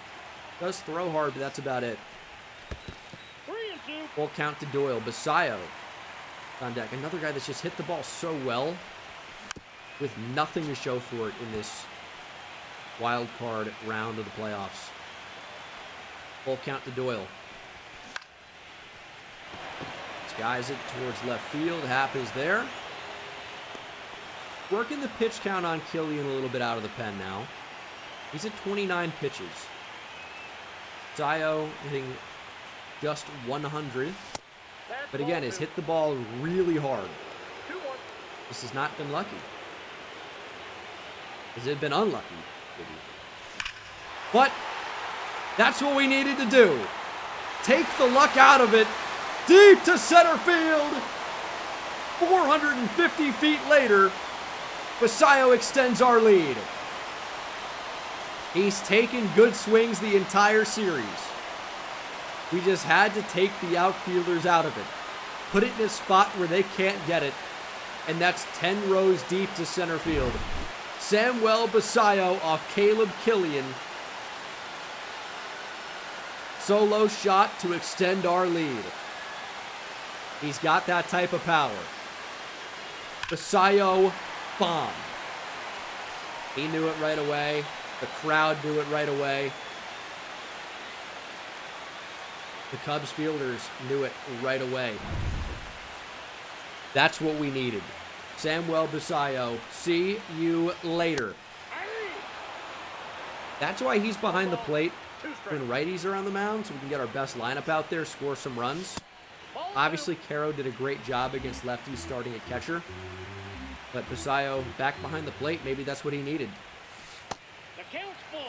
Does throw hard, but that's about it. Full count to Doyle. Basayo on deck. Another guy that's just hit the ball so well with nothing to show for it in this wild card round of the playoffs. Full count to Doyle. Skies it towards left field. Happ is there. Working the pitch count on Killian a little bit out of the pen now. He's at 29 pitches. Basayo hitting just 100. But again, has hit the ball really hard. This has not been lucky. Has it been unlucky? Maybe. But that's what we needed to do. Take the luck out of it. Deep to center field. 450 feet later, Basayo extends our lead. He's taken good swings the entire series. We just had to take the outfielders out of it. Put it in a spot where they can't get it. And that's 10 rows deep to center field. Samuel Basayo off Caleb Killian. Solo shot to extend our lead. He's got that type of power. Basayo bomb. He knew it right away. The crowd knew it right away. The Cubs fielders knew it right away. That's what we needed. Samuel Basayo, see you later. That's why he's behind the plate when righties are on the mound, so we can get our best lineup out there, score some runs. Obviously, Caro did a great job against lefties starting at catcher. But Basayo back behind the plate, maybe that's what he needed. The count's full.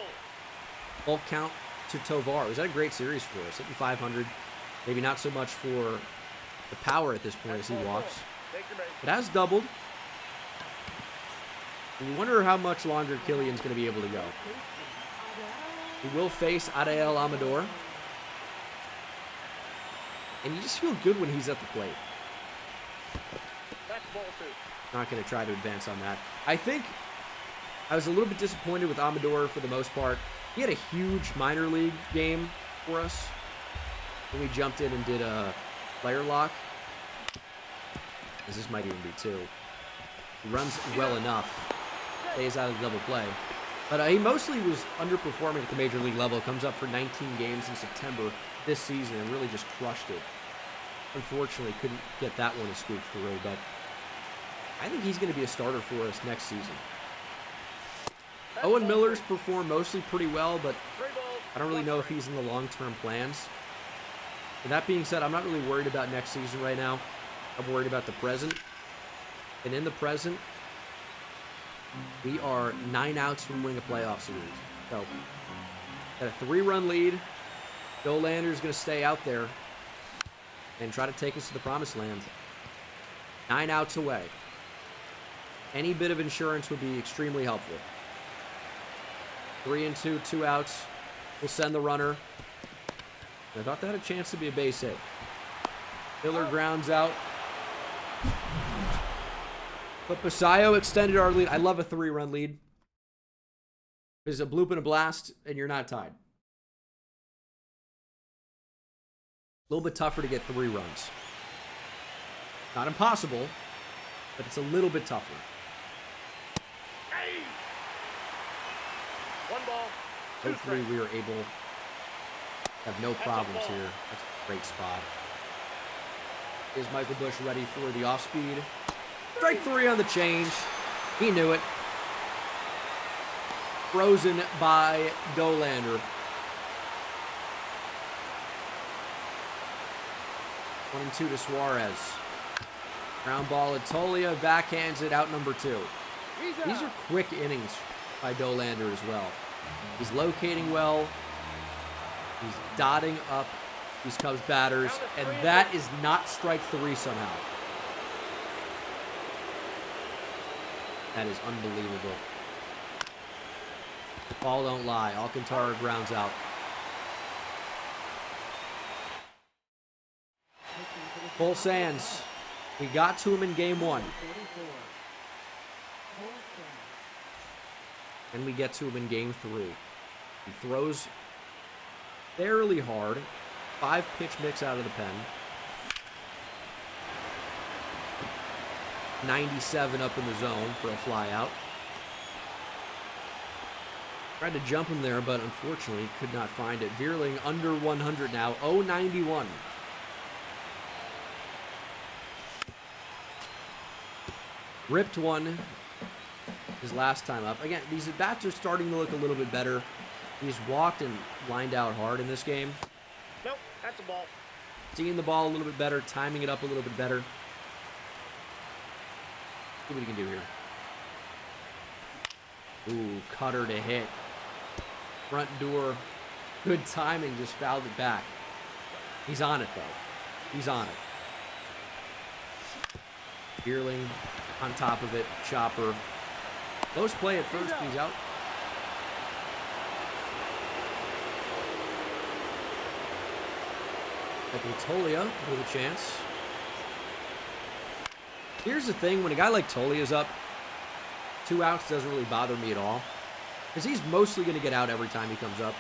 Full count to Tovar. Was that a great series for us? Hitting 500. Maybe not so much for the power at this point as he walks. It has doubled. And you wonder how much longer Killian's going to be able to go. He will face Adael Amador. And you just feel good when he's at the plate. That's ball two. Not going to try to advance on that. I think I was a little bit disappointed with Amador for the most part. He had a huge minor league game for us when we jumped in and did a player lock. This might even be two. He runs well enough. Stays out of the double play. But he mostly was underperforming at the major league level. Comes up for 19 games in September this season and really just crushed it. Unfortunately, couldn't get that one to squeak through, but I think he's going to be a starter for us next season. Owen Miller's performed mostly pretty well, but I don't really know if he's in the long-term plans. With that being said, I'm not really worried about next season right now. I'm worried about the present. And in the present, we are 9 outs from winning a playoff series. So, got a 3-run lead. Dolander's going to stay out there and try to take us to the promised land. 9 outs away. Any bit of insurance would be extremely helpful. 3 and 2, 2 outs. We'll send the runner. I thought that had a chance to be a base hit. Miller grounds out. But Basayo extended our lead. I love a 3-run lead. There's a bloop and a blast, and you're not tied. A little bit tougher to get 3 runs. Not impossible, but it's a little bit tougher. Hey! One ball. Hopefully we were able to have no problems here. That's a great spot. Is Michael Busch ready for the off-speed? Strike 3 on the change. He knew it. Frozen by Dolander. 1-2 to Suarez. Ground ball at Tolia. Backhands it out number 2. These are quick innings by Dolander as well. He's locating well. He's dotting up these Cubs batters. And that is not strike 3 somehow. That is unbelievable. Ball don't lie. Alcantara grounds out. Full Sands. We got to him in game 1. And we get to him in game 3. He throws fairly hard. 5-pitch mix out of the pen. 97 up in the zone for a fly out. Tried to jump him there, but unfortunately could not find it. Veerling under 100 now, 091. Ripped one his last time up. Again, these at-bats are starting to look a little bit better. He's walked and lined out hard in this game. Nope, that's a ball. Seeing the ball a little bit better, timing it up a little bit better. See what he can do here. Ooh, cutter to hit. Front door. Good timing, just fouled it back. He's on it, though. He's on it. Veerling on top of it. Chopper. Close play at first, he's out. Tolia with a chance. Here's the thing, when a guy like Tolia's up, 2 outs doesn't really bother me at all. Because he's mostly going to get out every time he comes up.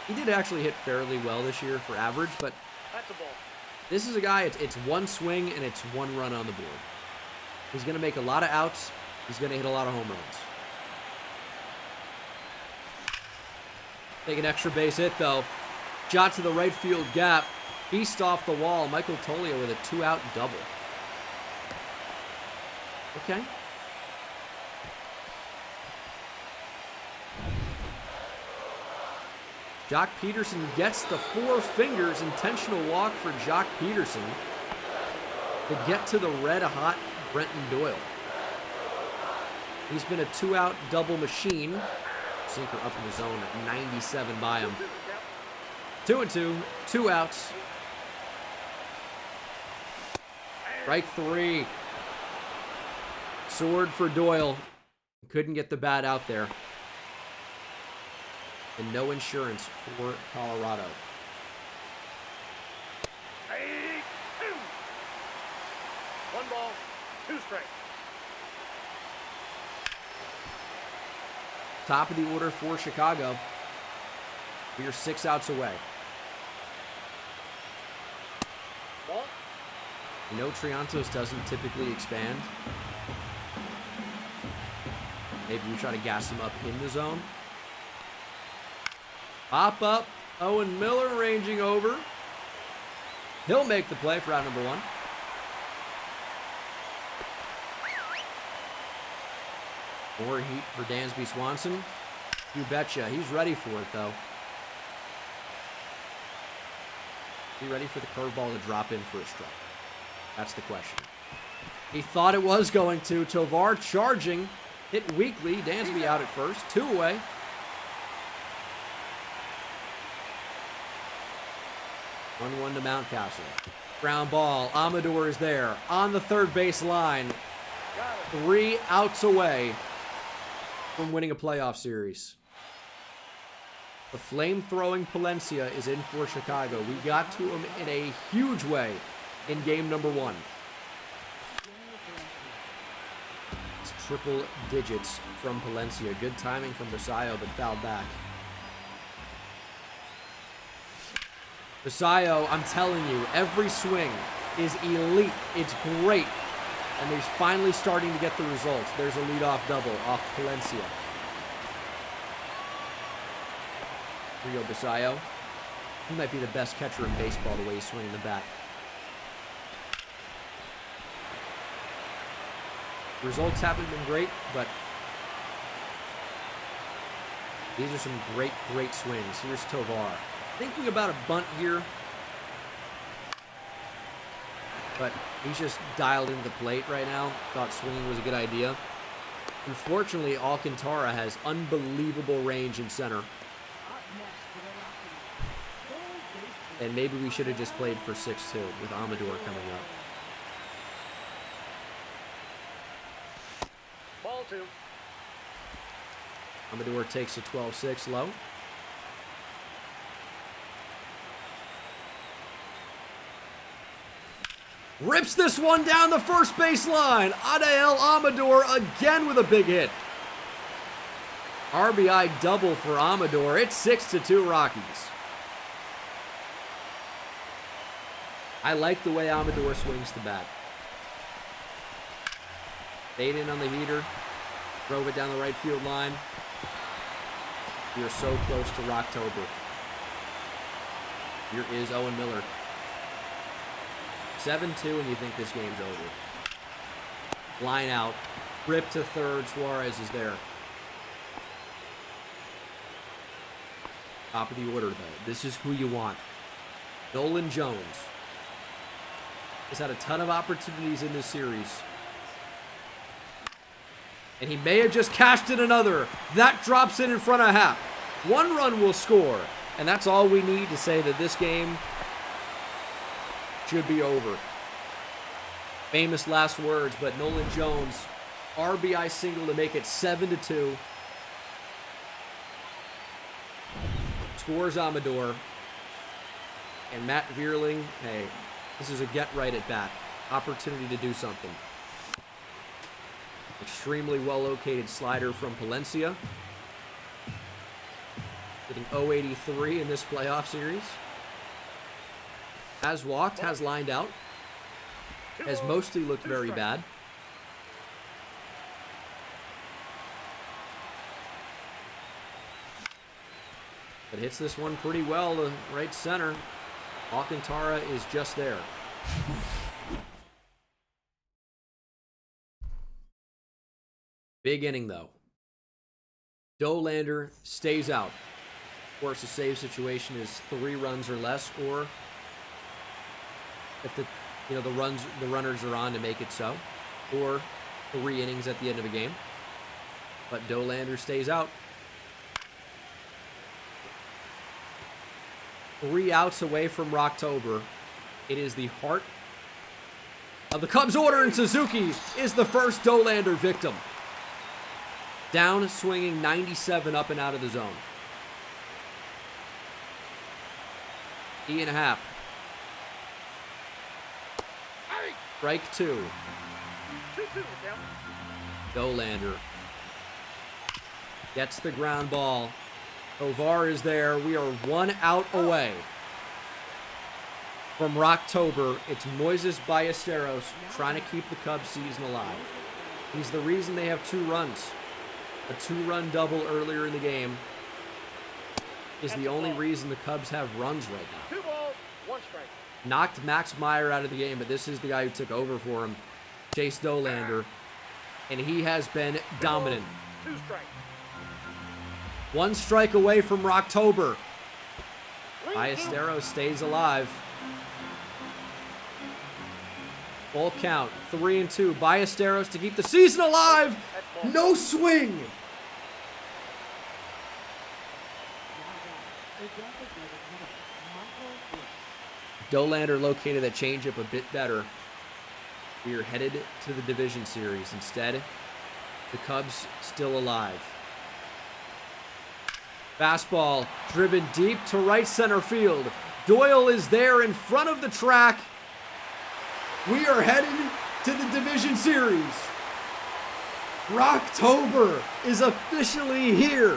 He did actually hit fairly well this year for average, but That's a ball. this is a guy, it's one swing and it's 1 run on the board. He's going to make a lot of outs. He's going to hit a lot of home runs. Take an extra base hit, though. Shot to the right field gap. Beast off the wall. Michael Tolia with a 2-out double. Okay. Jock Peterson gets the 4 fingers. Intentional walk for Jock Peterson to get to the red-hot Brenton Doyle. He's been a 2-out double machine. Sinker up in the zone at 97 by him. 2-2, 2 outs. Strike 3. Sword for Doyle. Couldn't get the bat out there. And no insurance for Colorado. 1 ball, 2 strikes. Top of the order for Chicago. We are 6 outs away. Ball. You know Triantos doesn't typically expand. Maybe we try to gas him up in the zone. Pop up. Owen Miller ranging over. He'll make the play for out number 1. More heat for Dansby Swanson. You betcha. He's ready for it, though. Is he ready for the curveball to drop in for a strike? That's the question. He thought it was going to. Tovar charging. Hit weakly. Dansby out at first. 2 away. One to Mountcastle. Ground ball. Amador is there. On the third base line. 3 outs away from winning a playoff series. The flame-throwing Palencia is in for Chicago. We got to him in a huge way in game number 1. It's triple digits from Palencia. Good timing from Basayo, but fouled back. Basayo, I'm telling you, every swing is elite. It's great. And he's finally starting to get the results. There's a leadoff double off Palencia. Rio Basayo. He might be the best catcher in baseball the way he's swinging the bat. Results haven't been great, but these are some great, great swings. Here's Tovar. Thinking about a bunt here, but he's just dialed into the plate right now. Thought swinging was a good idea. Unfortunately, Alcantara has unbelievable range in center. And maybe we should have just played for 6-2 with Amador coming up. Ball 2. Amador takes a 12-6 low. Rips this one down the first base line. Adael Amador again with a big hit. RBI double for Amador. It's 6-2 Rockies. I like the way Amador swings the bat. Fade in on the heater. Drove it down the right field line. We are so close to Rocktober. Here is Owen Miller. 7-2, and you think this game's over. Line out. Rip to third. Suarez is there. Top of the order, though. This is who you want. Nolan Jones has had a ton of opportunities in this series. And he may have just cashed in another. That drops in front of Happ. 1 run will score. And that's all we need to say that this game should be over. Famous last words, but Nolan Jones, RBI single to make it 7-2. Scores Amador. And Matt Vierling, hey, this is a get right at bat. Opportunity to do something. Extremely well-located slider from Palencia. Hitting .083 in this playoff series. Has walked, has lined out. Has mostly looked very bad. But hits this one pretty well to right center. Alcantara is just there. Big inning, though. Dolander stays out. Of course, the save situation is 3 runs or less, or if the runners are on to make it so, or 3 innings at the end of a game. But Dolander stays out. 3 outs away from Rocktober. It is the heart of the Cubs order, and Suzuki is the first Dolander victim. Down, swinging 97 up and out of the zone. Ian Happ. Strike 2. Dolander gets the ground ball. Tovar is there. We are 1 out away from Rocktober. It's Moises Ballesteros trying to keep the Cubs season alive. He's the reason they have 2 runs. A 2-run double earlier in the game is the only reason the Cubs have runs right now. 2 balls, 1 strike. Knocked Max Meyer out of the game, but this is the guy who took over for him, Chase Dolander, and he has been dominant. 2 strikes. 1 strike away from Rocktober. Ballesteros stays alive. Full count, 3-2. Ballesteros to keep the season alive. No swing. Dolander located that changeup a bit better. We are headed to the division series. Instead, the Cubs still alive. Fastball driven deep to right center field. Doyle is there in front of the track. We are headed to the division series. Rocktober is officially here.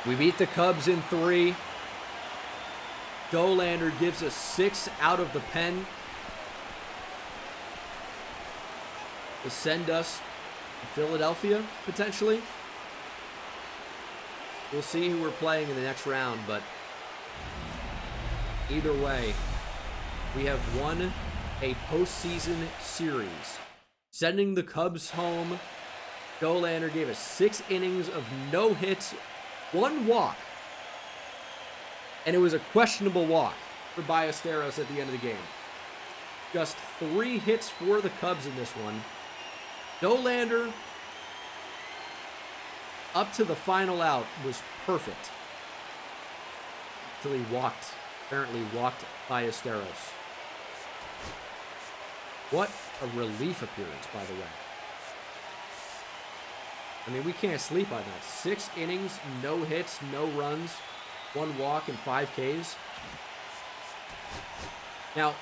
We beat the Cubs in 3. Dolander gives us 6 out of the pen to send us to Philadelphia, potentially. We'll see who we're playing in the next round, but either way, we have won a postseason series. Sending the Cubs home, Dolander gave us 6 innings of no hits, 1 walk. And it was a questionable walk for Ballesteros at the end of the game. Just 3 hits for the Cubs in this one. Dolander, up to the final out, was perfect. Until he walked, apparently walked Ballesteros. What a relief appearance, by the way. I mean, we can't sleep on that. 6 innings, no hits, no runs, 1 walk, and 5 Ks. Now,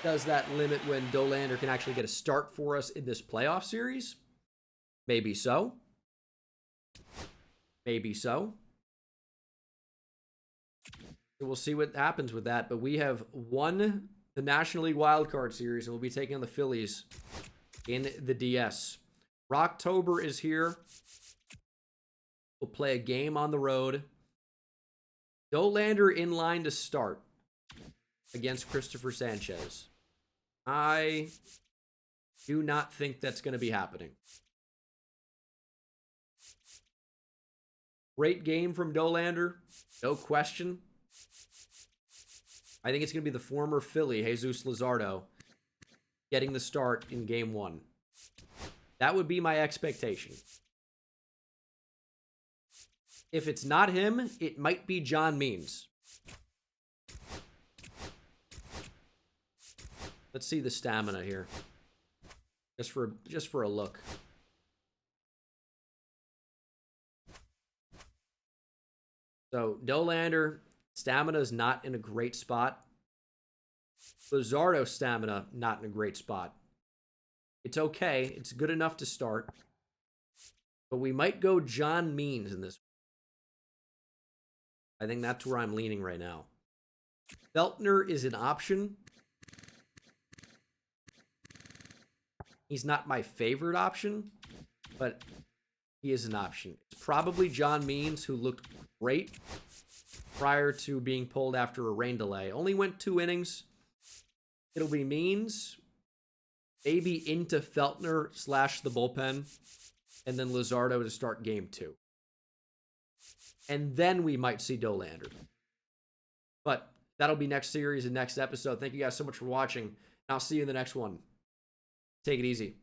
does that limit when Dolander can actually get a start for us in this playoff series? Maybe so. Maybe so. we'll see what happens with that. But we have won the National League Wildcard Series, and we'll be taking on the Phillies in the DS. Rocktober is here. We'll play a game on the road. Dolander in line to start against Christopher Sanchez. I do not think that's going to be happening. Great game from Dolander, no question. I think it's going to be the former Philly, Jesus Lazardo, getting the start in game 1. That would be my expectation. If it's not him, it might be John Means. Let's see the stamina here. Just for a look. So, Dolander, stamina is not in a great spot. Lazardo stamina, not in a great spot. It's okay. It's good enough to start. But we might go John Means in this. I think that's where I'm leaning right now. Feltner is an option. He's not my favorite option, but he is an option. It's probably John Means, who looked great prior to being pulled after a rain delay. Only went 2 innings. It'll be Means, maybe into Feltner / the bullpen, and then Lazardo to start game 2. And then we might see Dolander. But that'll be next series and next episode. Thank you guys so much for watching. I'll see you in the next one. Take it easy.